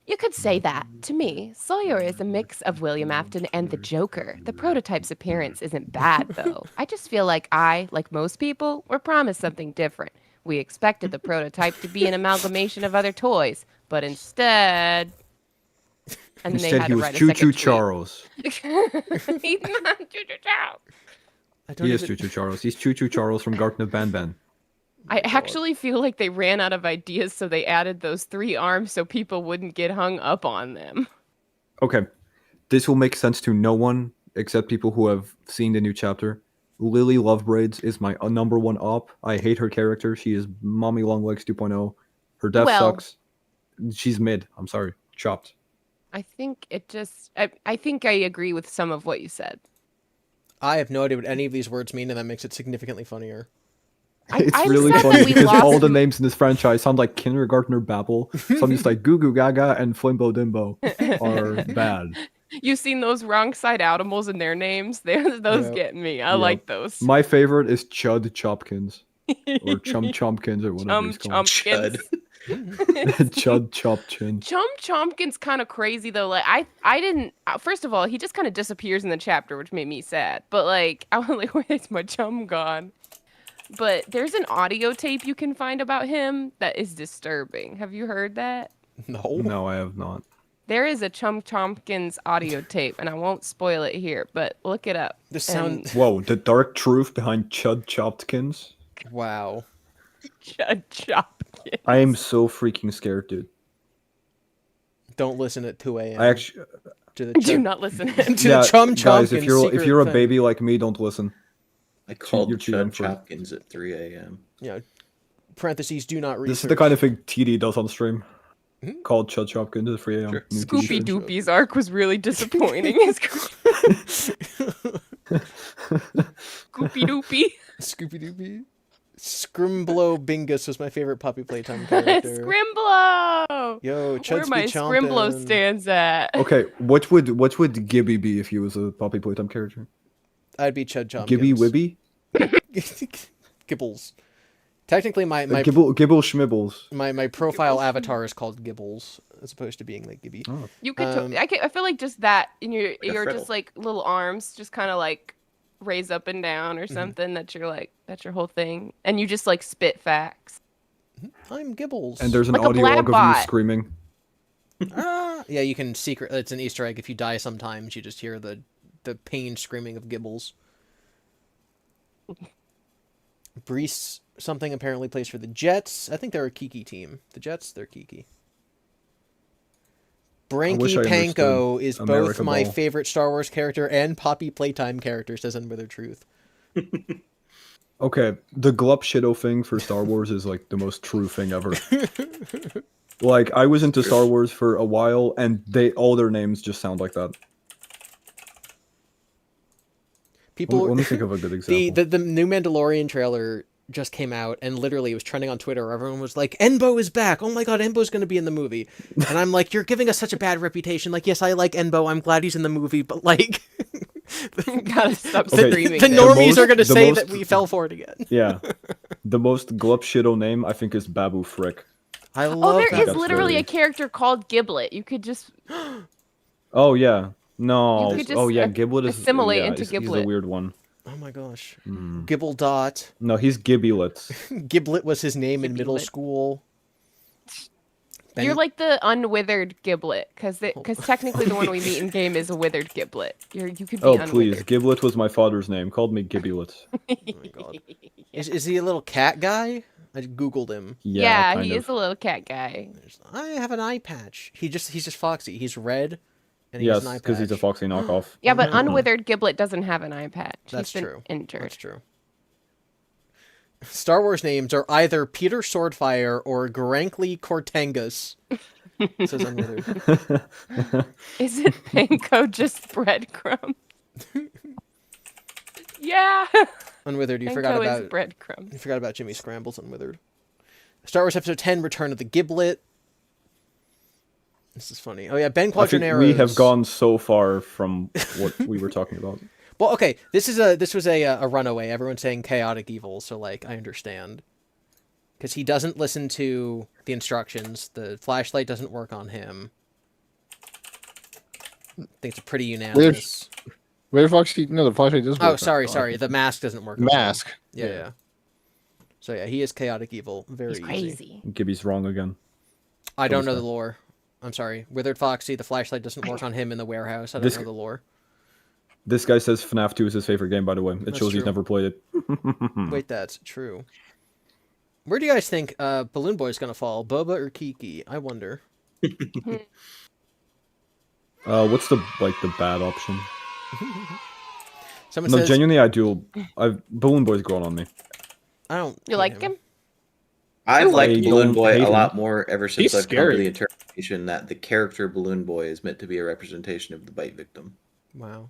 You could say that. To me, Sawyer is a mix of William Afton and the Joker. The prototype's appearance isn't bad, though. I just feel like like most people, were promised something different. We expected the prototype to be an amalgamation of other toys, but instead... And they Instead, had he to was write a Choo second Choo tweet. Charles. He's not Choo Choo Charles. I don't He is even... Choo Choo Charles. He's Choo Choo Charles from Garten of Banban. I actually feel like they ran out of ideas, so they added those 3 arms so people wouldn't get hung up on them. Okay, this will make sense to no one except people who have seen the new chapter. Lily Lovebraids is my number 1 op. I hate her character. She is Mommy Longlegs 2.0. Her death Well- sucks. She's mid. I'm sorry. Chopped. I think it just... I think I agree with some of what you said. I have no idea what any of these words mean, and that makes it significantly funnier. It's I'm really sad that funny we because all lost the him. names in this franchise sound like kindergartner babble. Some just like Goo Goo Gaga and Flimbo Dimbo are bad. You've seen those wrong side animals in their names? Those Yep. get me. I Yep. like those. My favorite is Chud Chopkins or Chum Chompkins or whatever Chum he's called. Chompkins. Chud Chopchin. Chum Chompkins kind of crazy though. Like I didn't. First of all, he just kind of disappears in the chapter, which made me sad. But like, I was like, where's my chum gone? But there's an audio tape you can find about him that is disturbing. Have you heard that? No. No, I have not. There is a Chum Chompkins audio tape, and I won't spoil it here, but look it up. This And- sound... Whoa, the dark truth behind Chud Chopkins? Wow. Chum Chompkins. I am so freaking scared, dude. Don't listen at 2 a.m. I actually to the Do not listen. to the Chum guys, if Chompkins you're secret a thing. baby like me, don't listen. I called you're too young Chud for it. Chopkins at 3 a.m. You know, parentheses, do not research. This is the kind of thing TD does on stream. Mhm. Called Chud Chopkins at 3 a.m. Sure. New TV Scoopy show. Doopy's arc was really disappointing. Scoopy Doopy. Scooby-Dooby. Scrimblow Bingus was my favorite Puppy Playtime character. Scrimblow. Yo, Where Chuds my be Scrimblow chomping. stands at. Okay, what would Gibby be if he was a Poppy Playtime character? I'd be Chud Chompkins. Gibby Wibby? Gibbles. Technically, my Gibble Schmibbles. my profile avatar is called Gibbles, as opposed to being like Gibby. Oh. You could. Um, I feel like just that in your a just Freddle. like little arms, just kind of like raise up and down or something. That's your whole thing, and you just like spit facts. I'm Gibbles. And there's an Like a audio log of you Blackbot. screaming. Yeah, you can secret. It's an Easter egg. If you die, sometimes you just hear the pain screaming of Gibbles. Brees something apparently plays for the Jets. I think they're a Kiki team. The Jets, they're Kiki. wish I Branky Panko understood is both America my Ball. favorite Star Wars character and Poppy Playtime character, says Unwithered Truth. Okay, the Glup Shido thing for Star Wars is like the most true thing ever. Like, I was into Star Wars for a while, and all their names just sound like that. People, Let me think of a good example. the new Mandalorian trailer just came out, and literally it was trending on Twitter. Everyone was like, "Enbo is back! Oh my god, Enbo's going to be in the movie!" And I'm like, "You're giving us such a bad reputation. Like, yes, I like Enbo. I'm glad he's in the movie, but like, Gotta stop Okay, screaming. the there. normies are going to the say most- that we fell for it again." Yeah. The most Glup Shido name, I think, is Babu Frick. I Oh, love there that. is That's literally very- a character called Giblet. You could just Oh, yeah. No. You could just Oh, yeah, Giblet is... assimilate yeah, into he's the Giblet. weird one. Oh my gosh, Mm. Gibble Dot. No, he's Gibbulets. Giblet was his name in middle Giblet. school. Ben- You're like the unwithered Giblet, because technically the one we meet in game is a withered Giblet. You could be Oh, unwithered. please. Giblet was my father's name. Called me Gibbulets. Oh my god, is he a little cat guy? I googled him. Yeah, kind he of. is a little cat guy. I have an eye patch. He's just foxy. He's red, and he has Yes, an eye because he's a patch. Foxy knockoff. Yeah, but no. unwithered Giblet doesn't have an eye patch. That's He's been true. Injured. That's true. Star Wars names are either Peter Swordfire or Grankly Cortangus. Says Unwithered. Isn't Panko just breadcrumbs? Yeah. Unwithered, you Panko forgot is about breadcrumbs. you forgot about Jimmy Scrambles. Unwithered. Star Wars Episode 10: Return of the Giblet. This is funny. Oh yeah, Ben I think Quadraneros. we have gone so far from what we were talking about. Well, okay. This was a runaway. Everyone's saying chaotic evil, so like I understand. Because he doesn't listen to the instructions. The flashlight doesn't work on him. I think it's pretty unanimous. Withered Foxy, no, the Foxy does. Oh, work sorry, on- sorry. The mask doesn't work. on him. Mask. Yeah. So yeah, he is chaotic evil. Very He's easy. crazy. Gibby's wrong again. I don't was know that? the lore. I'm sorry. Withered Foxy, the flashlight doesn't work on him in the warehouse. I don't This- know the lore. This guy says FNAF 2 is his favorite game, by the way. It That's shows he's true. never played it. Wait, that's true. Where do you guys think Balloon Boy's gonna fall? Boba or Kiki? I wonder. What's the bad option? Someone No, says genuinely, Balloon Boy's grown on me. I don't. You hate like him? I've I liked Balloon don't Boy hate a him. lot more ever since He's I've come to scary. the interpretation that the character Balloon Boy is meant to be a representation of the bite victim. Wow.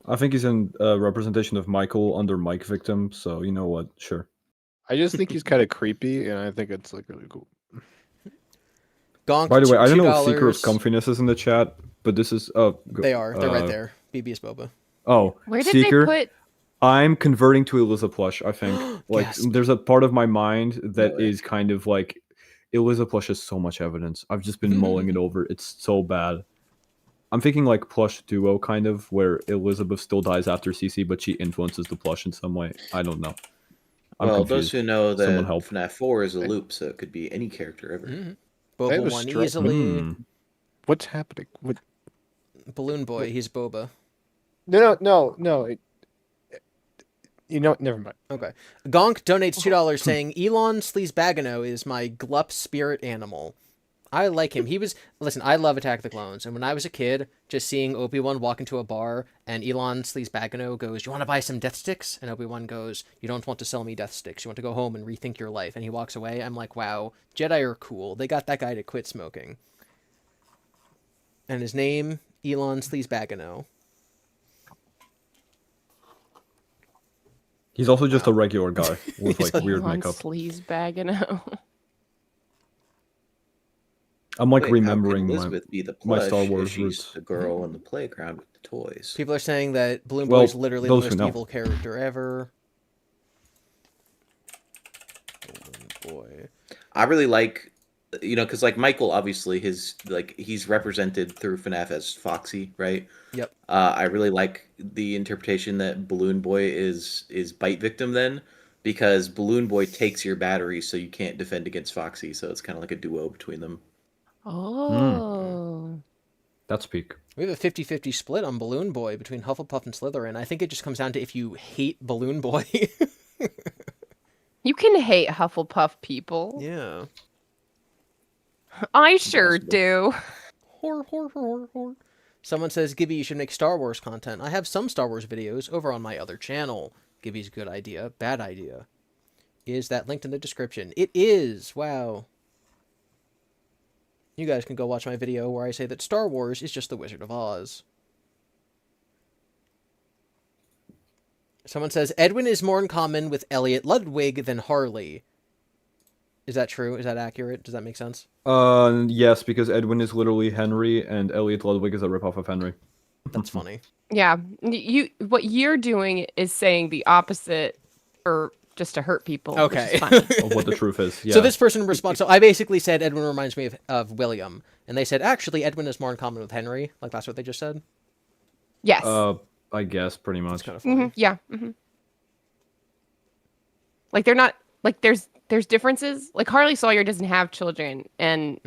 I think he's in representation of Michael under Mike Victim, so you know what? Sure. I just think he's kind of creepy, and I think it's like really cool. Gonk. By the way, I don't know $2. what Seeker of Comfiness is in the chat, but this is They are. They're right there. BB is Boba. Oh, Where did Seeker. they put? I'm converting to Eliza Plush, I think. Like, Gasp. there's a part of my mind that Really? is kind of like, Eliza Plush has so much evidence. I've just been mulling it over. It's so bad. I'm thinking like Plush Duo, kind of, where Elizabeth still dies after CC, but she influences the Plush in some way. I don't know. I'm Well, confused. those who know that Someone help. FNAF 4 is a loop, so it could be any character ever. Mhm. I Boba was won struck- easily. Hmm. What's happening? What? Balloon Boy. He's Boba. No. You know, never mind. Okay. Gonk donates $2 saying Elon Sleazebagano is my glup spirit animal. I like him. Listen, I love Attack of the Clones, and when I was a kid, just seeing Obi-Wan walk into a bar and Elon Sleazebagano goes, "You want to buy some death sticks?" And Obi-Wan goes, "You don't want to sell me death sticks. You want to go home and rethink your life." And he walks away. I'm like, wow, Jedi are cool. They got that guy to quit smoking. And his name, Elon Sleazebagano. He's also just a regular guy with He's like weird Elon makeup. Sleaze bag and I'm like Wait, remembering how could my. Elizabeth be the my plush Star if Wars she's roots. the girl in the playground with the toys. People are saying that Balloon Well, Boy is literally the those who most know. evil character ever. Balloon Boy. I really like, because like Michael, obviously he's represented through FNAF as Foxy, right? Yep. I really like the interpretation that Balloon Boy is bite victim then, because Balloon Boy takes your battery, so you can't defend against Foxy. So it's kind of like a duo between them. Oh. That's peak. We have a 50-50 split on Balloon Boy between Hufflepuff and Slytherin. I think it just comes down to if you hate Balloon Boy. You can hate Hufflepuff people. Yeah. I sure Impossible. do. Hor. Someone says, Gibby, you should make Star Wars content. I have some Star Wars videos over on my other channel. Gibby's good idea. Bad idea. Is that linked in the description? It is. Wow. You guys can go watch my video where I say that Star Wars is just the Wizard of Oz. Someone says, Edwin is more in common with Elliot Ludwig than Harley. Is that true? Is that accurate? Does that make sense? Yes, because Edwin is literally Henry, and Elliot Ludwig is a ripoff of Henry. That's funny. Yeah. What you're doing is saying the opposite or just to hurt people. Which Okay. is funny. Of what the truth is. Yeah. So this person responds. So I basically said Edwin reminds me of William, and they said actually Edwin is more in common with Henry. Like that's what they just said. Yes. I guess pretty much. It's kind of funny. Yeah. Like they're not like there's differences. Like Harley Sawyer doesn't have children, and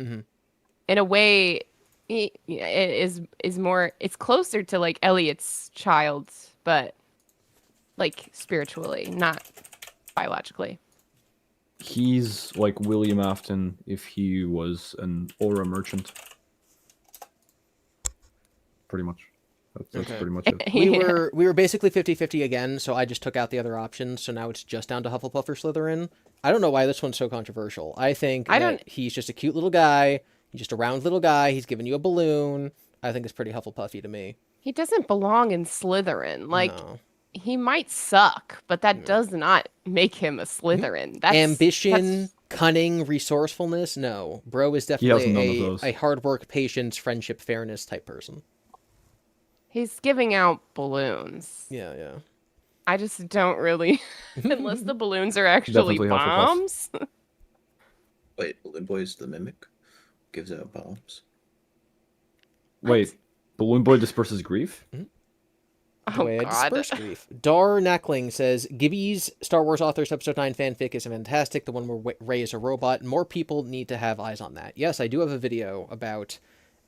in a way, it is more. It's closer to like Elliot's child, but like spiritually, not biologically. He's like William Afton if he was an aura merchant. Pretty much. That's Okay. pretty much it. We were basically 50-50 again, so I just took out the other options. So now it's just down to Hufflepuff or Slytherin. I don't know why this one's so controversial. I think he's just a cute little guy. He's just a round little guy. He's giving you a balloon. I think it's pretty Hufflepuffy to me. He doesn't belong in Slytherin. Like No. he might suck, but that does not make him a Slytherin. That's Ambition, cunning, resourcefulness. No, bro is has definitely none of those. a hard work, patience, friendship, fairness type person. He's giving out balloons. Yeah. I just don't really, unless the balloons are actually Definitely Hufflepuff. bombs. Wait, Balloon Boy is the mimic? Gives out bombs. Wait, Balloon Boy disperses grief. Oh way I God. disperse grief. Dar Knackling says, Gibby's Star Wars Authors Episode 9 fanfic is fantastic. The one where Rey is a robot. More people need to have eyes on that. Yes, I do have a video about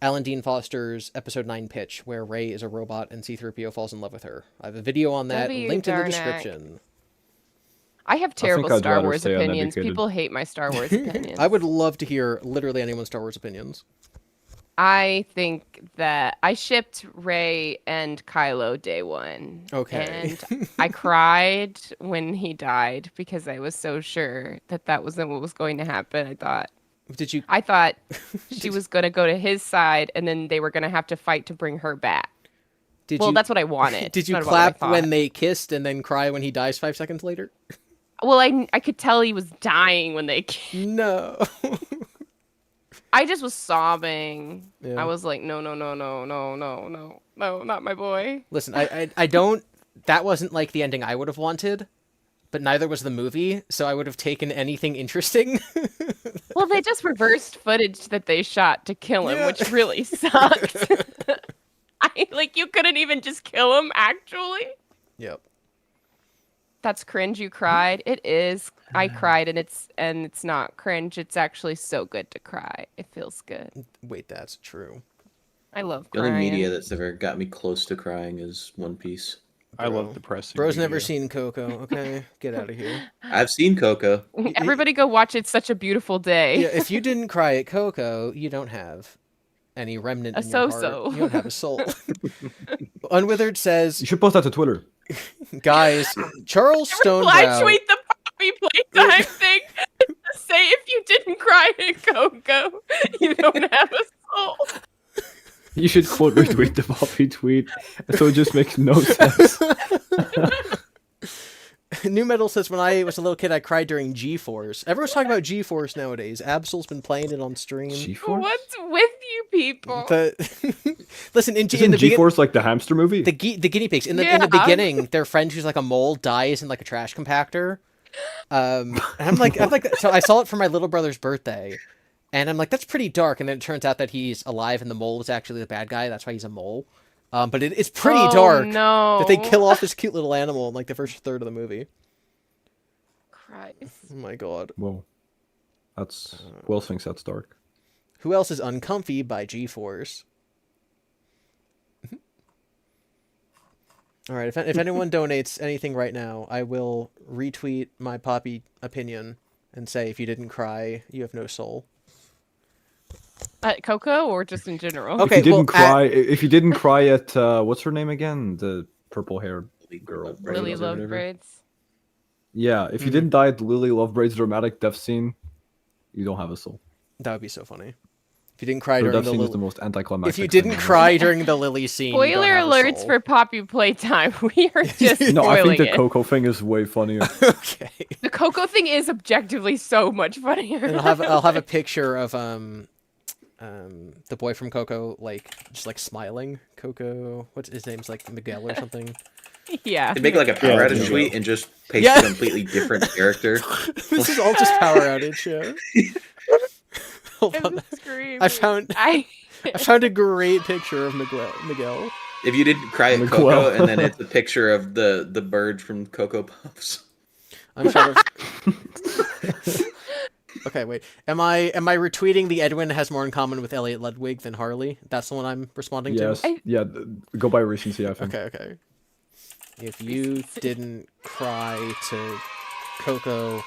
Alan Dean Foster's Episode 9 pitch, where Rey is a robot and C-3PO falls in love with her. I have a video on that, W. linked in the Darnak. description. I have terrible I'd Star rather Wars stay opinions. uneducated. People hate my Star Wars opinions. I would love to hear literally anyone's Star Wars opinions. I think that I shipped Rey and Kylo day one. Okay. And I cried when he died because I was so sure that that wasn't what was going to happen. I thought she was going to go to his side and then they were going to have to fight to bring her back. That's what I wanted. Did you Not about what I clap thought. when they kissed and then cry when he dies 5 seconds later? Well, I could tell he was dying when they kissed. No. I just was sobbing. Yeah. I was like, no, not my boy. Listen, I don't... That wasn't like the ending I would have wanted, but neither was the movie, so I would have taken anything interesting. Well, they just reversed footage that they shot to kill him, Yeah. which really sucked. You couldn't even just kill him, actually. Yep. That's cringe. You cried. It is. I cried, and it's not cringe. It's actually so good to cry. It feels good. Wait, that's true. I love The crying. only media that's ever got me close to crying is One Piece. I Bro. love depressing. Bro's never media. seen Coco. Okay, get out of here. I've seen Coco. Everybody go watch It's Such a Beautiful Day. Yeah, if you didn't cry at Coco, you don't have any remnant A in your so-so. heart. You don't have a soul. Unwithered says, You should post that to Twitter. guys, Charles I Stonebrow... tweet the Poppy Playtime thing. Say if you didn't cry at Coco, you don't have a soul. You should quote retweet the Poppy tweet, so it just makes no sense. New Metal says, when I was a little kid, I cried during G-Force. Everyone's talking about G-Force nowadays. Absol's been playing it on stream. G-Force? What's with you people? Listen, in Isn't the begin- G-Force like the hamster movie? the guinea pigs in the Yeah. beginning, their friend who's like a mole dies in like a trash compactor. And I'm like, so I saw it for my little brother's birthday, and I'm like, that's pretty dark. And then it turns out that he's alive, and the mole is actually the bad guy. That's why he's a mole. But it's pretty dark No. that they kill off this cute little animal in like the first third of the movie. Christ. Oh my god. Well, that's Will thinks that's dark. Who else is uncomfy by G-Force? All right, if anyone donates anything right now, I will retweet my Poppy opinion and say, if you didn't cry, you have no soul. At Coco or just in general? Okay, if you didn't well, cry, if you didn't cry at what's her name again? The purple-haired girl. Lily or Love whatever. Braids. Yeah, if you didn't die at Lily Lovebraid's dramatic death scene, you don't have a soul. That would be so funny. If you didn't cry Her during death the scene is Lily... the most anticlimactic. If you didn't thing ever. cry during the Lily scene, you don't Spoiler have a alerts soul. for Poppy Playtime. We are just No, I think spoiling the it. Coco thing is way funnier. Okay. The Coco thing is objectively so much funnier. And I'll have a picture of the boy from Coco, just smiling. Coco, what's his name's like Miguel or something. Yeah. They make like a power Yeah, outage yeah. tweet and just paste Yeah. a completely different character. This is all just power outage. Yeah. Hold on. I'm screaming. I found a great picture of Miguel. If you didn't cry at Miguel. Coco, and then it's a picture of the bird from Cocoa Puffs. I'm trying to... Okay, wait. Am I retweeting the Edwin has more in common with Elliot Ludwig than Harley? That's the one I'm responding Yes, to? yeah. Go by recency, I think. Okay. If you didn't cry to Coco,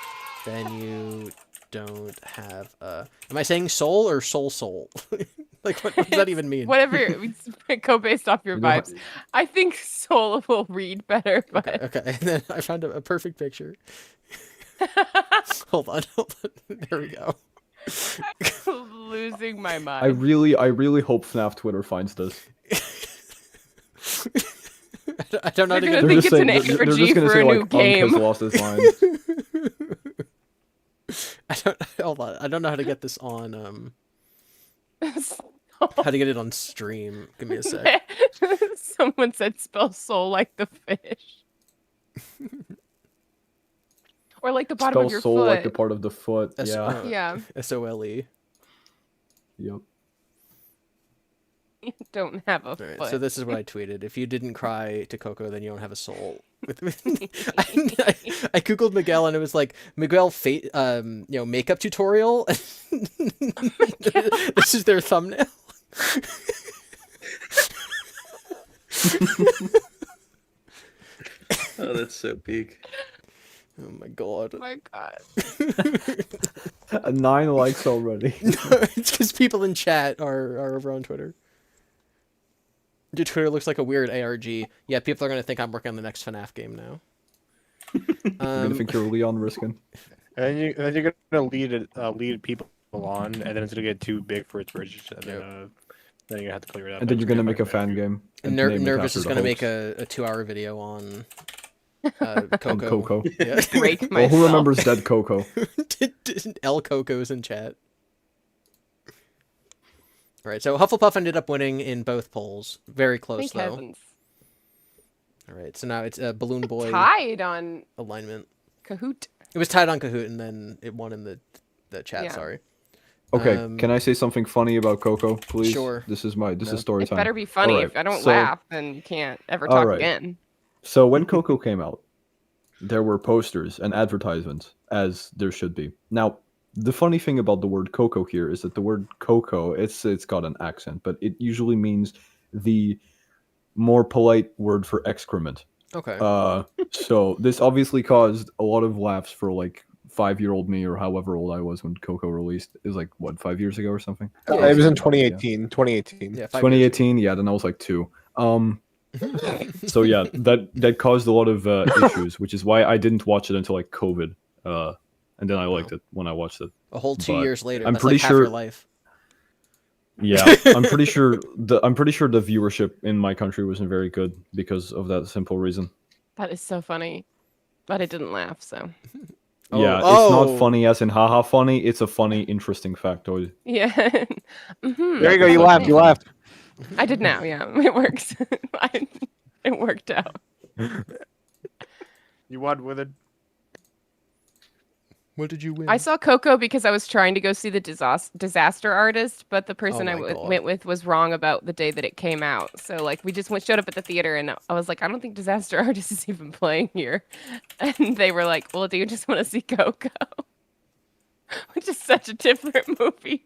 then you don't have a... Am I saying soul or soul? What does that even mean? Whatever. Go based off your You know, vibes. I think Soul will read better, but Okay. And then I found a perfect picture. Hold on. There we go. I'm losing my I mind. really hope FNAF Twitter finds this. I don't know how to They're get gonna think just it's an saying- they're ARG just gonna for say a like new Unk game. has lost his mind. Hold on. I don't know how to get this on how to get it on stream. Give me a sec. Someone said spell soul like the fish. Or like the bottom Spell of your soul foot. like the part of the foot. Yeah. Yeah. SOLE. Yep. You don't have a All right, foot. so this is what I tweeted. If you didn't cry to Coco, then you don't have a soul. I googled Miguel and it was like Miguel makeup tutorial. This is their thumbnail. Oh, that's so peak. Oh my god. Oh my god. 9 likes already. It's because people in chat are over on Twitter. Your Twitter looks like a weird ARG. Yeah, people are gonna think I'm working on the next FNAF game now. I'm gonna think you're Leon Riskin. And then you're gonna lead people on, and then it's gonna get too big for its bridges, and then you're gonna have to clear it up. And then you're gonna make a fan game. And name it Nervous after is the gonna make host. a 2-hour video on Coco. On Coco. Yeah. Break Well, myself. who remembers Dead Coco? El Coco's in chat. All right, so Hufflepuff ended up winning in both polls. Very close, Thank though. heavens. All right, so now it's a Balloon Boy Tied on alignment. Kahoot. It was tied on Kahoot, and then it won in the chat, Yeah. sorry. Okay, Um, can I say something funny about Coco, please? Sure. This is story It time. better be funny. Alright, If I don't so- laugh, then you can't ever talk Alright. again. So when Coco came out, there were posters and advertisements, as there should be. Now, the funny thing about the word Coco here is that the word Coco, it's got an accent, but it usually means the more polite word for excrement. Okay. So this obviously caused a lot of laughs for like 5-year-old me or however old I was when Coco released. It was like what, 5 years ago or something? Yeah, It was in Yeah. 2018. 2018. yeah, 5 years. 2018, yeah, then I was like 2. So yeah, that caused a lot of issues, which is why I didn't watch it until like COVID. And then I liked it when I watched it. A whole 2 but years later. I'm That's pretty like half your sure- life. Yeah, I'm pretty sure the viewership in my country wasn't very good because of that simple reason. That is so funny. But I didn't laugh, so. Oh, Yeah, it's oh. not funny as in haha funny. It's a funny, interesting factoid. Yeah. Mhm. There you go. You laughed. You laughed. I did now, yeah. It works. It worked out. You won with it. What did you win? I saw Coco because I was trying to go see the disaster artist, but the person Oh I my God. went with was wrong about the day that it came out. So like we just showed up at the theater and I was like, I don't think disaster artist is even playing here. And they were like, well, do you just want to see Coco? Which is such a different movie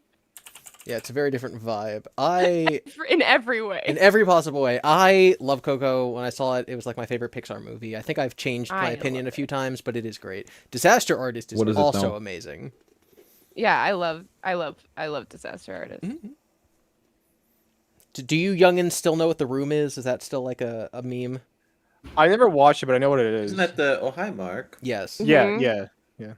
Yeah, it's a very different vibe. in every way. In every possible way. I love Coco. When I saw it, it was like my favorite Pixar movie. I think I've changed my I opinion a love few times, but it is great. Disaster Artist is What is it also now? amazing. Yeah, I love disaster artist. Mm-hmm. Do you youngins still know what The Room is? Is that still like a meme? I never watched it, but I know what it is. Isn't that the oh hi Mark? Yes. Yeah, Mhm. yeah.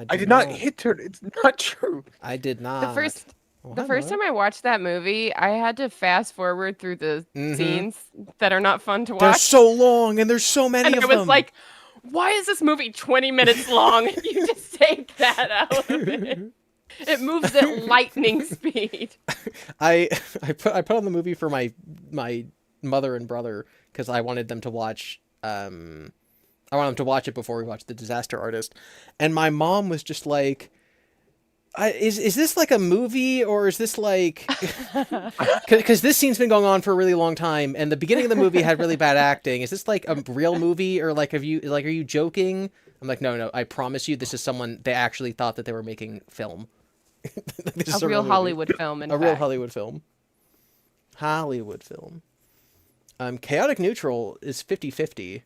I did not hit her. It's not true. I did not. The first Oh, The hi, first Mark. time I watched that movie, I had to fast forward through the Mhm. scenes that are not fun to They're watch. so long, and there's so many And of I was them. like, why is this movie 20 minutes long? You just take that out of it. It moves at lightning speed. I put on the movie for my mother and brother because I wanted them to watch I wanted them to watch it before we watched The Disaster Artist, and my mom was just like, is this like a movie or is this like because this scene's been going on for a really long time and the beginning of the movie had really bad acting. Is this like a real movie or like are you joking? I'm like, no, I promise you this is someone they actually thought that they were making film. This is A real movie. Hollywood film, in A real fact. Hollywood film. Chaotic Neutral is 50-50.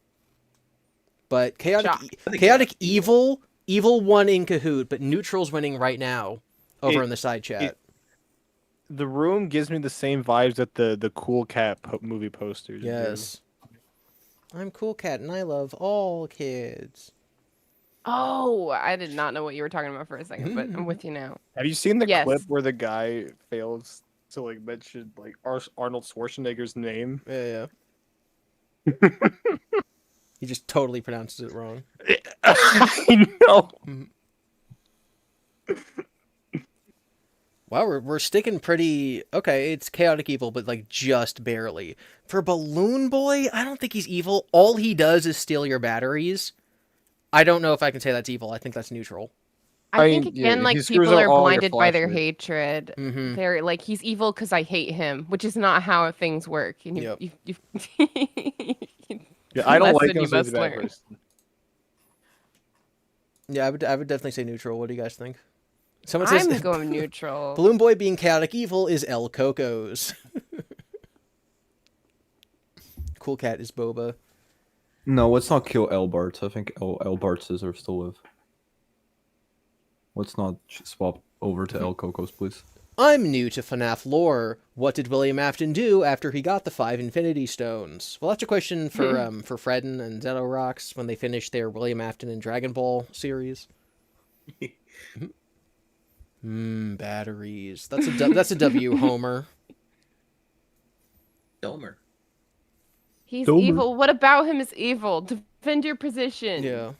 But Shock. Chaotic Evil won in Kahoot, but Neutral's winning right now over in the side chat. The Room gives me the same vibes that the Cool Cat movie posters do. Yes. I'm Cool Cat and I love all kids. Oh, I did not know what you were talking about for a second, but I'm with you now. Have you seen the Yes. clip where the guy fails to like mention like Arnold Schwarzenegger's name? Yeah. He just totally pronounces it wrong. I know. Wow, we're sticking pretty... Okay, it's Chaotic Evil, but like just barely. For Balloon Boy, I don't think he's evil. All he does is steal your batteries. I don't know if I can say that's evil. I think that's neutral. I I think mean, again, yeah, like he screws people up are all your blinded by their flashes. hatred. Mm-hmm. They're like, he's evil because I hate him, which is not how things work. And Yep. you Yeah, I don't like lesson him, you so he's a must bad learn. person. Yeah, I would definitely say neutral. What do you guys think? Someone says I'm going neutral. Balloon Boy being chaotic evil is El Coco's. Cool Cat is Boba. No, let's not kill Elbarts. I think Elbarts deserves to live. Let's not swap over to El Cocos, please. I'm new to FNAF lore. What did William Afton do after he got the 5 Infinity Stones? Well, that's a question for Fredden and Zeto Rocks when they finish their William Afton and Dragon Ball series. Batteries. That's a W, Homer. Domer. He's Domer. evil. What about him is evil? Defend your position. Yeah.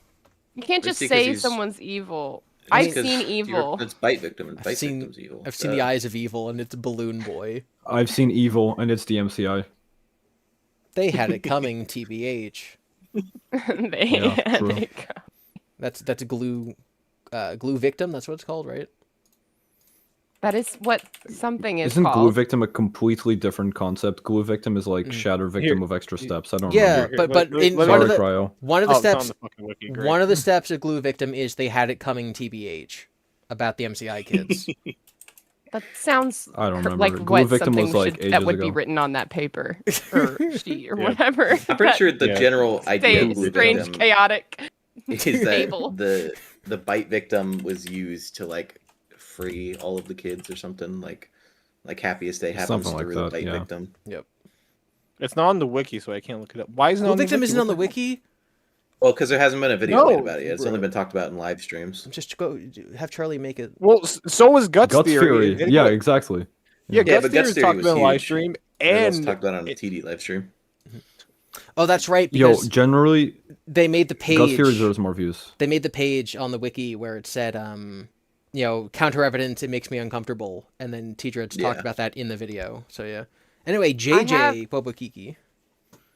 You can't It's just because say he's- someone's evil. It's I've 'cause seen evil. It's Bite Victim, and I've Bite seen- Victim's evil. I've seen the Eyes of Evil, and it's Balloon Boy. I've seen Evil, and it's the MCI. They had it coming, TBH. Yeah, true. That's a glue victim. That's what it's called, right? That is what something is Isn't called. Glue Victim a completely different concept? Glue Victim is like Shatter Victim with extra steps. I don't Yeah, remember. but in let- one Sorry, of the Cryo. one of the Oh, it's on steps the fucking wiki, great. one of the steps of glue victim is they had it coming, TBH, about the MCI kids. That sounds I don't remember. like Glue what Victim something was like should, ages that would ago. be written on that paper or sheet or Yeah. whatever. I'm pretty sure the Yeah. general idea of Glue Strange, Victim chaotic. is that fable. the Bite Victim was used to like free all of the kids or something like Happiest Day happens Something like through the that, Bite yeah. Victim. Yep. It's not on the wiki, so I can't look it up. Why isn't it Glue on the victim wiki? isn't on the What wiki. Well, because there hasn't been a video No, made about it yet. It's only bro. been talked about in live streams. Just go have Charlie make it. Well, so was Guts, Guts Theory. Theory. Yeah, exactly. Yeah, Yeah, Guts but Theory Guts was Theory talked was about in live huge. stream, And also and talked about it on a it- TD live stream. Oh, that's right. Yo, Because generally, they made the Guts page. Theory deserves more views. They made the page on the wiki where it said, counter evidence. It makes me uncomfortable, and then teacher had talked Yeah. about that in the video. So yeah. Anyway, JJ Bobo Kiki.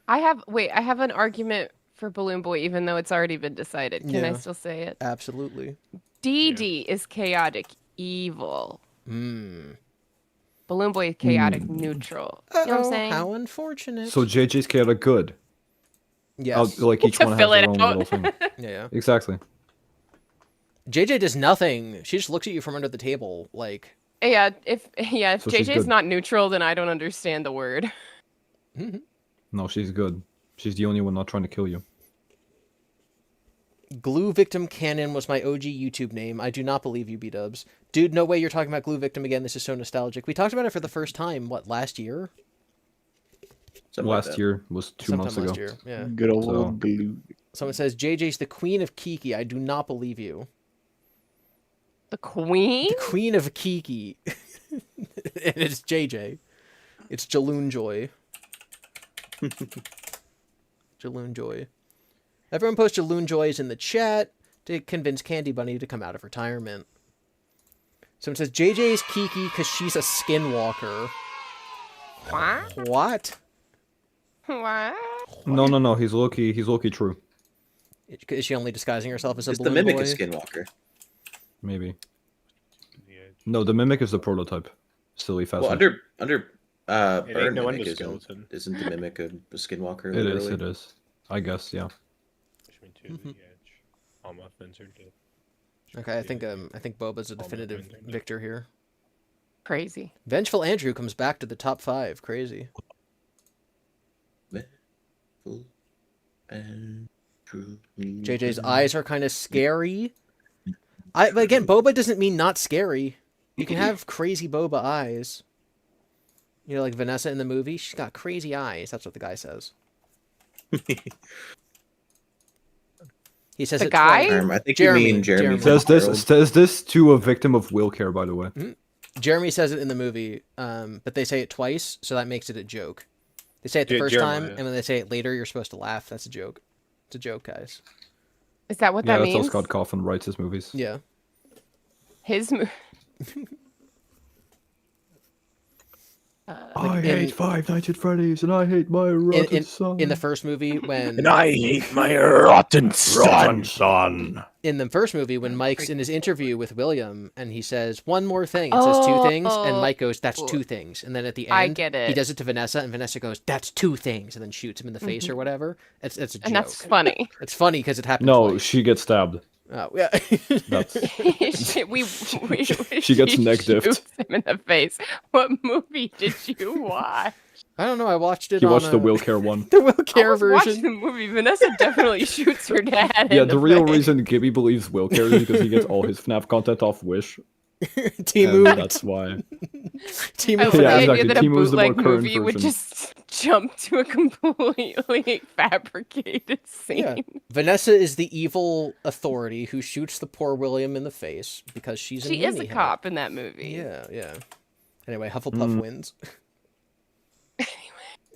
I have an argument for Balloon Boy, even though it's already been decided. Can I Yeah. still say it? Absolutely. DD is chaotic evil. Hmm. Balloon Boy is chaotic neutral. You know what I'm saying? How unfortunate. So JJ's chaotic good. yes. Like each To one has fill their it own out. little thing. Yeah. Exactly. JJ does nothing. She just looks at you from under the table, like. Yeah, if So she's JJ's good. not neutral, then I don't understand the word. No, she's good. She's the only one not trying to kill you. Glue Victim Canon was my OG YouTube name. I do not believe you, B-dubs. Dude, no way you're talking about Glue Victim again. This is so nostalgic. We talked about it for the first time, last year? Something like Last that. year was 2 months Sometime ago. last year, yeah. good old So- glue. Someone says, JJ's the queen of Kiki. I do not believe you. The Queen? The queen of Kiki. And it's JJ. It's Jaloon Joy. Jaloon Joy. Everyone post Jaloon Joys in the chat to convince Candy Bunny to come out of retirement. Someone says, JJ's Kiki because she's a skinwalker. What? What? What? No. He's low-key true. Is she only disguising herself as a It's the balloon mimic boy? of Skinwalker. Maybe. No, the mimic is the prototype. Silly fast. Well, under It Burn ain't no Mimic endoskeleton. isn't the mimic a Skinwalker? It literally? is. I guess, yeah. Okay, I think Boba's a definitive victor here. Crazy. Vengeful Andrew comes back to the top 5. Crazy. JJ's eyes are kind of scary. But again, Boba doesn't mean not scary. You can have crazy Boba eyes. You know, like Vanessa in the movie, she's got crazy eyes. That's what the guy says. He says The it guy? twice. I think Jeremy, you mean Jeremy. Jeremy. Says this to a victim of will care, by the way. Jeremy says it in the movie, but they say it twice, so that makes it a joke. They say it the first Jeremiah. time, and when they say it later, you're supposed to laugh. That's a joke. It's a joke, guys. Is that what Yeah, that that's how means? Scott Cawthon writes his movies. Yeah. His mo- I in- hate Five Nights at Freddy's, and I hate my rotten son. In the first movie, when And I hate my rotten son. son. in the first movie when Mike's in his interview with William and he says one more thing and says two things, and Mike goes, "That's two things," and then at the end I get it. he does it to Vanessa, and Vanessa goes, "That's two things," and then shoots him in the face or whatever. It's a joke. And that's funny. It's funny because it happened. No, twice. she gets stabbed. Oh yeah. That's She gets neck diffed. shoots him in the face. What movie did you watch? I don't know. I watched it. you on watched the Will Care one. the Will Care I was watching version. the movie. Vanessa definitely shoots her dad. Yeah, in the the real face. reason Gibby believes Will Care is because he gets all his FNAF content off Wish. Timu. And that's why. Timu I love for the Yeah, that. idea exactly. that a Timu's the more bootleg current movie would version. just jump to a completely fabricated scene. Yeah. Vanessa is the evil authority who shoots the poor William in the face because she's She a is a ninny cop in that movie. Yeah, yeah. Anyway, Hufflepuff wins.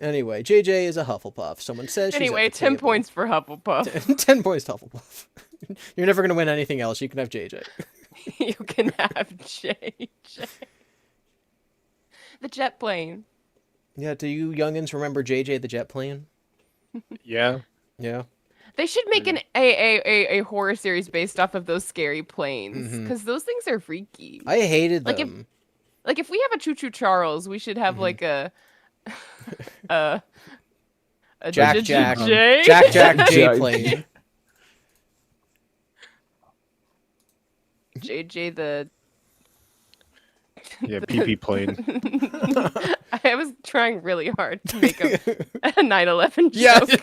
Anyway, JJ is a Hufflepuff. Someone says she's Anyway, at the 10 table. points for Hufflepuff. 10 points to Hufflepuff. You're never going to win anything else. You can have JJ. You can have JJ. The jet plane. Yeah, do you youngins remember JJ the jet plane? Yeah. Yeah. They should make a horror series based off of those scary planes, Mhm. because those things are freaky. I hated Like, them. Like if we have a Choo Choo Charles, we should have like a Jack J- Jack. J- Jack Jack J Jack- plane. JJ the. Yeah, PP plane. I was trying really hard to make a 9/11 Yeah. joke.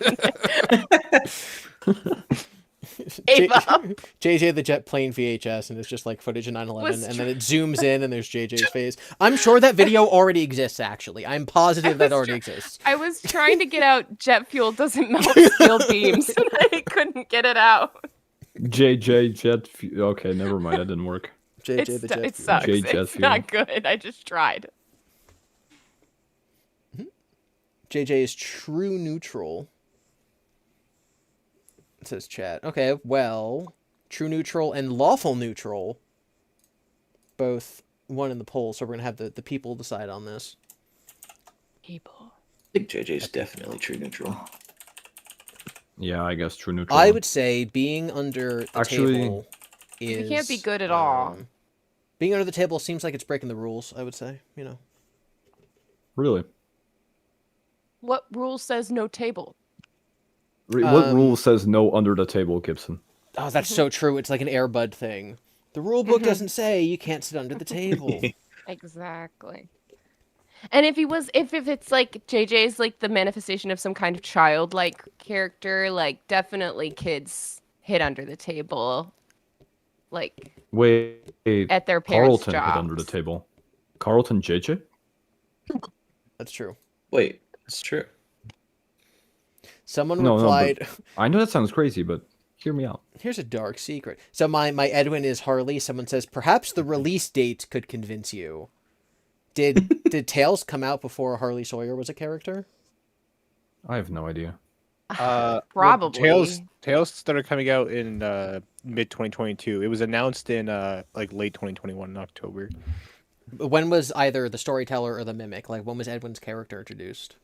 Gave up. JJ the jet plane VHS, and it's just like footage of 9/11, Was and then it zooms in and there's JJ's face. I'm sure that video already exists, actually. I'm positive that already exists. I was trying to get out jet fuel doesn't melt steel beams, and I couldn't get it out. JJ Jet. Okay, never mind. That didn't work. JJ the jet. It sucks. J jet It's fuel. not good. I just tried. JJ is true neutral. It says chat. Okay, well, true neutral and lawful neutral both won in the poll, so we're gonna have the people decide on this. People. I think JJ's definitely true neutral. Yeah, I guess true neutral. I would say being under the Actually- table is. You can't be good at all. Being under the table seems like it's breaking the rules. I would say, you know. Really. What rule says no table? What rule says no under the table, Gibson? Oh, that's so true. It's like an Airbud thing. The rule book doesn't say you can't sit under the table. Exactly. And if it's like JJ's like the manifestation of some kind of childlike character, like definitely kids hit under the table, like Wait, at their parents' Carlton jobs. hit under the table. Carlton JJ? That's true. Wait, it's true. Someone No, replied, I know that sounds crazy, but hear me out. here's a dark secret. So my Edwin is Harley. Someone says, perhaps the release date could convince you. Did Tails come out before Harley Sawyer was a character? I have no idea. Probably. Tales started coming out in mid 2022. It was announced in like late 2021 in October. When was either the storyteller or the mimic? Like, when was Edwin's character introduced?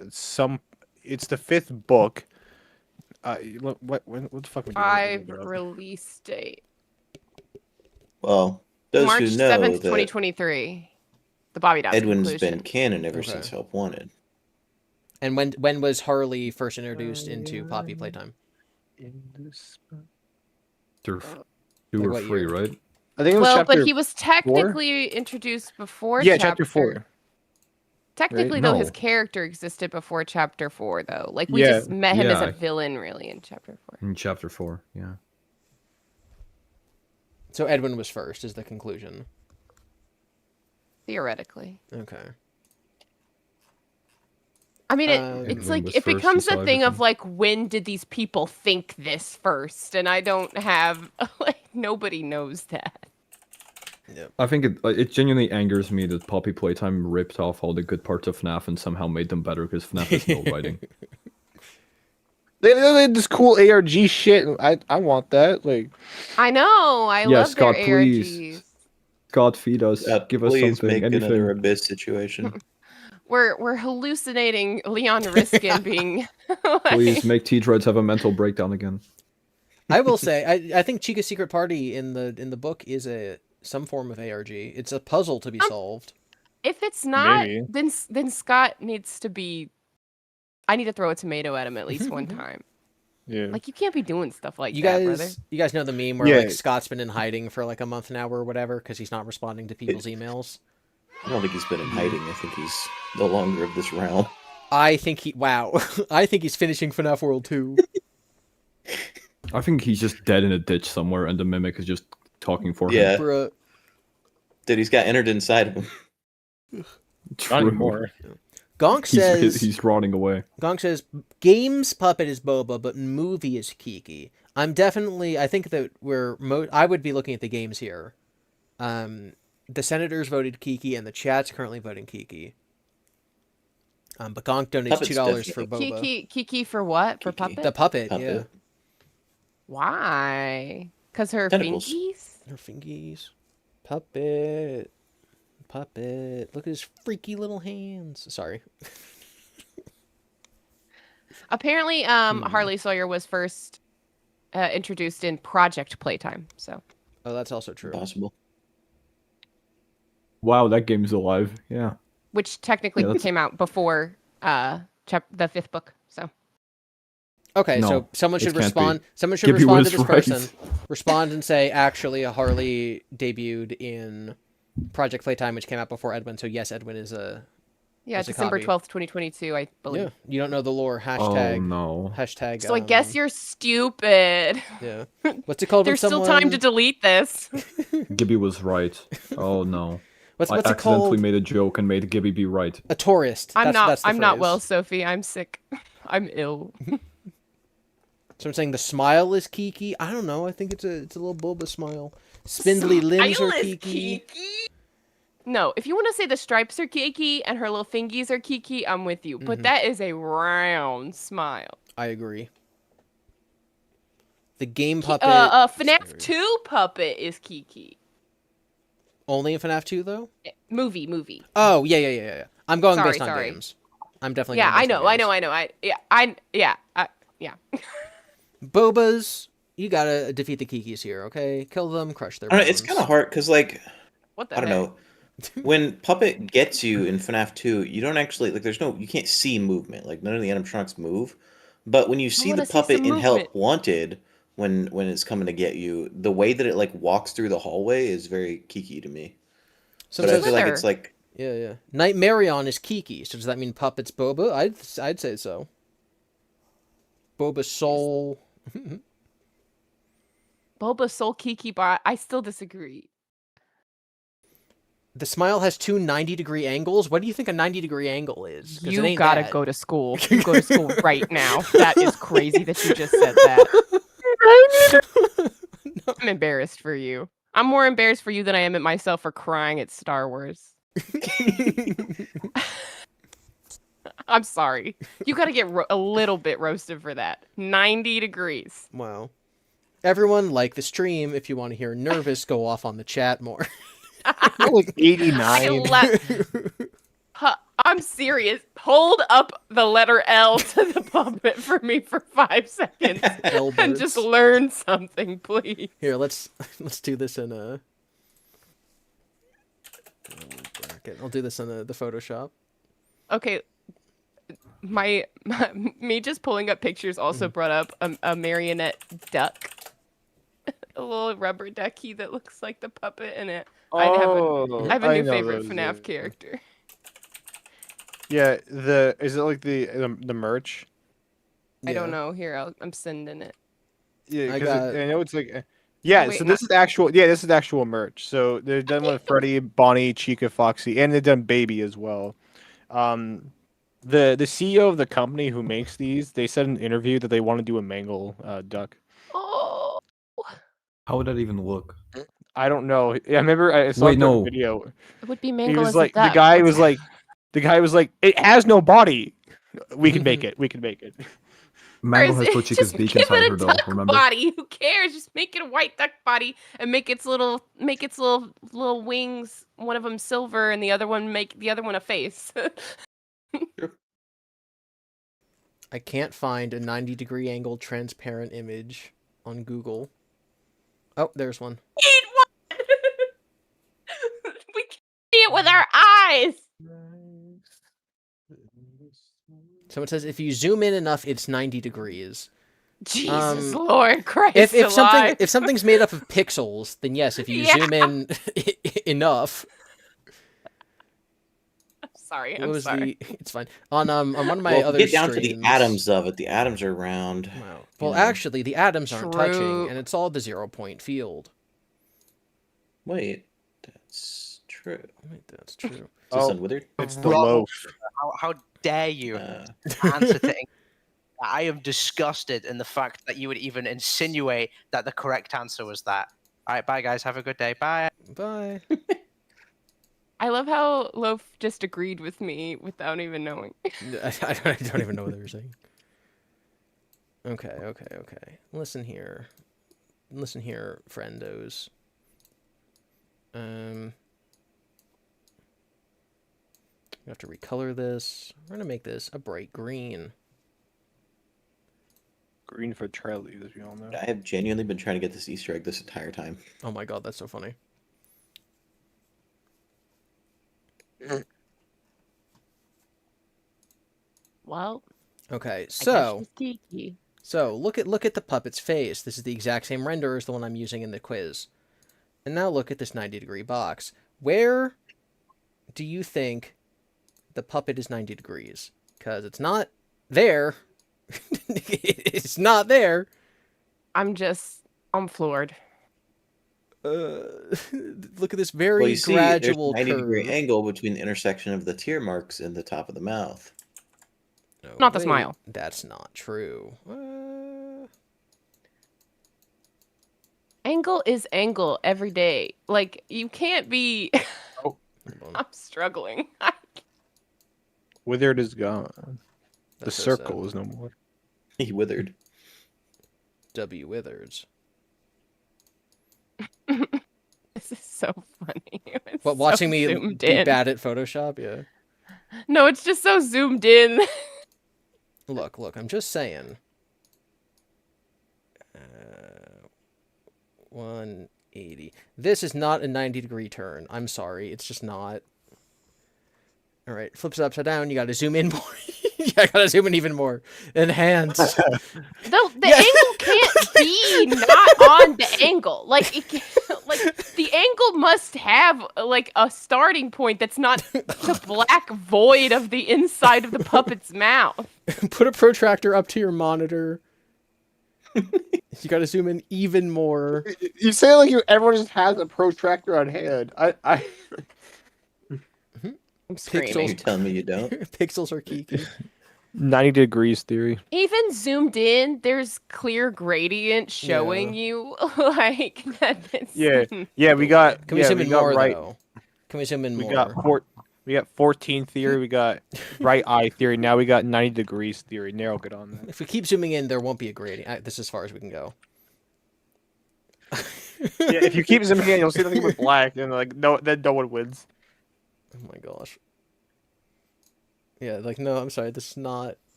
It's the fifth book. What the fuck? Am I doing? 5 release date. Well, those March who know 7th, that 2023. The Bobby Dawson Edwin's conclusion. been canon ever Okay. since Help Wanted. And when was Harley first introduced into Poppy Playtime? Two Like or what three, year? right? I think it was Well, chapter. but he was technically introduced before yeah, chapter 4. Technically, right? though, No. his character existed before chapter 4, though. Like, we Yeah. just met him as Yeah. a villain, really, in chapter 4. In chapter 4, yeah. So Edwin was first, is the conclusion. Theoretically. Okay. I mean, Edwin it's like, was it first, becomes he a saw thing of, everything. like, when did these people think this first? And I don't have, like, nobody knows that. I think it genuinely angers me that Poppy Playtime ripped off all the good parts of FNAF and somehow made them better because FNAF has no writing. They had this cool ARG shit. I want that. Like, I know. I Yeah, love Scott, their please. ARGs. God, feed us. Give us Please something. make Anything. another Abyss situation. We're hallucinating Leon Riskin being like, Please make T-Dreads have a mental breakdown again. I will say, I think Chica's Secret Party in the book is some form of ARG. It's a puzzle to be solved. If it's not, Maybe. then Scott needs to be. I need to throw a tomato at him at least one time. Yeah. Like, you can't be doing stuff like You that, brother. guys know the meme where Yeah. like Scott's been in hiding for like a month now or whatever because he's not responding to people's emails. I don't think he's been in hiding. I think he's no longer of this realm. I think I think he's finishing FNAF World 2. I think he's just dead in a ditch somewhere, and the mimic is just talking for him. Yeah. Bruh. Dude, he's got entered inside of him. True. Not anymore. Gonk says He's rotting away. Gonk says games puppet is Boba, but movie is Kiki. I think that I would be looking at the games here. The senators voted Kiki, and the chat's currently voting Kiki. But Gonk donates Puppet's $2 for Boba. Kiki for what? For Kiki. puppet? The puppet, yeah. Puppet. Why? Because her Tentacles. fingies? Her fingies. Puppet. Look at his freaky little hands. Sorry. Apparently, Harley Sawyer was first introduced in Project Playtime. So. Oh, that's also true. Possible. Wow, that game's alive. Yeah. Which technically Yeah, that's- came out before the 5th book. So. Okay, No, so someone it should can't be. respond. Someone should Gibby respond to was this right. person. Respond and say, actually, Harley debuted in Project Playtime, which came out before Edwin. So yes, Edwin is a Yeah, It's a December copy. 12th, 2022, I believe. yeah. You don't know the lore. Oh Hashtag. no. Hashtag. So I guess you're stupid. Yeah. What's it called? There's when still someone... time to delete this. Gibby was right. Oh no. What's I it accidentally called? made a joke and made Gibby be right. A tourist. That's the I'm not phrase. well, Sophie. I'm sick. I'm ill. So I'm saying the smile is Kiki. I don't know. I think it's a little Boba smile. Spindly limbs are Smile is Kiki. No, if you want to say the stripes are Kiki and her little fingies are Kiki, I'm with you. But that is a round smile. I agree. The game puppet. FNAF 2 puppet is Kiki. Only in FNAF 2 though. Movie. Oh yeah. I'm going based on Sorry. games. I'm definitely. Yeah, going I based on know. games. Yeah. Bobas, you gotta defeat the Kikis here, okay? Kill them, crush their I bones. don't know, it's kind of hard because, like, What the I don't heck? know. When Puppet gets you in FNAF 2, you don't actually you can't see movement. Like none of the animatronics move. But when you see wanna the see puppet some in Help movement. Wanted, when it's coming to get you, the way that it like walks through the hallway is very Kiki to me. So But it I says, feel like Slither. it's like yeah. Nightmarion is Kiki, so does that mean Puppet's Boba? I'd say so. Boba's soul. Boba Soul Kiki Bot. I still disagree. The smile has two 90-degree angles. What do you think a 90-degree angle is? 'Cause it You ain't gotta that. go to school. You go to school right now. That is crazy that you just said that. I'm embarrassed for you. I'm more embarrassed for you than I am at myself for crying at Star Wars. I'm sorry. You gotta get a little bit roasted for that. 90 degrees. Wow. Everyone, like the stream. If you want to hear Nervous go off on the chat more. Like 89. I'm serious. Hold up the letter L to the puppet for me for 5 seconds and just learn something, please. Here, let's do this in a bracket. I'll do this in the Photoshop. Okay. Me just pulling up pictures also brought up a marionette duck. A little rubber ducky that looks like the puppet in it. I have a new know favorite those, FNAF yeah. character. Yeah, is it like the merch? I don't Yeah. know. Here, I'm sending it. Yeah, I 'cause got- I know it's like yeah. Wait, So this is actual. Yeah, this is actual merch. So they've done with Freddy, Bonnie, Chica, Foxy, and they've done Baby as well. The CEO of the company who makes these, they said in an interview that they want to do a Mangle duck. Oh, How would that even look? I don't know. Yeah, I remember I saw Wait, the no. video. it would be He Mangle was as like a duck. the guy What's was that? like the guy was like it has no body. We can make it. We can make it. Mangle Or has is put it- Chica's just beak give inside it her a though, duck remember? body. Who cares? Just make it a white duck body and make its little wings. One of them silver and the other one a face. I can't find a 90-degree angle transparent image on Google. Oh, there's one. Eat one! We can see it with our eyes! Someone says if you zoom in enough, it's 90 degrees. Jesus Lord Christ If alive. something's made up of pixels, then yes, if you zoom in enough. Sorry, What I'm was sorry. It's fine. On one of my other get down streams, to the atoms of it. The atoms are round. Wow. Well, you know. actually, the atoms aren't touching, True. and it's all the 0-point field. Wait, that's true. Wait, that's true. Is this Oh. on Withered? It's the Wrong. loaf. How dare you answer to I am disgusted in the fact that you would even insinuate that the correct answer was that. All right, bye guys. Have a good day. Bye. Bye. I love how Loaf just agreed with me without even knowing. I don't even know what they were saying. Okay. Listen here, friendos. I have to recolor this. We're gonna make this a bright green. Green for Charlie, as we all know. I have genuinely been trying to get this Easter egg this entire time. Oh my god, that's so funny. Well, Okay, I guess so she's geeky. look at the puppet's face. This is the exact same render as the one I'm using in the quiz. And now look at this 90-degree box. Where do you think the puppet is 90 degrees? Because it's not there. It's not there. I'm floored. Look at this very Well, you see, gradual there's a 90-degree curve. angle between the intersection of the tear marks in the top of the mouth. No, Not the wait, smile. That's not true. Angle is angle every day. Like, you can't be... Hold on. I'm struggling. Withered is gone. The That's so circle sad. is no more. He withered. W. Withers. This is so funny. It's What, watching so me zoomed be in. bad at Photoshop? Yeah. No, it's just so zoomed in. Look, I'm just saying. 180. This is not a 90-degree turn. I'm sorry. It's just not. All right, flips it upside down. You got to zoom in more. I got to zoom in even more. Enhance. The Yeah. angle can't be not on the angle. Like, the angle must have like a starting point that's not the black void of the inside of the puppet's mouth. Put a protractor up to your monitor. You got to zoom in even more. You say it like everyone just has a protractor on hand. I I'm screaming. You're telling me you don't? Pixels are geeky. 90 degrees theory. Even zoomed in, there's clear gradient showing you like that. Yeah, we got. Can we yeah, zoom we in got more, right. though? Can we zoom in We more? got we got 14 theory. We got right eye theory. Now we got 90 degrees theory. Narrow it on that. If we keep zooming in, there won't be a gradient. This is as far as we can go. Yeah, if you keep zooming in, you'll see nothing but black, and like then no one wins. Oh my gosh. Yeah, like, no, I'm sorry. This is not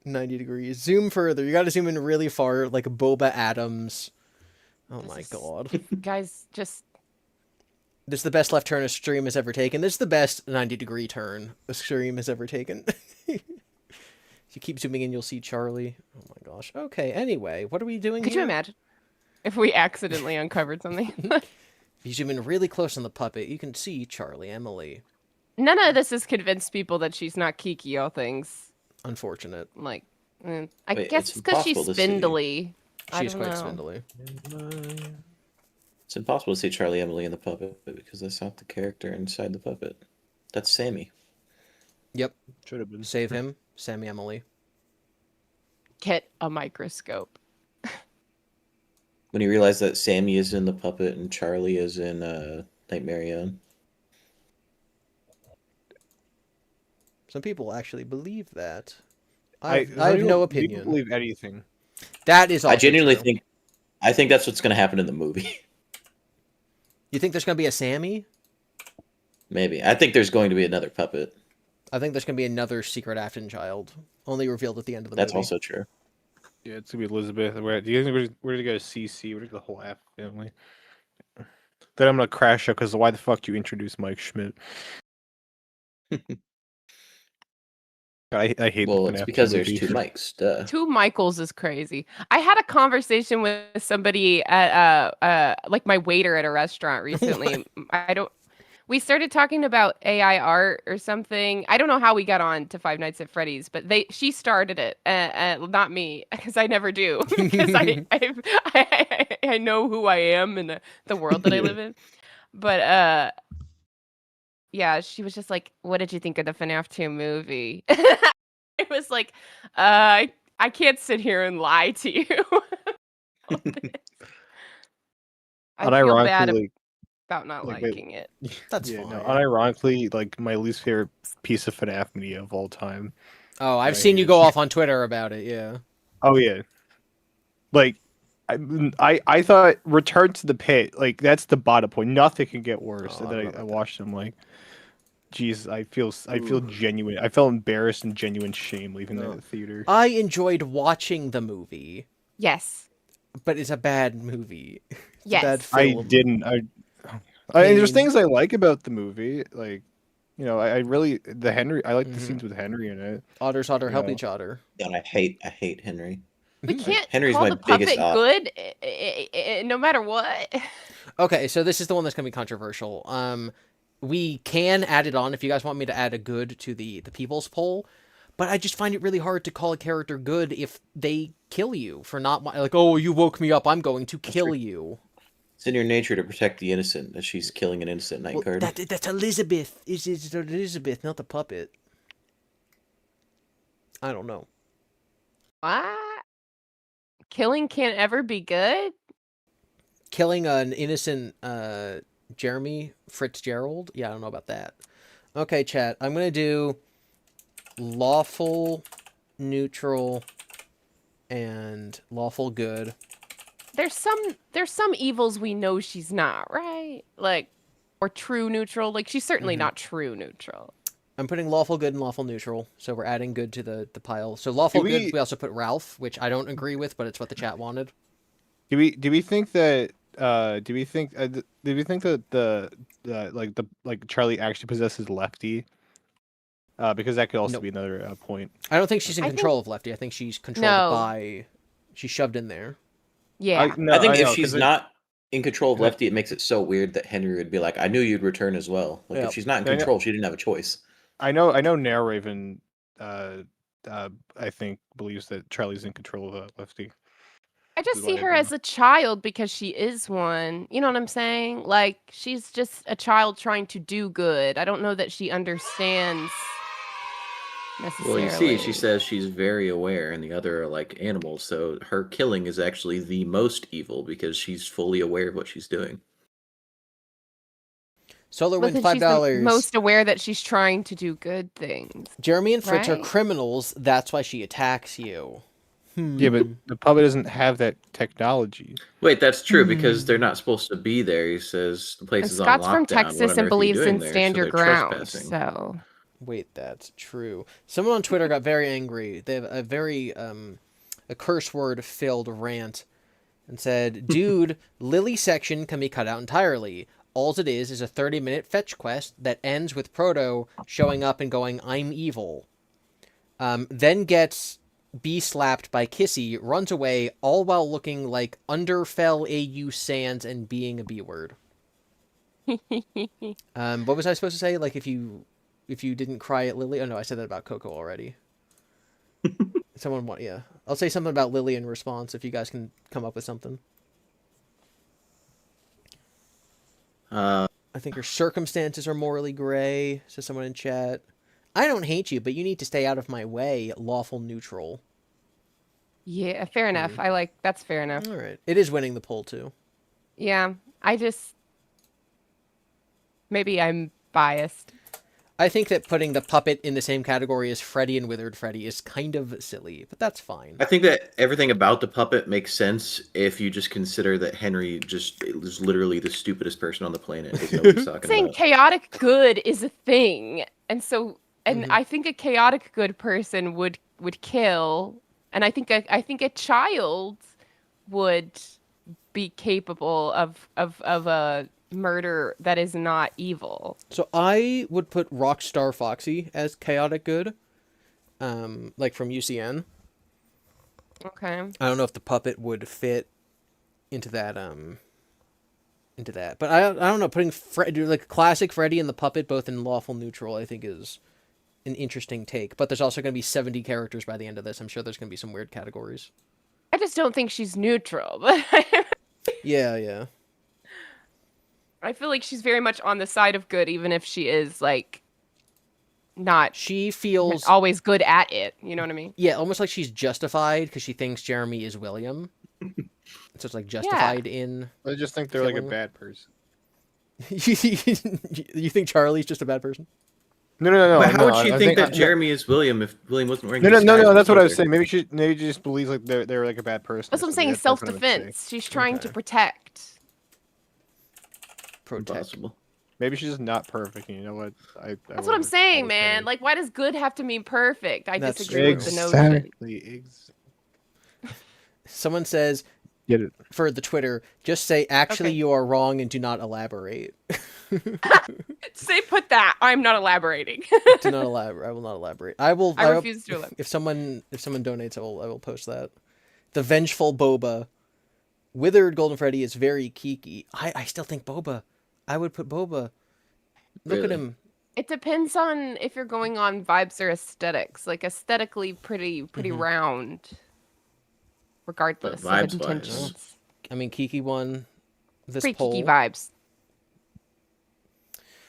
90 degrees. Zoom further. You got to zoom in really far, like Boba Adams. Oh my god. Guys, just This is the best left turn a stream has ever taken. This is the best 90-degree turn a stream has ever taken. If you keep zooming in, you'll see Charlie. Oh my gosh. Okay, anyway, what are we doing could here? you imagine if we accidentally uncovered something? If you zoom in really close on the puppet, you can see Charlie Emily. None of this has convinced people that she's not Kiki, all things. Unfortunate. Like, I Wait, guess it's it's because she's impossible to see. spindly. I She's don't quite know. spindly. It's impossible to see Charlie Emily in the puppet because that's not the character inside the puppet. That's Sammy. Yep. Should have been. Save him. Sammy Emily. Get a microscope. When you realize that Sammy is in the puppet and Charlie is in Nightmare On. Some people actually believe that. I I have no people opinion. believe anything. That is also I genuinely true. think I think that's what's going to happen in the movie. You think there's going to be a Sammy? Maybe. I think there's going to be another puppet. I think there's going to be another secret Afton child. Only revealed at the end of the That's movie. also true. Yeah, it's gonna be Elizabeth. Do you think we're gonna go to CC? We're gonna go the whole F family. Then I'm gonna crash out because why the fuck do you introduce Mike Schmidt? I hate Well, the it's FNAF because there's movie. two mics. Duh. Two Michaels is crazy. I had a conversation with somebody at like my waiter at a restaurant recently. We started talking about AI art or something. I don't know how we got on to Five Nights at Freddy's, but she started it, not me, because I never do, because I know who I am and the world that I live in. But yeah, she was just like, "What did you think of the FNAF 2 movie?" It was like, I can't sit here and lie to you. I feel bad Unironically, about not like, liking it. That's yeah, fine. no, unironically, like my least favorite piece of FNAF media of all time. Oh, I've I seen hate you it. go off on Twitter about it. Yeah. Oh yeah, like I thought Return to the Pit, like that's the bottom point. Nothing can get worse. Oh, And I then don't know I about watched them like, Jesus, I feel genuine. I felt embarrassed and genuine shame leaving No. the theater. I enjoyed watching the movie, Yes. but it's a bad movie. It's a Yes. bad I film. didn't. There's things I like about the movie, like I really the Henry. I like the scenes with Henry in it. Otters otter You help know. each other. And I hate Henry. We can't Henry's call my the biggest puppet op. good, no matter what. Okay, so this is the one that's gonna be controversial. We can add it on if you guys want me to add a good to the people's poll, but I just find it really hard to call a character good if they kill you for not like, oh, you woke me up, I'm going to kill you. It's in your nature to protect the innocent, as she's killing an innocent night Well, guard. that's Elizabeth. It's Elizabeth, not the puppet. I don't know. What? Killing can't ever be good? Killing an innocent Jeremy Fitzgerald? Yeah, I don't know about that. Okay, chat. I'm going to do lawful, neutral, and lawful good. There's some evils we know she's not, right? Like, or true neutral. Like, she's certainly not true neutral. I'm putting lawful good and lawful neutral, so we're adding good to the pile. So lawful good, we also put Ralph, which I don't agree with, but it's what the chat wanted. Do we think that do we think that the Charlie actually possesses Lefty? Because that could also be another point. I don't think she's in control of Lefty. I think she's controlled by... She's shoved in there. Yeah. I think if she's not in control of Lefty, it makes it so weird that Henry would be like, I knew you'd return as well. Like, if she's not in control, she didn't have a choice. I know Nair Raven, I think, believes that Charlie's in control of Lefty. I just see her as a child because she is one. You know what I'm saying? Like, she's just a child trying to do good. I don't know that she understands necessarily. Well, you see, she says she's very aware, and the other are like animals, so her killing is actually the most evil because she's fully aware of what she's doing. Solar wins $5. She's most aware that she's trying to do good things. Jeremy and Fritz are criminals. That's why she attacks you. Yeah, but the puppet doesn't have that technology. Wait, that's true because they're not supposed to be there. He says the place is on lockdown. Scott's from Texas and believes in stand your ground. So wait, that's true. Someone on Twitter got very angry. They have a very a curse word filled rant and said, "Dude, Lily section can be cut out entirely. All it is a 30-minute fetch quest that ends with Proto showing up and going, 'I'm evil.' Then gets slapped by Kissy, runs away, all while looking like underfell AU Sans and being a B word." What was I supposed to say? Like, if you didn't cry at Lily? Oh no, I said that about Coco already. Someone want, yeah. I'll say something about Lily in response if you guys can come up with something. I think her circumstances are morally gray, says someone in chat. I don't hate you, but you need to stay out of my way, lawful neutral. Yeah, fair enough. That's fair enough. All right. It is winning the poll, too. Yeah, maybe I'm biased. I think that putting the puppet in the same category as Freddy and Withered Freddy is kind of silly, but that's fine. I think that everything about the puppet makes sense if you just consider that Henry just is literally the stupidest person on the planet. Nobody's talking saying about. Chaotic good is a thing, and I think a chaotic good person would kill And I think a child would be capable of a murder that is not evil. So I would put Rockstar Foxy as chaotic good, like from UCN. Okay. I don't know if the puppet would fit into that. But I don't know. Putting like classic Freddy and the puppet both in lawful neutral, I think is an interesting take. But there's also going to be 70 characters by the end of this. I'm sure there's going to be some weird categories. I just don't think she's neutral. But Yeah. I feel like she's very much on the side of good, even if she is like not She feels always good at it. You know what I mean? Yeah, almost like she's justified because she thinks Jeremy is William. So it's like justified in. I just think they're like a Killing bad person. You think Charlie's just a bad person? No. But how would no, she I think that Jeremy is William if William wasn't wearing? No. disguise That's what I was before? saying. Maybe she just believes like they're like a bad person. That's what I'm so saying. that's what I'm Self-defense. She's trying to Okay. protect. Protect. Impossible. Maybe she's just not perfect. And you know what? That's what I'm saying, man. Like, why does good have to mean perfect? I That's disagree with the notion. Exactly. Someone says Get it? for the Twitter, just say actually Okay. you are wrong and do not elaborate. Say put that. I'm not elaborating. Do not elaborate. I will not elaborate. I will. I refuse to elaborate. If someone donates, I will post that. The vengeful Boba, Withered Golden Freddy is very Kiki. I still think Boba. I would put Boba. Look at Really? him. It depends on if you're going on vibes or aesthetics. Like aesthetically, pretty round. Regardless of vibes-wise. intentions. I mean, Kiki won this Pretty poll. kiki vibes.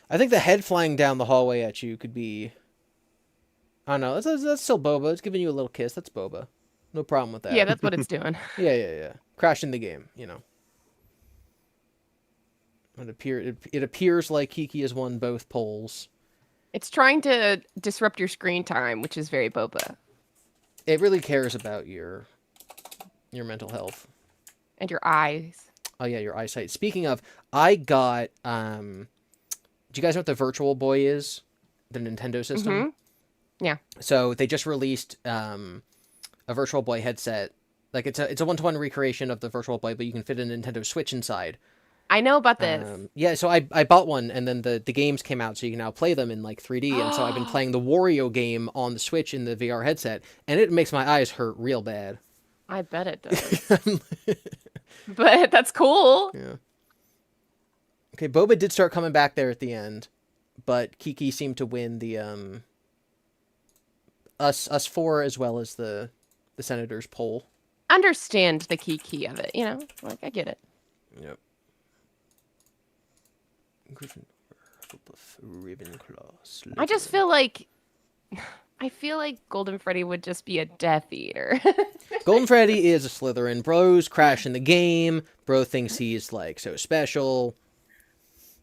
I think the head flying down the hallway at you could be. I don't know. That's still Boba. It's giving you a little kiss. That's Boba. No problem with that. Yeah, that's what it's doing. Yeah. Crashing the game. It appears like Kiki has won both polls. It's trying to disrupt your screen time, which is very boba. It really cares about your mental health. And your eyes. Oh yeah, your eyesight. Speaking of, I got do you guys know what the Virtual Boy is? The Nintendo system? Mm-hmm. Yeah. So they just released a Virtual Boy headset. Like it's a one-to-one recreation of the Virtual Boy, but you can fit a Nintendo Switch inside. I know about this. Yeah, so I bought one, and then the games came out, so you can now play them in like 3D. And so I've been playing the Wario game on the Switch in the VR headset, and it makes my eyes hurt real bad. I bet it does. But that's cool. Yeah. Okay, Boba did start coming back there at the end, but Kiki seemed to win the us four as well as the Senators poll. Understand the key of it, Like, I get it. Yep. Gryffindor, Hufflepuff, Ravenclaw, I just feel like Golden Freddy would just be a Death Eater. Golden Freddy is a Slytherin. Bro's crashing the game. Bro thinks he's like so special.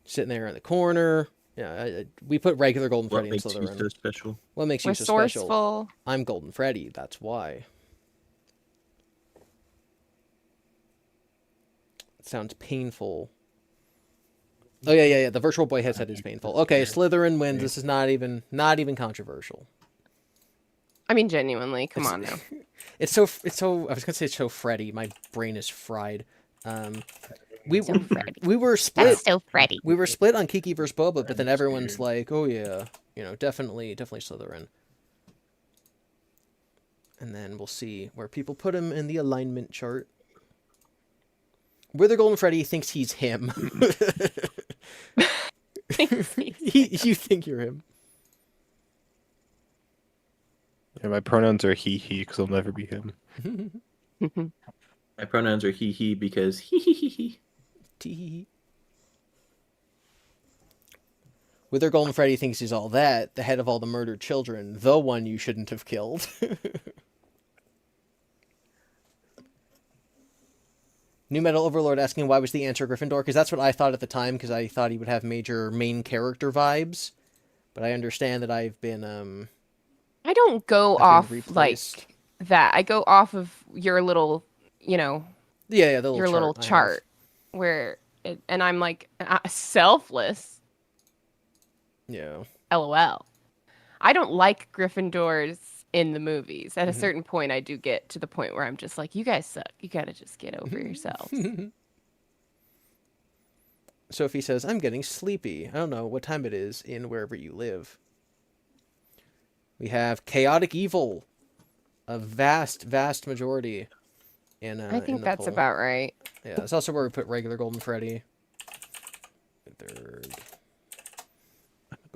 Sitting there in the corner. Yeah, we put regular Golden What Freddy in makes you Slytherin. so special? What makes you so special? Resourceful. I'm Golden Freddy. That's why. It sounds painful. Oh yeah. The Virtual Boy headset is painful. Okay, Slytherin wins. This is not even controversial. I mean, genuinely, come on now. It's so. I was gonna say it's so Freddy. My brain is fried. We were split. That's so Freddy. We were split on Kiki versus Boba, but then everyone's like, "Oh yeah, definitely Slytherin." And then we'll see where people put him in the alignment chart. Where the Golden Freddy thinks he's him. You think you're him. Yeah, my pronouns are he because I'll never be him. My pronouns are he because he. Tee. Wither Golden Freddy thinks he's all that, the head of all the murdered children, the one you shouldn't have killed. New Metal Overlord asking why was the answer Gryffindor, because that's what I thought at the time, because I thought he would have major main character vibes. But I understand that I've been I don't go I've been off replaced. like that. I go off of your little, Yeah, the little your little I have. chart where and I'm like selfless. Yeah. LOL. I don't like Gryffindors in the movies. At a certain point, I do get to the point where I'm just like, you guys suck. You gotta just get over yourselves. Sophie says, I'm getting sleepy. I don't know what time it is in wherever you live. We have chaotic evil. A vast, vast majority. I think in the that's poll. about right. Yeah, that's also where we put regular Golden Freddy. Third.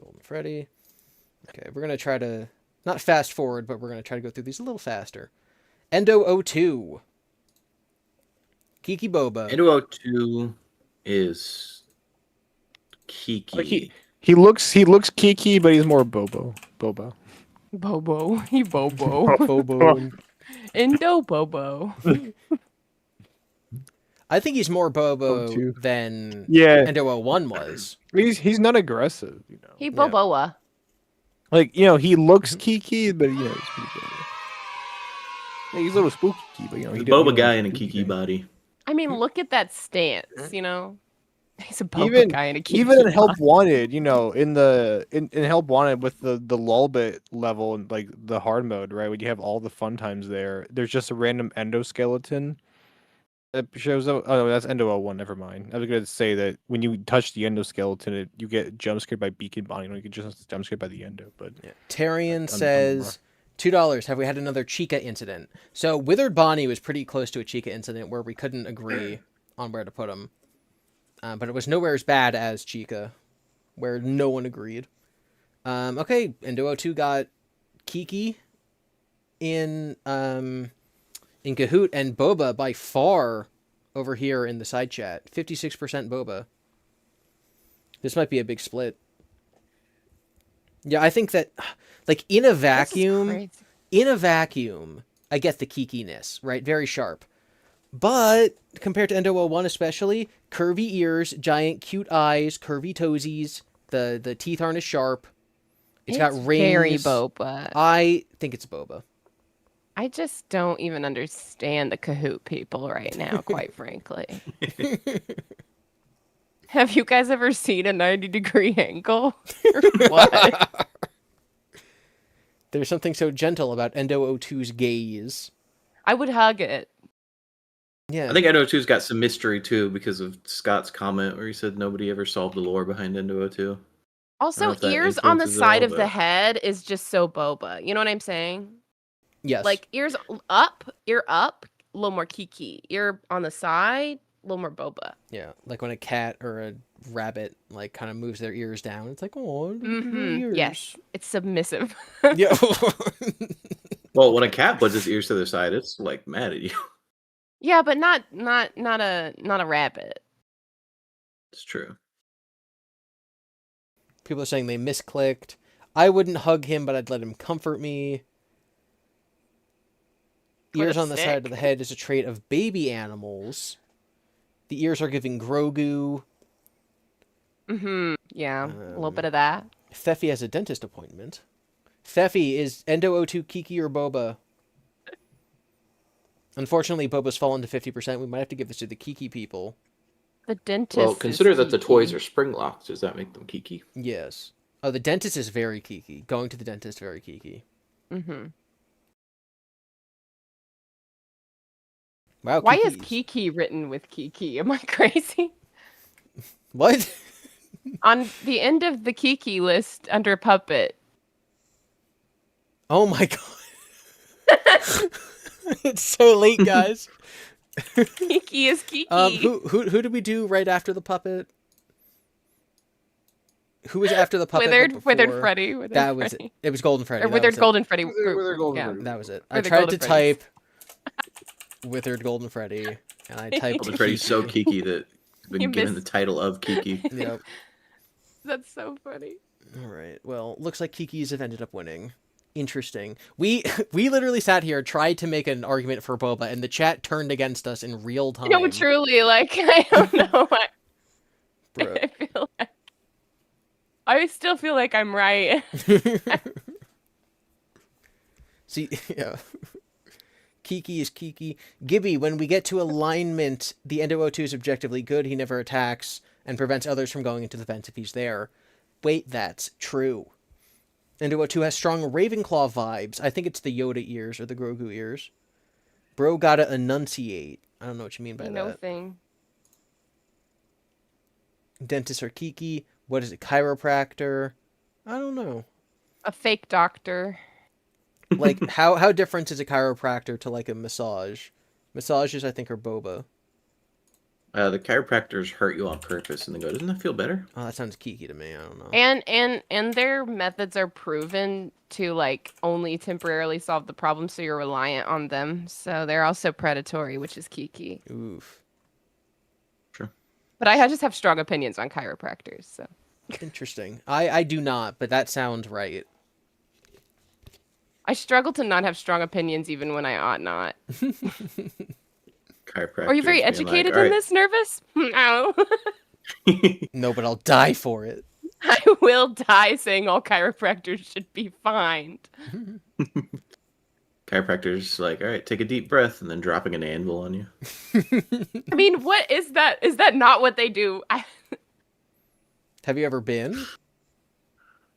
Golden Freddy. Okay, we're going to try to, not fast forward, but we're going to try to go through these a little faster. Endo02. Kiki Boba. Endo02 is Kiki. Like he looks Kiki, but he's more Bobo. Boba. Bobo. He Bobo. Bobo. Indo Bobo. I think he's more Bobo 02. than Yeah. Endo01 was. He's not aggressive, you know. He Boboa. Like, you know, he looks Kiki, but you know, he's pretty Bobo. Yeah, he's a little spooky, but you know, The he Boba does guy in a spooky Kiki thing. body. I mean, look at that stance, you know? He's a Boba Even guy in a Kiki even in body. Help Wanted, you know, in Help Wanted with the Lulbit level and like the hard mode, right? When you have all the fun times there, there's just a random endoskeleton that shows up. Oh, no, that's Endo01. Never mind. I was going to say that when you touch the endoskeleton, you get jump scared by Beacon Bonnie. You know, you get just jump scared by the endo. But Yeah. Tarian I'm says, $2. Have we had another Chica incident? So Withered Bonnie was pretty close to a Chica incident where we couldn't agree on where to put him. But it was nowhere as bad as Chica, where no one agreed. Okay, Endo02 got Kiki in Kahoot, and Boba by far over here in the side chat. 56% Boba. This might be a big split. Yeah, I think that, like, in a vacuum, I get the Kiki-ness, right? Very sharp. But compared to Endo01 especially, curvy ears, giant cute eyes, curvy toesies, the teeth aren't as sharp. It's got rings. Very Boba. I think it's Boba. I just don't even understand the Kahoot people right now, quite frankly. Have you guys ever seen a 90-degree angle? Or what? There's something so gentle about Endo02's gaze. I would hug it. Yeah. I think Endo02's got some mystery too because of Scott's comment where he said nobody ever solved the lore behind Endo02. Also, if that ears on the influences it side all, of the but- head is just so Boba. You know what I'm saying? Yes. Like, ear up, a little more Kiki. Ear on the side, a little more Boba. Yeah, like when a cat or a rabbit like kind of moves their ears down. It's like, oh, Mm-hmm. Yes, it's submissive. Yeah. Well, when a cat puts its ears to the side, it's like mad at you. Yeah, but not a rabbit. It's true. People are saying they misclicked. I wouldn't hug him, but I'd let him comfort me. Put Ears a on the side of stick. the head is a trait of baby animals. The ears are giving Grogu. Mm-hmm. Yeah, a little bit of that. Pfeffy has a dentist appointment. Pfeffy, is Endo02 Kiki or Boba? Unfortunately, Boba's fallen to 50%. We might have to give this to the Kiki people. The dentist. Well, is consider that the Kiki. toys are spring locked. Does that make them Kiki? Yes. Oh, the dentist is very Kiki. Going to the dentist, very Kiki. Mm-hmm. Wow, Why is Kiki's- Kiki written with Kiki? Am I crazy? What? On the end of the Kiki list under puppet. Oh my god. It's so late, guys. Kiki is Kiki. Who did we do right after the puppet? Who was after the puppet? but Withered before? Freddy. Withered That was Freddy. it. It was Golden Freddy. Or that Withered was it. Golden Freddy. Withered Golden yeah. Freddy. That was it. I Withered tried Golden to Freddies. type Withered Golden Freddy, and I typed Golden Freddy's so Kiki that You been given the missed- title of Kiki. Yep. That's so funny. All right. Well, looks like Kikis have ended up winning. Interesting. We literally sat here, tried to make an argument for Boba, and the chat turned against us in real time. No, truly, like, I don't know. Bro. I feel like I still feel like I'm right. See, yeah. Kiki is Kiki. Gibby, when we get to alignment, the Endo02 is objectively good. He never attacks and prevents others from going into the vents if he's there. Wait, that's true. Endo 2 has strong Ravenclaw vibes. I think it's the Yoda ears or the Grogu ears. Bro gotta enunciate. I don't know what you mean by No that. thing. Dentist or Kiki. What is it? Chiropractor? I don't know. A fake doctor. Like, how different is a chiropractor to, like, a massage? Massages, I think, are boba. The chiropractors hurt you on purpose and they go, doesn't that feel better? Oh, that sounds Kiki to me. I don't know. And their methods are proven to, like, only temporarily solve the problem, so you're reliant on them. So they're also predatory, which is Kiki. Oof. Sure. But I just have strong opinions on chiropractors, so. Interesting. I do not, but that sounds right. I struggle to not have strong opinions even when I ought not. Chiropractors Are you very being educated like, in this, Nervous? No. No, but I'll die for it. I will die saying all chiropractors should be fined. Chiropractors like, all right, take a deep breath, and then dropping an anvil on you. I mean, what is that? Is that not what they do? Have you ever been?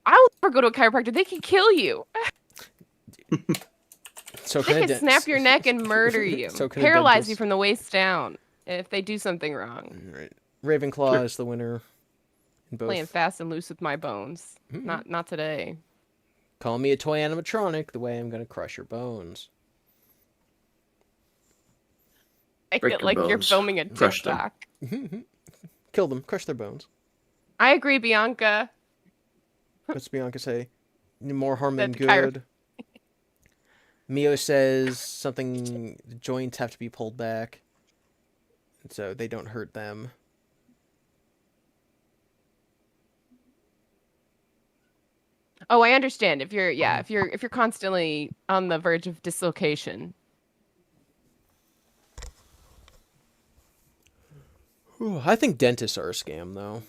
I will never go to a chiropractor. They can kill you. So They can snap your neck and murder you. So can a Paralyze dentist. you from the waist down if they do something wrong. Right. Ravenclaw is the winner in both. Playing fast and loose with my bones. Mm-hmm. Not today. Call me a toy animatronic, the way I'm gonna crush your bones. I Break feel your like you're bones. filming a Crush them. TikTok. Kill them, crush their bones. I agree, Bianca. What's Bianca say? More harm than That the chiro- good. Mio says something, the joints have to be pulled back, so they don't hurt them. Oh, I understand. If you're constantly on the verge of dislocation. Whew, I think dentists are a scam, though.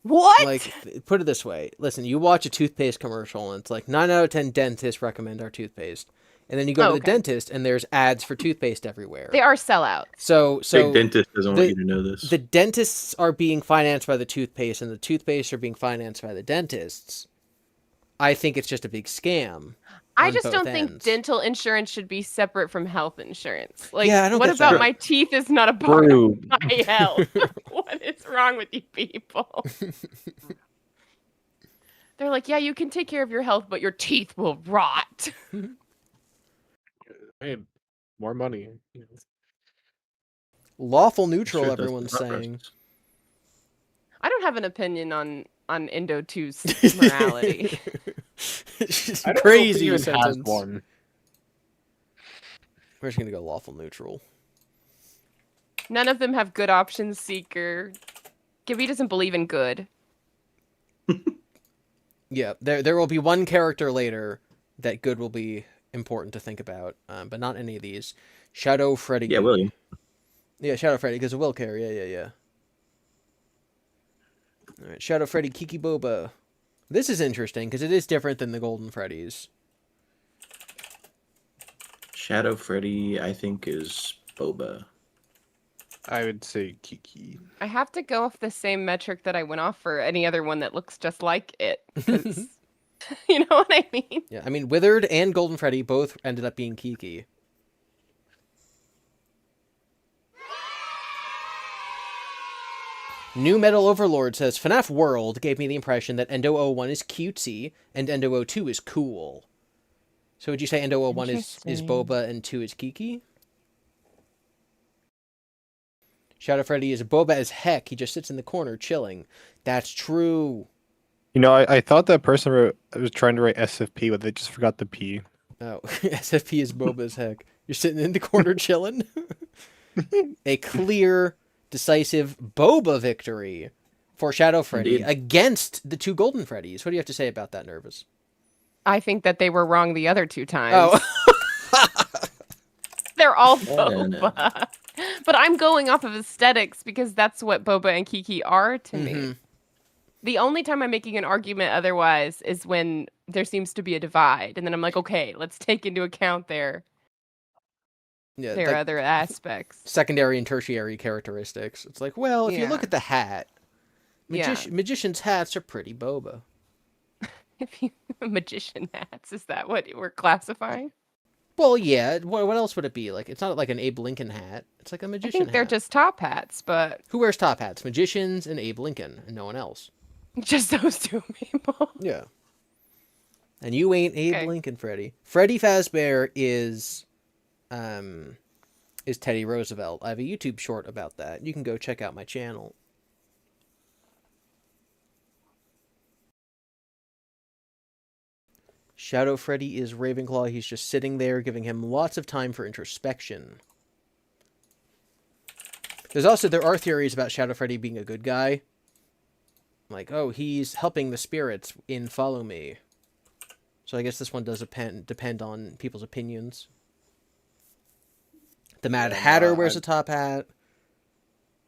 What? Like, put it this way. Listen, you watch a toothpaste commercial, and it's like, 9 out of 10 dentists recommend our toothpaste. And then you go to the Okay. dentist, and there's ads for toothpaste everywhere. They are sellouts. So Big dentist doesn't want you to know this. the dentists are being financed by the toothpaste, and the toothpaste are being financed by the dentists. I think it's just a big scam. I on just both don't think ends. dental insurance should be separate from health insurance. Like, Yeah, I don't what get about that. my teeth is not a part True. of my health? What is wrong with you people? They're like, yeah, you can take care of your health, but your teeth will rot. Hey, more money. Lawful neutral, Sure does everyone's the thought saying. process. I don't have an opinion on Endo 2's morality. She's I don't crazy know if he even has sentence. one. We're just gonna go lawful neutral. None of them have good options seeker. Gibby doesn't believe in good. Yeah, there will be one character later that good will be important to think about, but not any of these. Shadow Freddy. Yeah, William. Yeah, Shadow Freddy, because of will care. Yeah. All right, Shadow Freddy, Kiki Boba. This is interesting because it is different than the Golden Freddy's. Shadow Freddy, I think, is Boba. I would say Kiki. I have to go off the same metric that I went off for any other one that looks just like it. 'Cause you know what I mean? Yeah, I mean, Withered and Golden Freddy both ended up being Kiki. New Metal Overlord says, FNAF World gave me the impression that Endo 01 is cutesy and Endo 02 is cool. So would you say Endo 01 is Interesting. Boba and 2 is Kiki? Shadow Freddy is Boba as heck. He just sits in the corner chilling. That's true. You know, I thought that person was trying to write SFP, but they just forgot the P. Oh, SFP is Boba as heck. You're sitting in the corner chilling. A clear, decisive Boba victory for Shadow Freddy Indeed. against the 2 Golden Freddys. What do you have to say about that, Nervous? I think that they were wrong the other 2 times. Oh, They're all No, no. Boba. But I'm going off of aesthetics because that's what Boba and Kiki are to me. Mhm. The only time I'm making an argument otherwise is when there seems to be a divide. And then I'm like, okay, let's take into account their Yeah, their like other aspects. secondary and tertiary characteristics. It's like, well, if you look Yeah. at the hat, Yeah. magicians' hats are pretty Boba. If you magician hats, is that what we're classifying? Well, yeah. What else would it be? Like, it's not like an Abe Lincoln hat. It's like a I magician think they're hat. just top hats, but Who wears top hats? Magicians and Abe Lincoln, and no one else. just those two people. Yeah. And you ain't Abe Okay. Lincoln, Freddy. Freddy Fazbear is Teddy Roosevelt. I have a YouTube short about that. You can go check out my channel. Shadow Freddy is Ravenclaw. He's just sitting there, giving him lots of time for introspection. There are theories about Shadow Freddy being a good guy. Like, oh, he's helping the spirits in Follow Me. So I guess this one does depend on people's opinions. The Mad Hatter wears a top hat.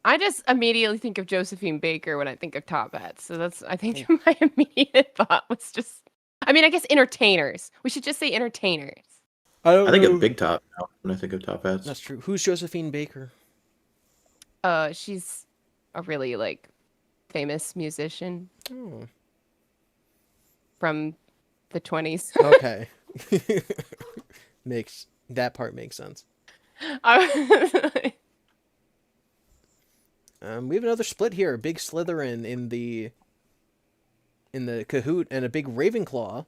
I just immediately think of Josephine Baker when I think of top hats. So I think my immediate thought was just, I guess entertainers. We should just say entertainers. I think of Big Top now when I think of top hats. That's true. Who's Josephine Baker? She's a really famous musician from the 20s. Okay. That part makes sense. We have another split here. A big Slytherin in the Kahoot and a big Ravenclaw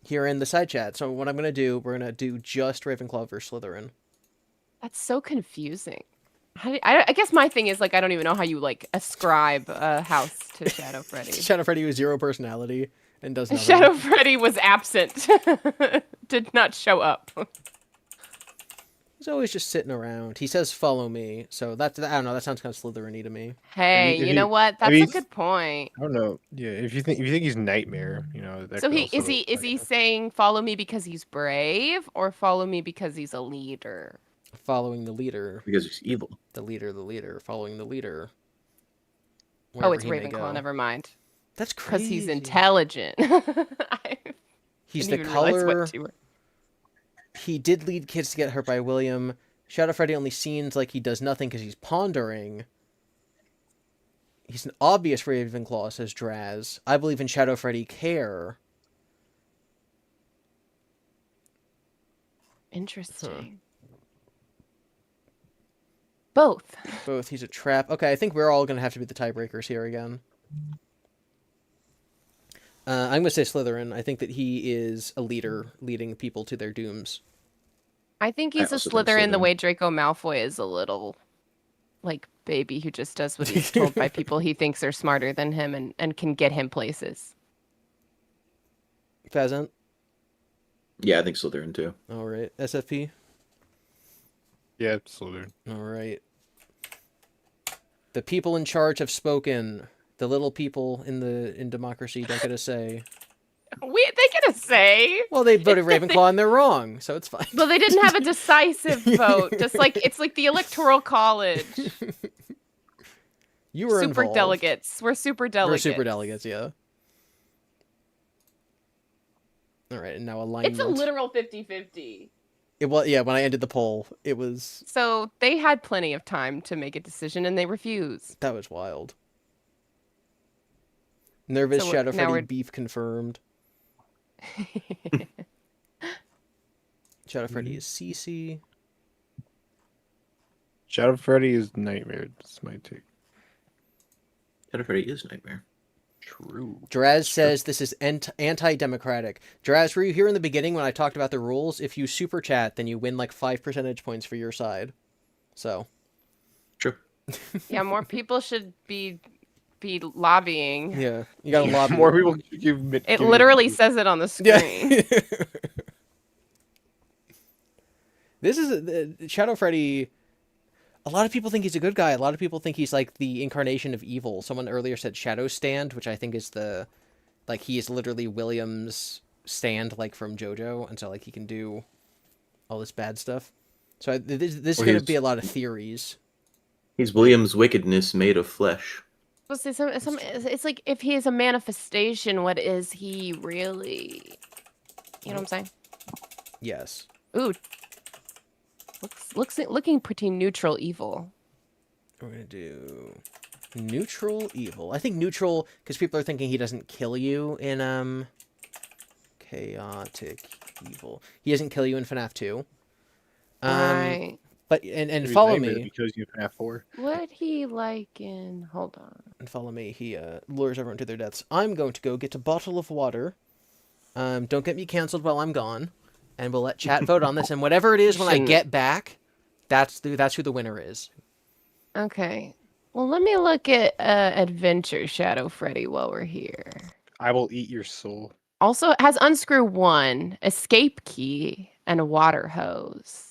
here in the side chat. So what I'm going to do, we're going to do just Ravenclaw versus Slytherin. That's so confusing. I guess my thing is, I don't even know how you, ascribe a house to Shadow Freddy. Shadow Freddy with 0 personality and does nothing. Shadow Freddy was absent. Did not show up. He's always just sitting around. He says, "Follow me." So I don't know. That sounds kind of Slytherin-y to me. Hey, you know what? That's a good point. I don't know. Yeah, if you think he's Nightmare, that So could is he saying follow me because he's brave or follow me because he's a leader? Following the leader. Because he's evil. The leader. Following the leader. Oh, it's Wherever he may Ravenclaw. go. Never mind. That's crazy. Because he's intelligent. He's the color. He did lead kids to get hurt by William. Shadow Freddy only seems like he does nothing because he's pondering. He's an obvious Ravenclaw, says Draz. I believe in Shadow Freddy care. Interesting. Both. He's a trap. Okay, I think we're all going to have to be the tiebreakers here again. I'm going to say Slytherin. I think that he is a leader, leading people to their dooms. I think he's a Slytherin the way Draco Malfoy is a little, baby who just does what he's told by people he thinks are smarter than him and can get him places. Pheasant? Yeah, I think Slytherin too. All right. SFP? Yeah, Slytherin. All right. The people in charge have spoken. The little people in democracy don't get a say. They get a say. Well, they voted Ravenclaw and they're wrong, so it's fine. Well, they didn't have a decisive vote. Just it's like the Electoral College. You were super involved. delegates. We're super delegates. We're super delegates, yeah. All right, and now alignment. It's a literal 50-50. It was, yeah, when I ended the poll, it was... So they had plenty of time to make a decision, and they refused. That was wild. Nervous Shadow Freddy beef confirmed. Shadow Freddy is CC. Shadow Freddy is Nightmare. That's my take. Shadow Freddy is Nightmare. True. Draz says this is anti-democratic. Draz, were you here in the beginning when I talked about the rules? If you super chat, then you win 5 percentage points for your side. So. True. Yeah, more people should be lobbying. Yeah, you gotta lobby. More people give it literally says it on the screen. Yeah. This is Shadow Freddy. A lot of people think he's a good guy. A lot of people think he's the incarnation of evil. Someone earlier said Shadow Stand, which I think is he is literally William's stand, from JoJo, and so he can do all this bad stuff. So this is going to be a lot of theories. He's William's wickedness made of flesh. It's like if he is a manifestation, what is he really? You know what I'm saying? Yes. Ooh. Looking pretty neutral evil. We're gonna do neutral evil. I think neutral because people are thinking he doesn't kill you in chaotic evil. He doesn't kill you in FNAF 2. Right. But and Maybe follow nightmare me. because you have 4. What he like in? Hold on. And follow me. He lures everyone to their deaths. I'm going to go get a bottle of water. Don't get me canceled while I'm gone, and we'll let chat vote on this. And whatever it is when I get back, that's who the winner is. Okay. Well, let me look at Adventure Shadow Freddy while we're here. I will eat your soul. Also, it has unscrew 1, escape key, and a water hose.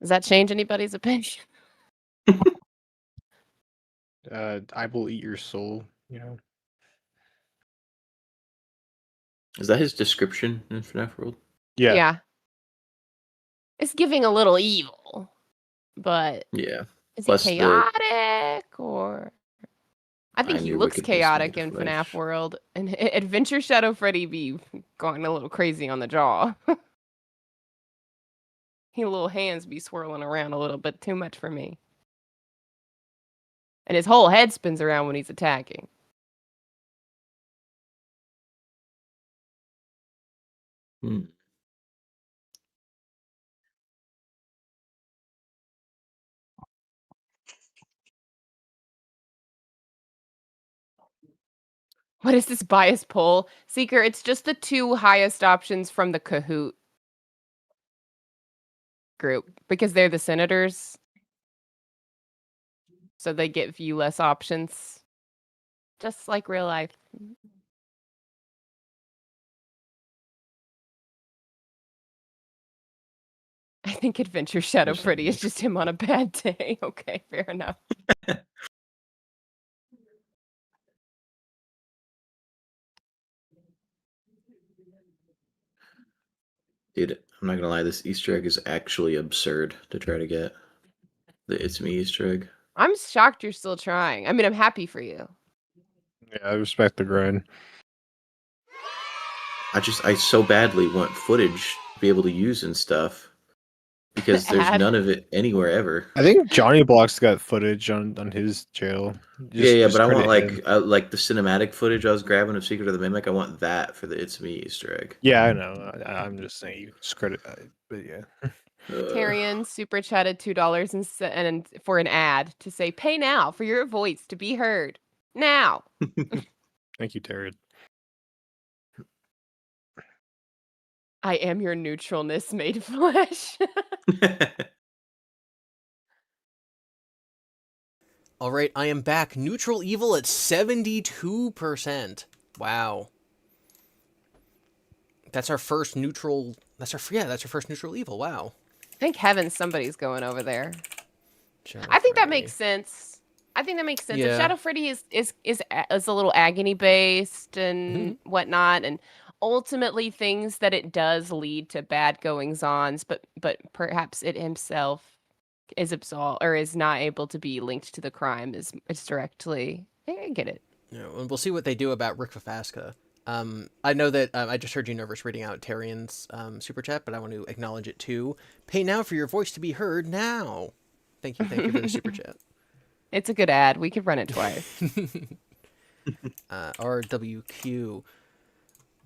Does that change anybody's opinion? I will eat your soul. You know. Is that his description in FNAF World? Yeah. It's giving a little evil, but Yeah. is Plus he the- chaotic or? I think I he knew looks wickedness chaotic made in of FNAF flesh. World, and Adventure Shadow Freddy be going a little crazy on the jaw. His little hands be swirling around a little bit too much for me. And his whole head spins around when he's attacking. Hmm. What is this bias poll? Seeker, it's just the 2 highest options from the Kahoot group because they're the senators. So they get few less options. Just like real life. I think Adventure Shadow There's Freddy is something. just him on a bad day. Okay, fair enough. Dude, I'm not gonna lie, this Easter egg is actually absurd to try to get. The It's Me Easter egg. I'm shocked you're still trying. I mean, I'm happy for you. Yeah, I respect the grind. I so badly want footage to be able to use and stuff. Because there's Ad. none of it anywhere ever. I think Johnny Block's got footage on his channel. Yeah, but I want credit him. like the cinematic footage I was grabbing of Secret of the Mimic. I want that for the It's Me Easter egg. Yeah, I know. I'm just saying you credit, but yeah. Tyrion super chatted $2 and for an ad to say, "Pay now for your voice to be heard now." Thank you, Terry. I am your neutralness made flesh. All right, I am back. Neutral evil at 72%. Wow. That's our first neutral. That's our first neutral evil. Wow. Thank heavens somebody's going over there. Shadow I think that Freddy. makes sense. If Yeah. Shadow Freddy is a little agony based and whatnot, and ultimately things that it does lead to bad goings ons, but perhaps it himself is absolved or is not able to be linked to the crime is directly. I get it. Yeah, and we'll see what they do about Rick Fafaska. I know that I just heard Universe reading out Tyrion's super chat, but I want to acknowledge it too. Pay now for your voice to be heard now. Thank you for the super chat. It's a good ad. We could run it twice. RWQ.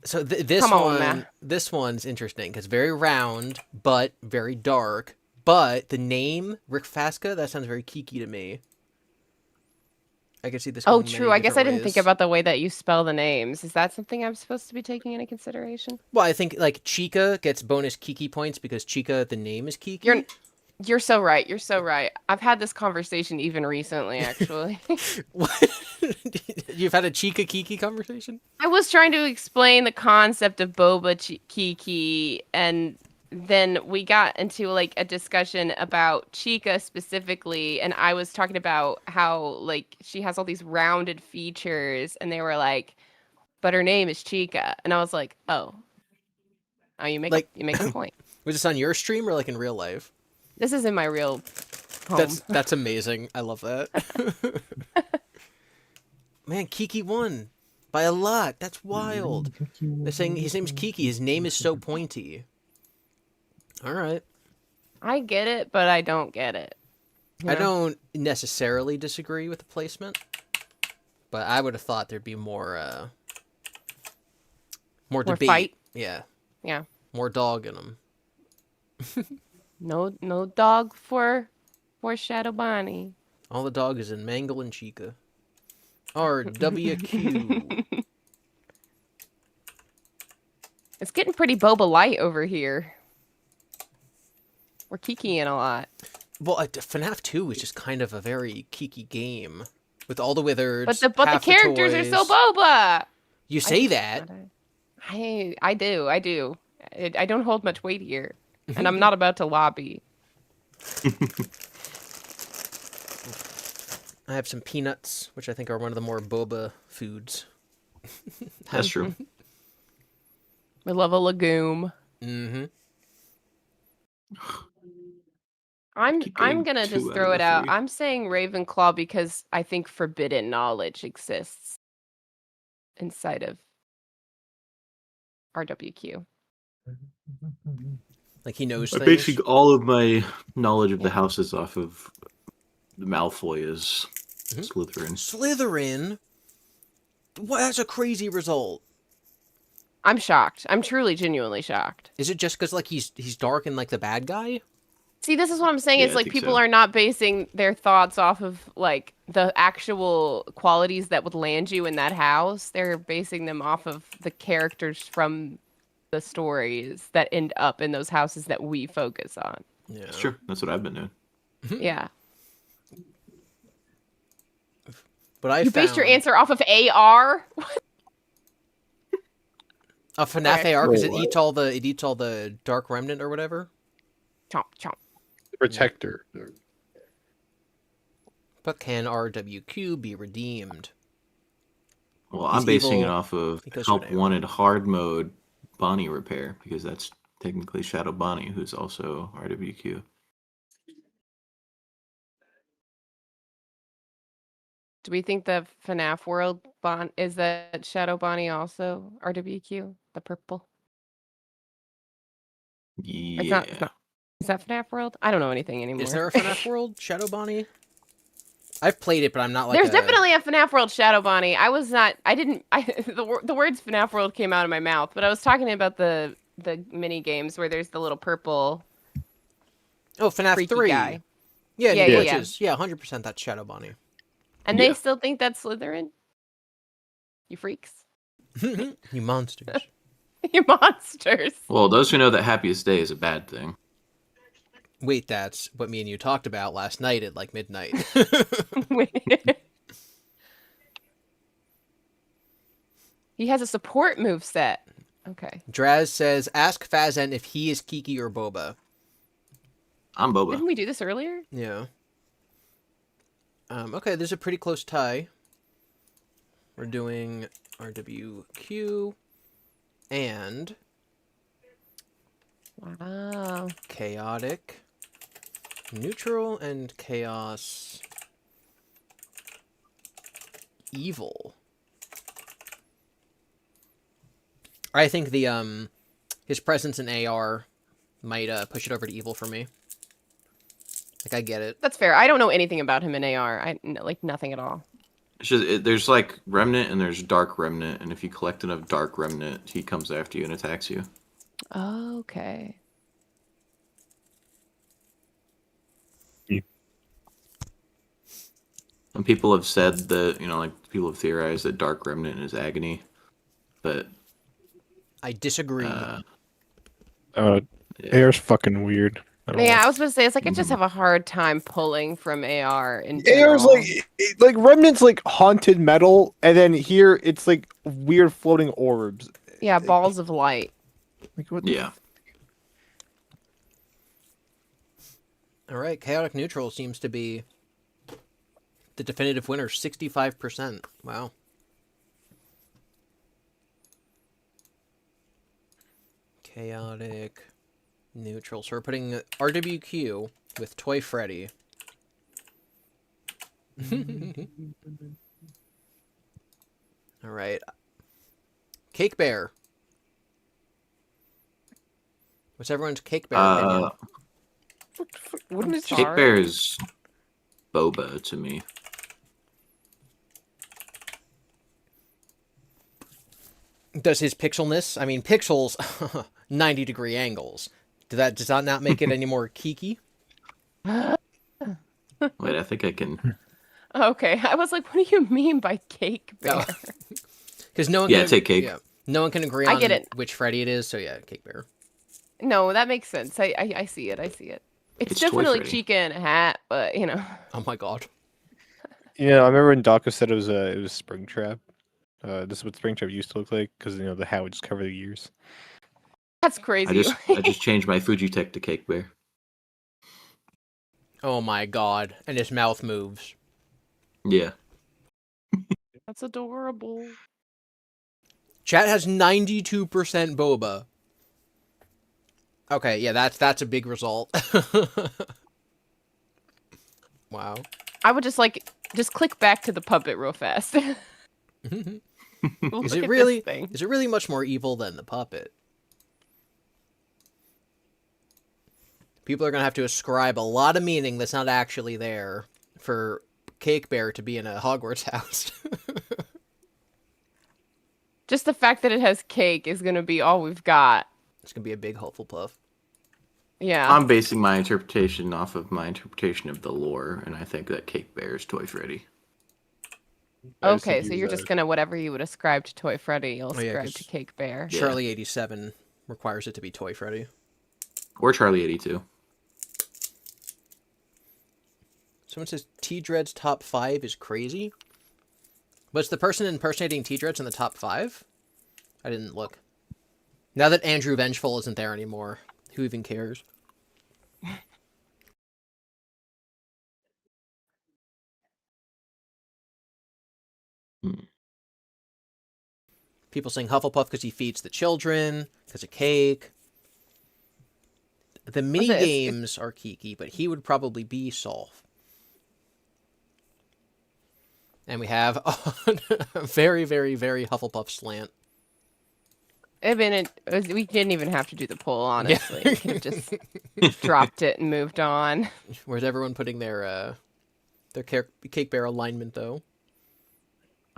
So this one's interesting because very round, but very dark. But the name Rick Faska, that sounds very Kiki to me. I can see this. Oh, going true. many I guess I different didn't think ways. about the way that you spell the names. Is that something I'm supposed to be taking into consideration? Well, I think like Chica gets bonus Kiki points because Chica, the name is Kiki. You're so right. You're so right. I've had this conversation even recently, actually. What? You've had a Chica Kiki conversation? I was trying to explain the concept of Boba Kiki, and then we got into like a discussion about Chica specifically, and I was talking about how like she has all these rounded features, and they were like, but her name is Chica, and I was like, oh, you make Like- you make a point. Was this on your stream or like in real life? This is in my real home. That's amazing. I love that. Man, Kiki won by a lot. That's wild. They're saying his name's Kiki. His name is so pointy. All right. I get it, but I don't get it. I Yeah. don't necessarily disagree with the placement, but I would have thought there'd be more More More debate. fight. Yeah. Yeah. More dog in them. No dog for Shadow Bonnie. All the dog is in Mangle and Chica. RWQ. It's getting pretty Boba Light over here. We're kikiing a lot. Well, FNAF 2 is just kind of a very kiki game. With all the wizards, But the half characters are so toys. Boba! You say that. I do. I don't hold much weight here. And I'm not about to lobby. I have some peanuts, which I think are one of the more boba foods. That's true. We love a legume. Mm-hmm. I'm Keep getting gonna 2 just out throw of it the out. 3. I'm saying Ravenclaw because I think forbidden knowledge exists inside of RWQ. Like he knows I things. basically all of my knowledge of the houses off of Malfoy is Slytherin. Slytherin? What? That's a crazy result. I'm shocked. I'm truly, genuinely shocked. Is it just because like he's dark and like the bad guy? See, this is what I'm saying. Yeah, It's I like think people so. are not basing their thoughts off of like the actual qualities that would land you in that house. They're basing them off of the characters from the stories that end up in those houses that we focus on. Yeah. That's true. That's what I've been doing. Yeah. But I You found based your answer off of AR? a FNAF Okay. AR because it Wait, eats all the dark remnant or whatever. Chomp, chomp. Protector. But can RWQ be redeemed? Well, He's I'm basing evil. it off of He goes Help for an AR. Wanted hard mode Bonnie repair because that's technically Shadow Bonnie, who's also RWQ. Do we think the FNAF world is that Shadow Bonnie also RWQ? The purple? Yeah. It's not. Is that FNAF world? I don't know anything anymore. Is there a FNAF world Shadow Bonnie? I've played it, but I'm not like. There's definitely a FNAF world Shadow Bonnie. The words FNAF world came out of my mouth, but I was talking about the mini games where there's the little purple Oh, FNAF freaky 3. guy. Yeah, Yeah, the yeah, glitches. Yeah, 100% that's Shadow Bonnie. And Yeah. they still think that's Slytherin? You freaks. You monsters. You monsters. Well, those who know that Happiest Day is a bad thing. Wait, that's what me and you talked about last night at like midnight. He has a support move set. Okay. Draz says, ask Fazen if he is Kiki or Boba. I'm Boba. Didn't we do this earlier? Yeah. Okay, there's a pretty close tie. We're doing RWQ and Wow. chaotic, neutral, and chaos evil. I think the his presence in AR might push it over to evil for me. Like I get it. That's fair. I don't know anything about him in AR. Like nothing at all. It's just, there's like Remnant and there's Dark Remnant, and if you collect enough Dark Remnant, he comes after you and attacks you. Okay. And people have said that, like people have theorized that Dark Remnant is Agony, but I disagree. yeah. AR's fucking weird. Yeah, I was going to say, it's like I just have a hard time pulling from AR in AR's general. like Remnant's like haunted metal, and then here it's like weird floating orbs. Yeah, balls of light. Like what? Yeah. All right, chaotic neutral seems to be the definitive winner, 65%. Wow. Chaotic neutral. So we're putting RWQ with Toy Freddy. All right. Cake Bear. What's everyone's Cake Bear opinion? Wouldn't it Cake Bear is Boba to me. Does his pixelness? I mean, pixels, 90-degree angles. Does that not make it any more geeky? Wait, I think I can. Okay, I was like, what do you mean by cake bear? Because no one. Yeah, can, take cake. Yeah, no one can agree I on get it. which Freddy it is. So yeah, Cake Bear. No, that makes sense. I see it. I see it. It's Toy definitely Freddy. Chica in a hat, but you know. Oh my god. Yeah, I remember when Dawko said it was Springtrap. This is what Springtrap used to look like because the hat would just cover the ears. That's crazy. I just changed my Fujitech to Cake Bear. Oh my god. And his mouth moves. Yeah. That's adorable. Chat has 92% boba. Okay, yeah, that's a big result. Wow. I would just click back to the puppet real fast. Is it really much more evil than the puppet? People are going to have to ascribe a lot of meaning that's not actually there for Cake Bear to be in a Hogwarts house. Just the fact that it has cake is going to be all we've got. It's going to be a big Hufflepuff. Yeah. I'm basing my interpretation off of my interpretation of the lore, and I think that Cake Bear is Toy Freddy. Okay, so you're just going to, whatever you would ascribe to Toy Freddy, you'll ascribe 'cause to Cake Bear. Yeah. Charlie 87 requires it to be Toy Freddy. Or Charlie 82. Someone says T-Dread's top 5 is crazy. Was the person impersonating T-Dreads in the top 5? I didn't look. Now that Andrew Vengeful isn't there anymore, who even cares? People saying Hufflepuff because he feeds the children, because of cake. The mini games are Kiki, but he would probably be Solve. And we have a very, very, very Hufflepuff slant. I mean, we didn't even have to do the poll, honestly. We could have just dropped it and moved on. Where's everyone putting their Cake Bear alignment, though?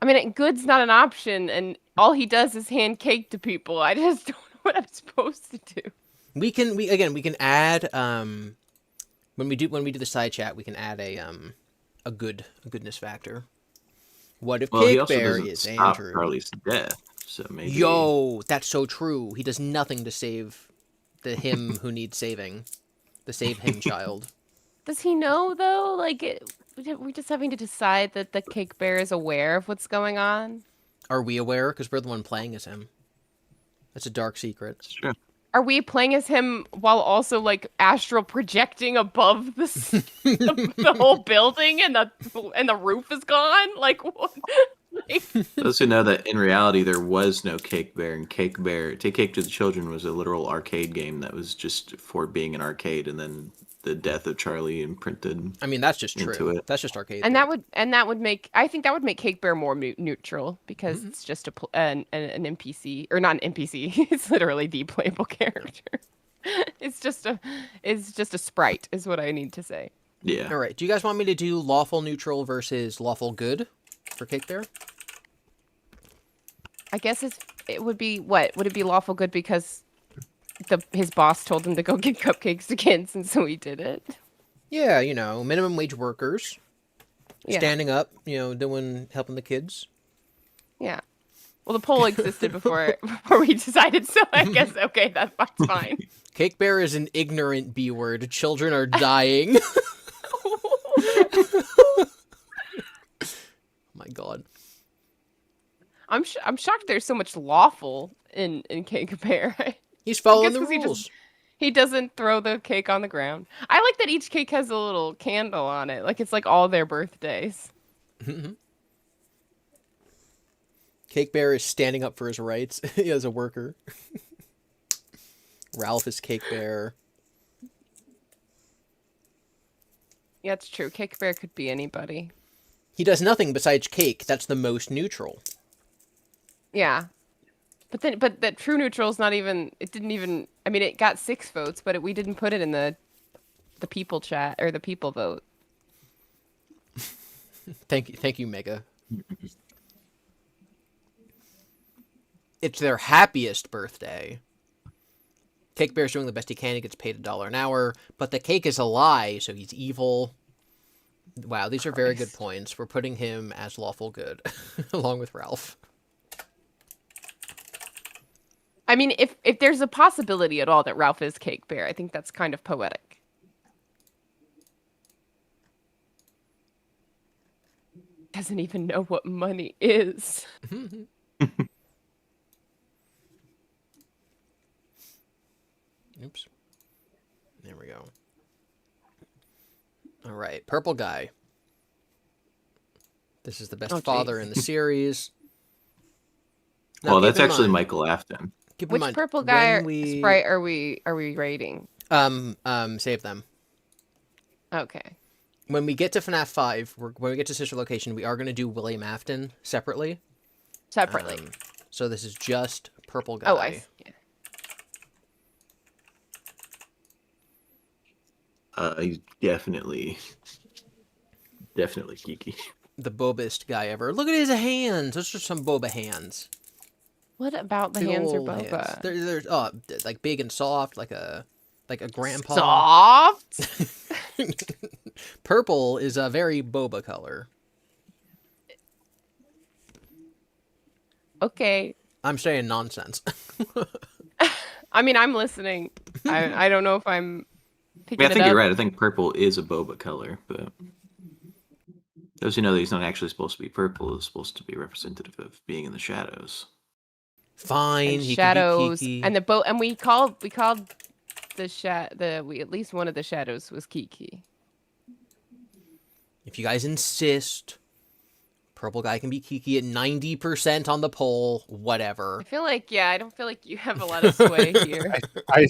I mean, good's not an option, and all he does is hand cake to people. I just don't know what I'm supposed to do. We can add when we do the side chat, we can add a goodness factor. What if Cake Bear is Andrew? Charlie's death, so maybe. Yo, that's so true. He does nothing to save the him who needs saving, the save him child. Does he know though? Like, we're just having to decide that the Cake Bear is aware of what's going on. Are we aware? Because we're the one playing as him. That's a dark secret. It's true. Are we playing as him while also like astral projecting above the whole building and the roof is gone? Like what? Like... Those who know that in reality there was no Cake Bear, and Cake Bear Take Cake to the Children was a literal arcade game that was just for being an arcade, and then the death of Charlie imprinted. I mean, that's just true. Into it. That's just arcade. And that would make, I think that would make Cake Bear more neutral because it's just an NPC, or not an NPC. It's literally the playable character. It's just a sprite, is what I need to say. Yeah. All right. Do you guys want me to do lawful neutral versus lawful good for Cake Bear? I guess it would be what? Would it be lawful good because his boss told him to go get cupcakes to kids, and so he did it? Yeah, minimum wage workers. Yeah. Standing up, helping the kids. Yeah. Well, the poll existed before we decided, so I guess, okay, that's fine. Cake Bear is an ignorant B word. Children are dying. My God. I'm shocked there's so much lawful in Cake Bear. He's following the rules. He doesn't throw the cake on the ground. I like that each cake has a little candle on it. Like it's like all their birthdays. Cake Bear is standing up for his rights as a worker. Ralph is Cake Bear. Yeah, it's true. Cake Bear could be anybody. He does nothing besides cake. That's the most neutral. Yeah. But that true neutral is not even, it didn't even, I mean, it got 6 votes, but we didn't put it in the people chat, or the people vote. Thank you, Mega. it's their happiest birthday. Cake Bear's doing the best he can. He gets paid $1 an hour, but the cake is a lie, so he's evil. Wow, these are very good points. We're putting him as lawful good, along with Ralph. I mean, if there's a possibility at all that Ralph is Cake Bear, I think that's kind of poetic. Doesn't even know what money is. Oops. There we go. All right, purple guy. This is the best father in the series. Now, well, that's actually Michael Afton. Which purple guy sprite are we rating? Save them. Okay. When we get to FNAF 5, when we get to Sister Location, we are going to do William Afton separately. So this is just purple guy. Oh, I see. Yeah. He's definitely geeky. The bobest guy ever. Look at his hands. Those are some boba hands. What about the hands are boba? They're like big and soft, like a grandpa. Soft? Purple is a very boba color. Okay. I'm saying nonsense. I mean, I'm listening. I don't know if I'm picking I think you're right. I think purple is a boba color, but those who know that he's not actually supposed to be purple is supposed to be representative of being in the shadows. Fine, and he shadows, can be Kiki. and we called at least one of the shadows was Kiki. If you guys insist, purple guy can be Kiki at 90% on the poll. Whatever. I feel like I don't feel like you have a lot of sway here. I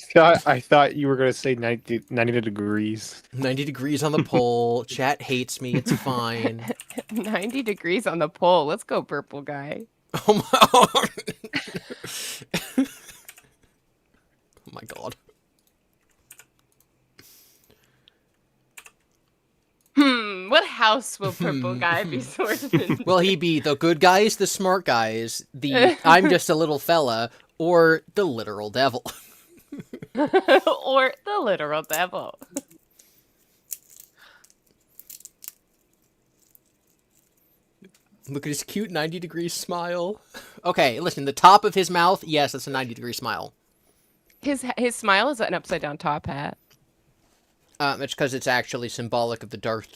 thought you were gonna say 90 degrees. 90 degrees on the poll. Chat hates me. It's fine. 90 degrees on the poll. Let's go, purple guy. Oh my, oh my god. What house will purple guy be sort of in? Will he be the good guys, the smart guys, the I'm just a little fella, or the literal devil? Or the literal devil. Look at his cute 90-degree smile. Okay, listen, the top of his mouth, yes, that's a 90-degree smile. His smile is an upside-down top hat. It's because it's actually symbolic of the dark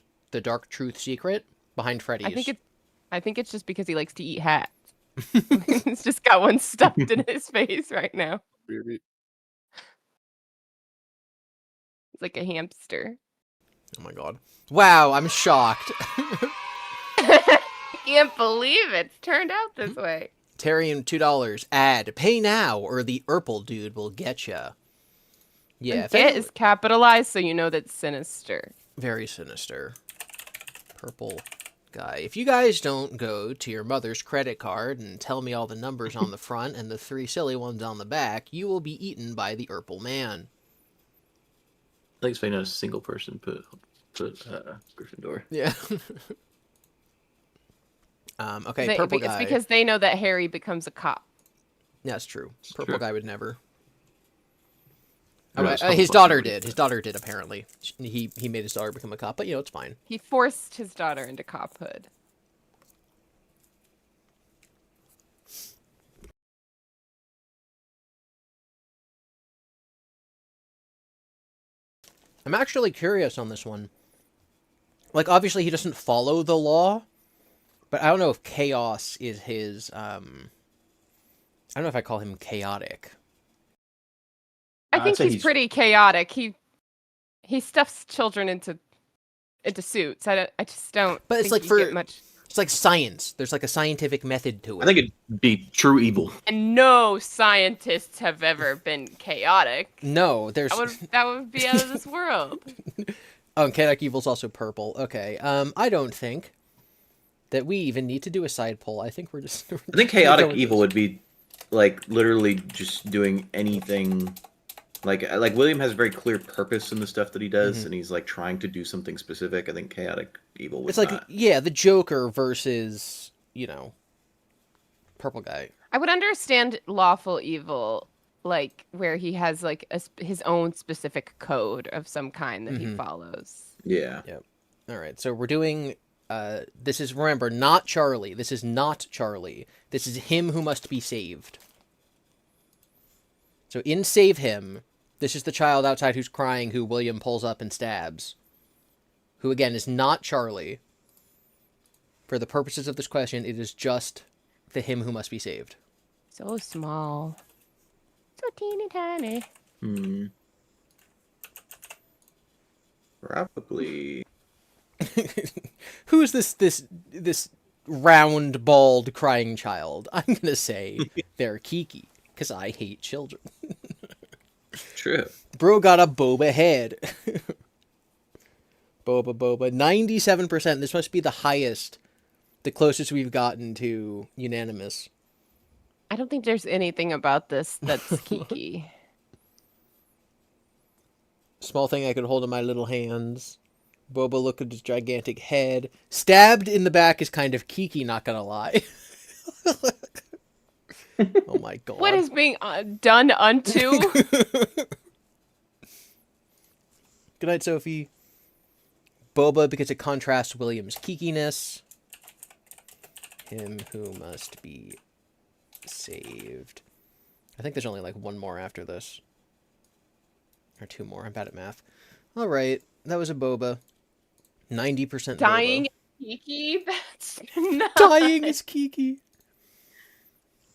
truth secret behind Freddy's. I think it's just because he likes to eat hats. He's just got one stuffed in his face right now. Really? It's like a hamster. Oh my god. Wow, I'm shocked. I can't believe it's turned out this way. Tarian, $2. Add, pay now, or the Urple dude will get ya. Yeah. Get is capitalized, so you know that's sinister. Very sinister. Purple guy. If you guys don't go to your mother's credit card and tell me all the numbers on the front and the 3 silly ones on the back, you will be eaten by the Urple man. Thanks for not a single person put Gryffindor. Yeah. Okay, purple guy. It's because they know that Harry becomes a cop. Yeah, that's true. It's Purple true. guy would never. No, His daughter did. His daughter did, apparently. He made his daughter become a cop, but, it's fine. He forced his daughter into cophood. I'm actually curious on this one. Like, obviously he doesn't follow the law, but I don't know if chaos is his, I don't know if I call him chaotic. I think he's pretty chaotic. He stuffs children into suits. I just don't. But it's think like you get much. It's like science. There's like a scientific method to it. I think it'd be true evil. And no scientists have ever been chaotic. No, there's that would be out of this world. Oh, and chaotic evil's also purple. Okay. I don't think that we even need to do a side poll. I think we're just. I think chaotic evil would be like literally just doing anything. Like William has a very clear purpose in the stuff that he does, and he's like trying to do something specific. I think chaotic evil would It's like not. the Joker versus purple guy. I would understand lawful evil, like where he has like his own specific code of some kind that he follows. Yeah. Yep. All right. So we're doing. This is, remember, not Charlie. This is not Charlie. This is him who must be saved. So in Save Him, this is the child outside who's crying, who William pulls up and stabs. Who, again, is not Charlie. For the purposes of this question, it is just the him who must be saved. So small. So teeny tiny. Probably. Who's this round, bald, crying child? I'm going to say they're Kiki, because I hate children. True. Bro got a boba head. Boba. 97%. This must be the highest, the closest we've gotten to unanimous. I don't think there's anything about this that's Kiki. Small thing I could hold in my little hands. Boba, look at his gigantic head. Stabbed in the back is kind of Kiki, not gonna lie. Oh my god. What is being done unto? Good night, Sophie. Boba, because it contrasts William's Kikiness. Him who must be saved. I think there's only like one more after this. Or two more. I'm bad at math. Alright, that was a Boba. 90% Dying Boba. is Kiki? That's not... Dying is Kiki.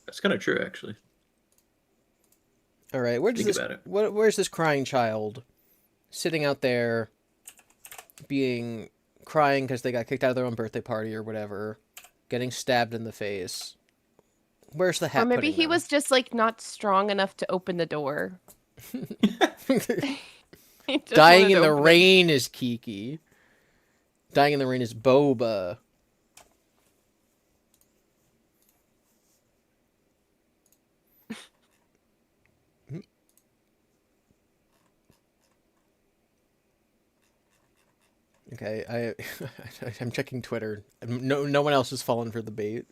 That's kind of true, actually. Alright, where's this crying child? Sitting out there, crying because they got kicked out of their own birthday party or whatever. Getting stabbed in the face. Where's the hat? Or maybe putting he them? was just like not strong enough to open the door. Dying in the rain is Kiki. Dying in the rain is Boba. Okay, I'm checking Twitter. No one else has fallen for the bait.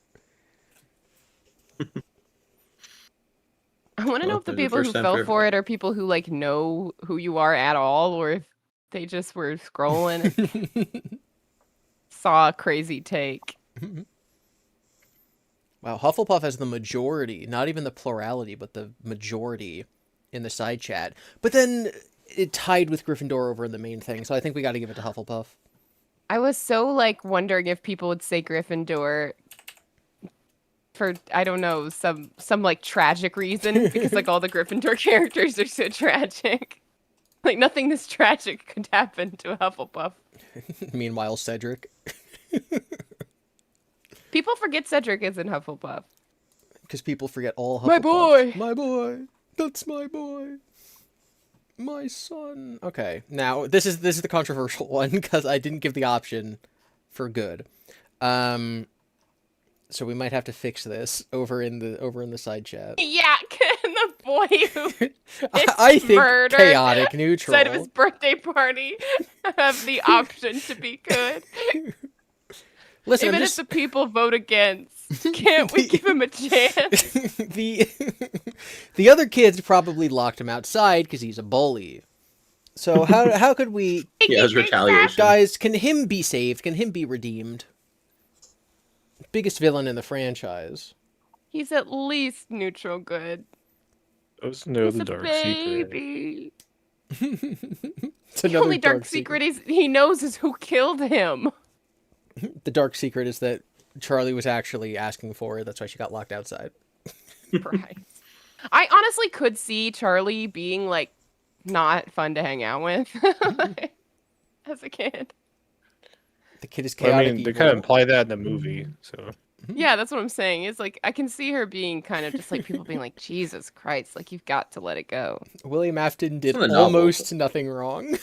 I want to know if the people who fell for it are people who like know who you are at all, or if they just were scrolling and saw a crazy take. Wow, Hufflepuff has the majority, not even the plurality, but the majority in the side chat. But then it tied with Gryffindor over in the main thing, so I think we got to give it to Hufflepuff. I was so like wondering if people would say Gryffindor for, I don't know, some like tragic reason, because like all the Gryffindor characters are so tragic. Like nothing this tragic could happen to a Hufflepuff. Meanwhile, Cedric. People forget Cedric is in Hufflepuff. Because people forget all Hufflepuff. My boy! My boy! That's my boy! My son! Okay, now, this is the controversial one, because I didn't give the option for good. So we might have to fix this over in the side chat. Yeah, the boy who I think murdered chaotic neutral. outside of his birthday party have the option to be good. Listen, Even if the people vote against, can't we give him a chance? the other kids probably locked him outside because he's a bully. So how could we? Yeah, it was retaliation. Guys, can him be saved? Can him be redeemed? Biggest villain in the franchise. He's at least neutral good. Those know He's the a dark secret. baby. It's The another only dark secret he knows is who killed him. The dark secret is that Charlie was actually asking for it. That's why she got locked outside. Right. I honestly could see Charlie being like not fun to hang out with as a kid. The kid is Well, chaotic. I mean, they evil. kind of imply that in the movie, so. Yeah, that's what I'm saying. It's like I can see her being kind of just like people being like, Jesus Christ, like you've got to let it go. William Afton did It's in the novel. almost nothing wrong.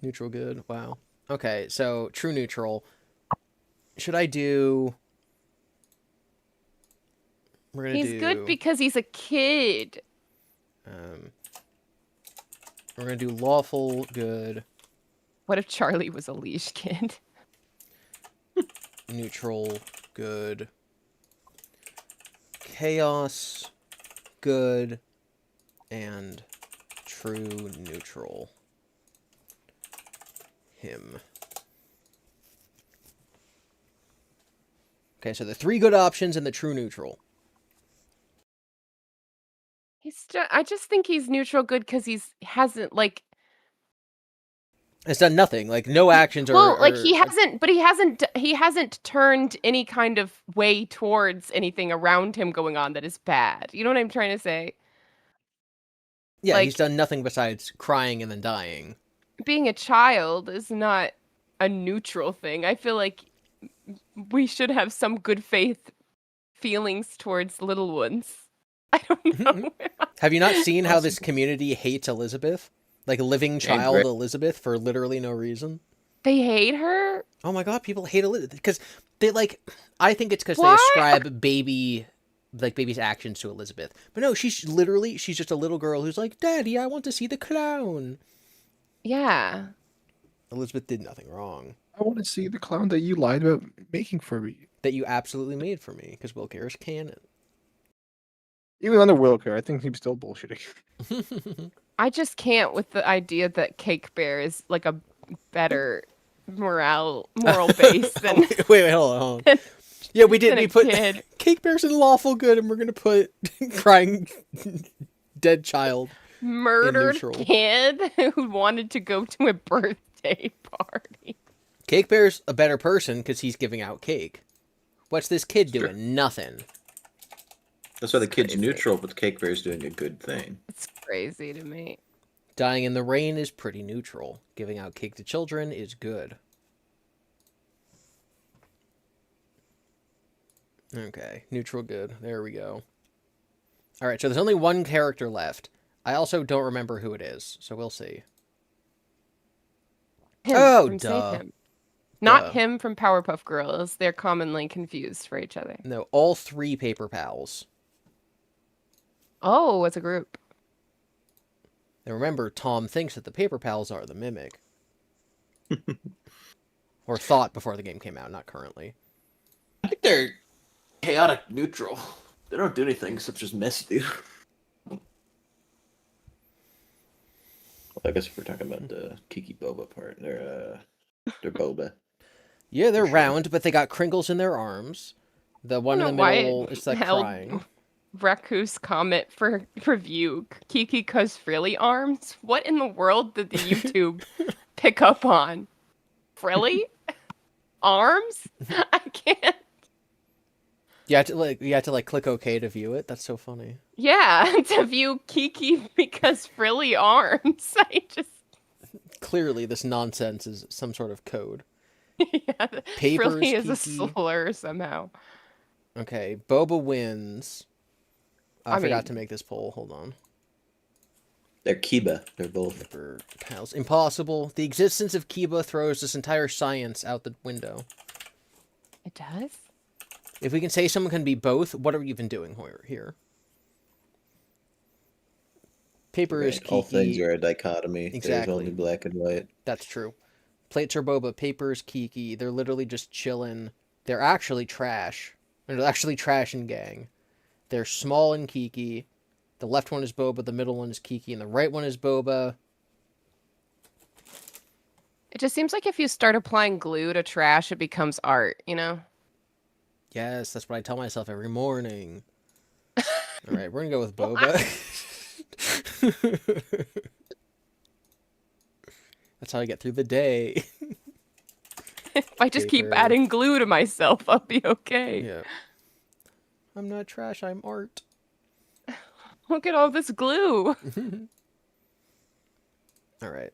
Neutral good. Wow. Okay, so true neutral. Should I do? We're gonna He's do. good because he's a kid. We're gonna do lawful good. What if Charlie was a leash kid? neutral, good. Chaos, good. And true, neutral. Him. Okay, so the 3 good options and the true neutral. I just think he's neutral good because hasn't like. It's done nothing. Like no actions Well, like he he hasn't turned any kind of way towards anything around him going on that is bad. You know what I'm trying to say? Yeah, like, he's done nothing besides crying and then dying. Being a child is not a neutral thing. I feel like we should have some good faith feelings towards little ones. I don't know. Have you not seen how this community hates Elizabeth? Like living child Elizabeth for literally no reason. They hate her? Oh my god, people hate Elizabeth because they like. I think it's because they ascribe baby's actions to Elizabeth. But no, she's just a little girl who's like, Daddy, I want to see the clown. Yeah. Elizabeth did nothing wrong. I want to see the clown that you lied about making for me. That you absolutely made for me because Will Care is canon. Even under Wilker, I think he's still bullshitting. I just can't with the idea that Cake Bear is like a better moral base than. wait, hold on. Yeah, we did. We put Cake Bear's in lawful good, and we're gonna put crying dead child, murdered kid who wanted to go to a birthday party. Cake Bear's a better person because he's giving out cake. What's this kid doing? Nothing. That's why the kid's neutral, but the Cake Bear's doing a good thing. It's crazy to me. Dying in the rain is pretty neutral. Giving out cake to children is good. Okay, neutral good. There we go. Alright, so there's only one character left. I also don't remember who it is, so we'll see. Him duh. Him. Not him from Powerpuff Girls. They're commonly confused for each other. No, all 3 Paper Pals. Oh, as a group. And remember, Tom thinks that the Paper Pals are the Mimic. Or thought before the game came out, not currently. I think they're chaotic neutral. They don't do anything except just mess with you. Well, I guess if we're talking about the Kiki Boba part, they're Boba. Yeah, they're round, but they got crinkles in their arms. The one in the middle is like crying. Raku's comment for review, Kiki cause frilly arms? What in the world did the YouTube pick up on? Frilly? Arms? I can't. You have to click OK to view it. That's so funny. Yeah, to view Kiki because frilly arms. Clearly this nonsense is some sort of code. Yeah, frilly is a slur somehow. Okay, Boba wins. I forgot to make this poll. Hold on. They're Kiba. They're both. Paper Pals. Impossible. The existence of Kiba throws this entire science out the window. It does? If we can say someone can be both, what are we even doing here? Paper is Kiki. All things are a dichotomy. Exactly. There's only black and white. That's true. Plates are Boba. Paper is Kiki. They're literally just chilling. They're actually trash. They're actually trash and gang. They're small and Kiki. The left one is Boba, the middle one is Kiki, and the right one is Boba. It just seems like if you start applying glue to trash, it becomes art, you know? Yes, that's what I tell myself every morning. All right, we're going to go with Boba. That's how I get through the day. If I just keep adding glue to myself, I'll be okay. Yeah. I'm not trash, I'm art. Look at all this glue. All right.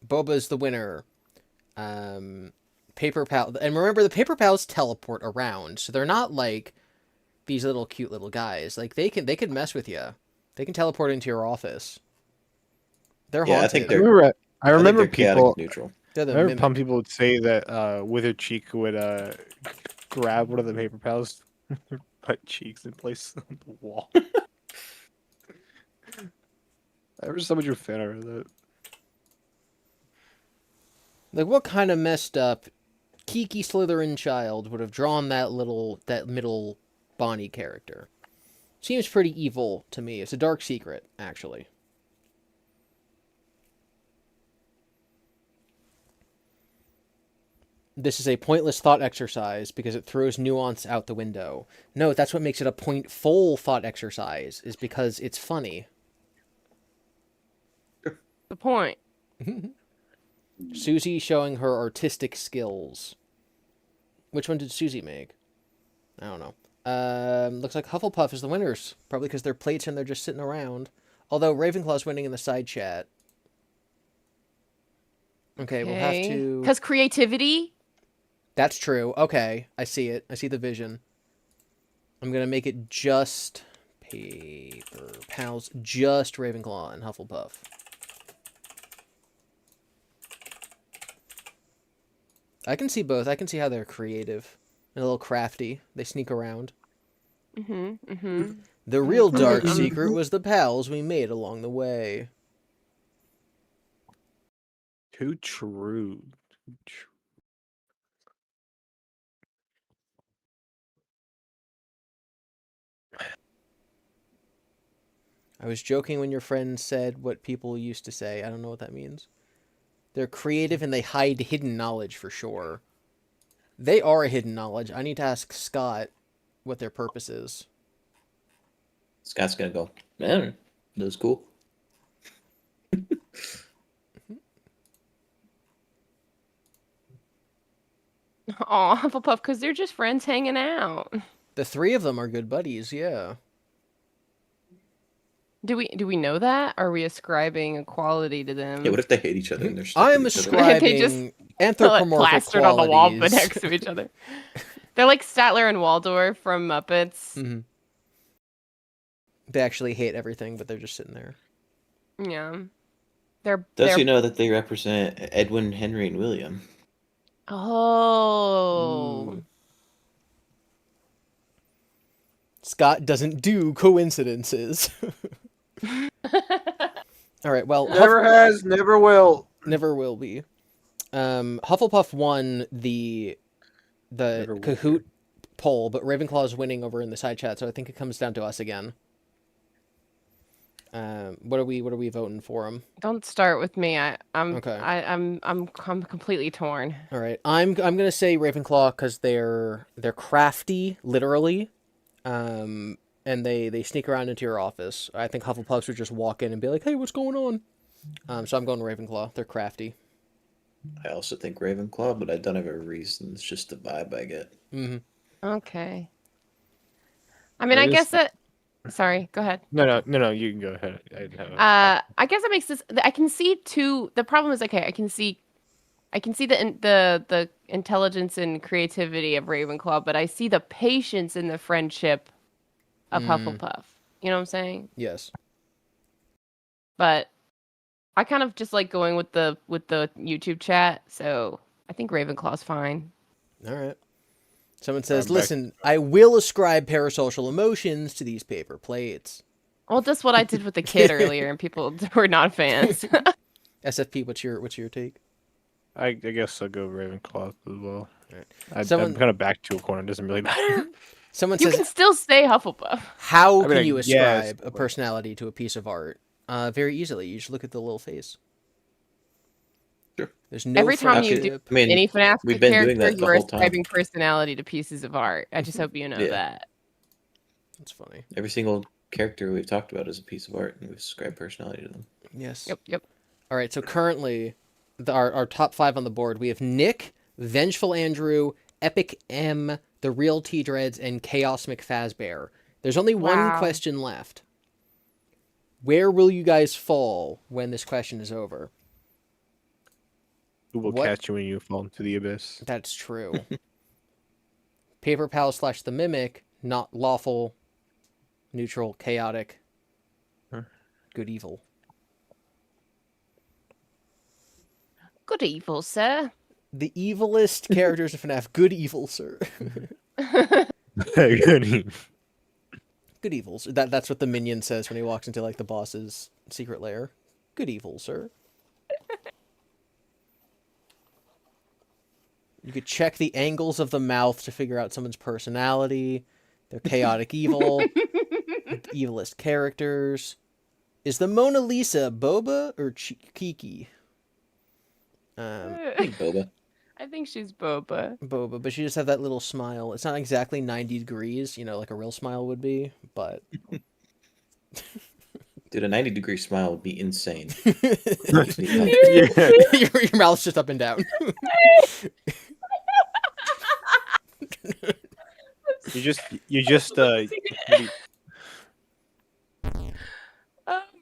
Boba's the winner. Paper Pal, and remember the Paper Pals teleport around, so they're not like these little cute little guys. Like they can mess with you. They can teleport into your office. They're haunted. I think they're. I remember people. Neutral. I remember some people would say that Withered Chica would grab one of the Paper Pals, put cheeks in place on the wall. I remember so much of a fan of that. Like, what kind of messed up Kiki Slytherin child would have drawn that middle Bonnie character. Seems pretty evil to me. It's a dark secret, actually. This is a pointless thought exercise because it throws nuance out the window. No, that's what makes it a pointful thought exercise, is because it's funny. The point. Susie showing her artistic skills. Which one did Susie make? I don't know. Looks like Hufflepuff is the winners. Probably because they're plates and they're just sitting around. Although Ravenclaw's winning in the side chat. Okay, we'll have to... Because creativity? That's true. Okay, I see it. I see the vision. I'm going to make it just Paper Pals, just Ravenclaw and Hufflepuff. I can see both. I can see how they're creative and a little crafty. They sneak around. The real dark secret was the pals we made along the way. Too true. I was joking when your friend said what people used to say. I don't know what that means. They're creative and they hide hidden knowledge for sure. They are a hidden knowledge. I need to ask Scott what their purpose is. Scott's gonna go, man, that was cool. Aw, Hufflepuff, because they're just friends hanging out. The three of them are good buddies, yeah. Do we know that? Are we ascribing a quality to them? Yeah, what if they hate each other and they're stuck I am with each other? ascribing They just anthropomorphic plastered on the wall, but qualities. next to each other. They're like Statler and Waldorf from Muppets. Mm-hmm. They actually hate everything, but they're just sitting there. Yeah. Does you know that they represent Edwin, Henry, and William? Oh. Ooh. Scott doesn't do coincidences. All right, well... Never has, never will. Never will be. Hufflepuff won the Kahoot poll, but Ravenclaw is winning over in the side chat, so I think it comes down to us again. What are we voting for him? Don't start with me. I'm okay. I'm completely torn. All right, I'm gonna say Ravenclaw because they're crafty, literally, and they sneak around into your office. I think Hufflepuffs would just walk in and be like, "Hey, what's going on?" So I'm going Ravenclaw. They're crafty. I also think Ravenclaw, but I don't have a reason. It's just the vibe I get. Mm-hmm. Okay. I mean, I guess that. Sorry, go ahead. No, you can go ahead. I guess that makes this. I can see two. The problem is, okay, I can see the intelligence and creativity of Ravenclaw, but I see the patience and the friendship of Hufflepuff. You know what I'm saying? Yes. But I kind of just like going with the YouTube chat, so I think Ravenclaw's fine. All right. Someone says, listen, I will ascribe parasocial emotions to these paper plates. Well, that's what I did with the kid earlier, and people were not fans. SFP, what's your take? I guess I'll go Ravenclaw as well. Right. I'm kind of back to a corner. It doesn't really matter. Someone you says, can still say Hufflepuff. How can you ascribe a personality to a piece of art? Very easily. You just look at the little face. Sure. There's no Every time you do any FNAF character, you are ascribing personality to pieces of art. I just hope you know that. That's funny. Every single character we've talked about is a piece of art, and we ascribe personality to them. Yes. Yep. All right, so currently, our top 5 on the board, we have Nick, Vengeful Andrew, Epic M, The Real T-Dreads, and Chaos McFazbear. There's only one question left. Where will you guys fall when this question is over? Who will catch you when you fall into the abyss? That's true. Paper Pal / the Mimic, not lawful, neutral, chaotic, good evil. Good evil, sir. The evilest characters of FNAF. Good evil, sir. Good evil. Good evils. That's what the minion says when he walks into like the boss's secret lair. Good evil, sir. You could check the angles of the mouth to figure out someone's personality. They're chaotic evil, evilest characters. Is the Mona Lisa Boba or Kiki? I think Boba. I think she's Boba. Boba, but she just have that little smile. It's not exactly 90 degrees, like a real smile would be, but... Dude, a 90-degree smile would be insane. Yeah. your mouth's just up and down. You just Oh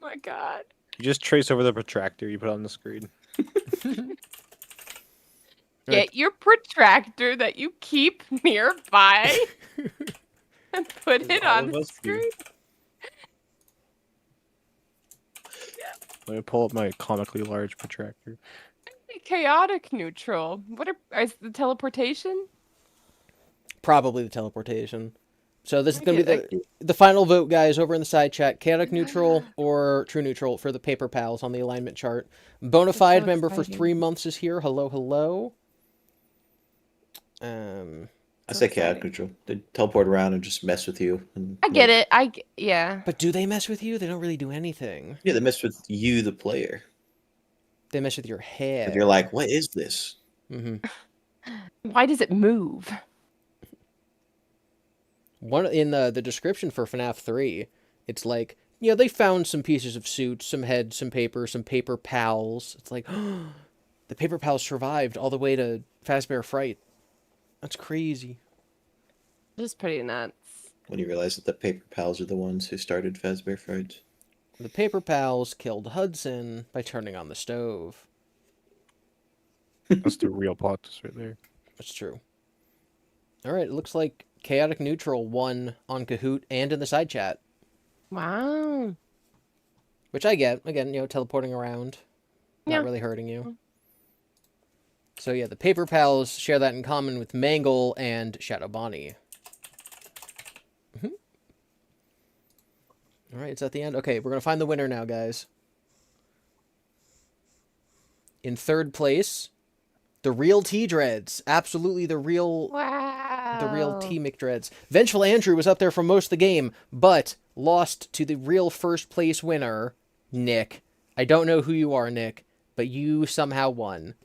my god. you just trace over the protractor you put on the screen. Get your protractor that you keep nearby and put it all on of the us do. screen. Let me pull up my comically large protractor. Chaotic neutral. Is the teleportation? Probably the teleportation. So this is going to Okay, be the final vote, guys, over in the side chat. Chaotic neutral or true neutral for the paper pals on the alignment chart. Bonafide so member for exciting. 3 months is here. Hello, hello. I say chaotic neutral. They teleport around and just mess with you. And, I get it. Yeah. But do they mess with you? They don't really do anything. Yeah, they mess with you, the player. They mess with your head. And you're like, what is this? Why does it move? One in the description for FNAF 3, it's like, they found some pieces of suit, some heads, some paper pals. It's like, the paper pals survived all the way to Fazbear Fright. That's crazy. This is pretty nuts. When you realize that the paper pals are the ones who started Fazbear Fright. The paper pals killed Hudson by turning on the stove. That's the real plot twist right there. That's true. All right, it looks like Chaotic Neutral won on Kahoot and in the side chat, Wow. which I get. Again, teleporting around, not Yeah. really hurting you. So yeah, the paper pals share that in common with Mangle and Shadow Bonnie. All right, it's at the end. Okay, we're gonna find the winner now, guys. In third place, the real T-Dreads. Absolutely the real Wow. T McDreads. Vengeful Andrew was up there for most of the game, but lost to the real first place winner, Nick. I don't know who you are, Nick, but you somehow won.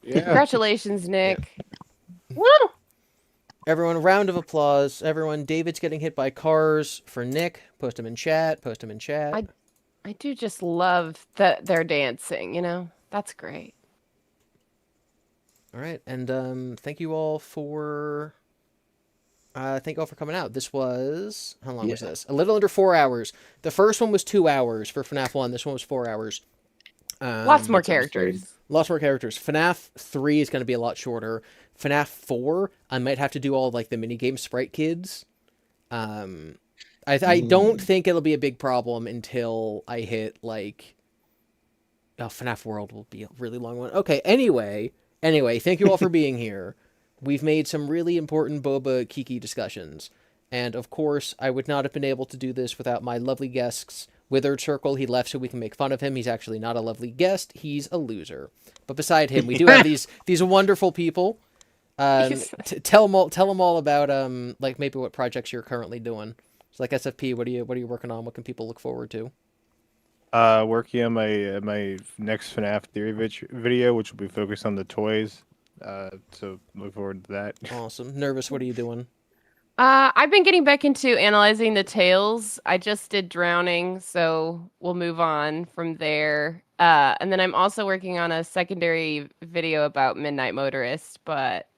Yeah. Congratulations, Nick. Woo! Everyone, a round of applause. Everyone, David's getting hit by cars for Nick. Post him in chat. Post him in chat. I do just love that they're dancing, That's great. All right, and thank you all for coming out. This was, how long was this? A little under 4 hours. The first one was 2 hours for FNAF 1. This one was 4 hours. Lots more characters. Lots more characters. FNAF 3 is going to be a lot shorter. FNAF 4, I might have to do all like the minigame sprite kids. I don't think it'll be a big problem until I hit like... Oh, FNAF World will be a really long one. Okay, anyway, thank you all for being here. We've made some really important Boba Kiki discussions. And of course, I would not have been able to do this without my lovely guests. Withered Circle, he left so we can make fun of him. He's actually not a lovely guest. He's a loser. But beside him, we do have these wonderful people. Tell them all about like maybe what projects you're currently doing. So like SFP, what are you working on? What can people look forward to? Working on my next FNAF theory video, which will be focused on the toys. So look forward to that. Awesome. Nervous, what are you doing? I've been getting back into analyzing the tales. I just did Drowning, so we'll move on from there. And then I'm also working on a secondary video about Midnight Motorist, but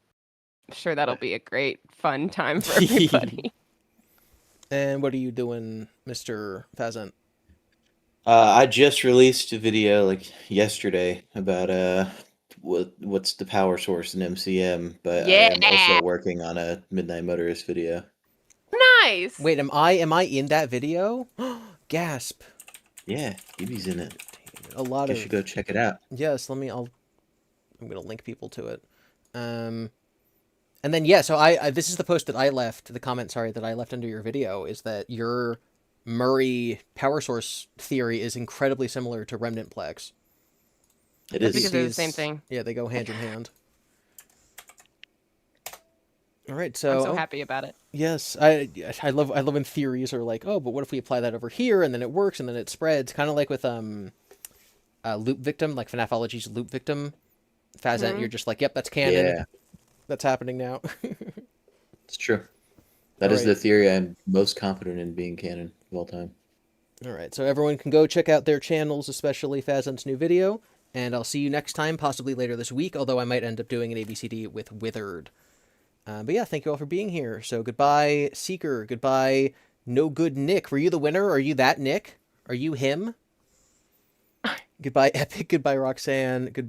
I'm sure that'll be a great, fun time for everybody. And what are you doing, Mr. Pheasant? I just released a video like yesterday about what's the power source in MCM, but I am also working on a Midnight Motorist video. Nice. Wait, am I in that video? Gasp. Yeah, Gibby's in it. A lot You of... should go check it out. Yes, I'm gonna link people to it. And then yeah, so I this is the post that I left, the comment, sorry, that I left under your video, is that your Murray power source theory is incredibly similar to Remnant Plex. It That's is. because they're the same thing. Yeah, they go hand in hand. All right, I'm so so happy about it. yes, I love when theories are like, oh, but what if we apply that over here and then it works and then it spreads, kind of like with Loop Victim, like FNAFology's Loop Victim. Fazent, you're just like, yep, that's canon. Yeah, That's happening now. it's true. That All is right. the theory I'm most confident in being canon of all time. All right, so everyone can go check out their channels, especially Fazent's new video, and I'll see you next time, possibly later this week, although I might end up doing an ABCD with Withered. But yeah, thank you all for being here. So goodbye, Seeker. Goodbye, No Good Nick. Were you the winner? Are you that Nick? Are you him? Goodbye, Epic. Goodbye, Roxanne. Goodbye.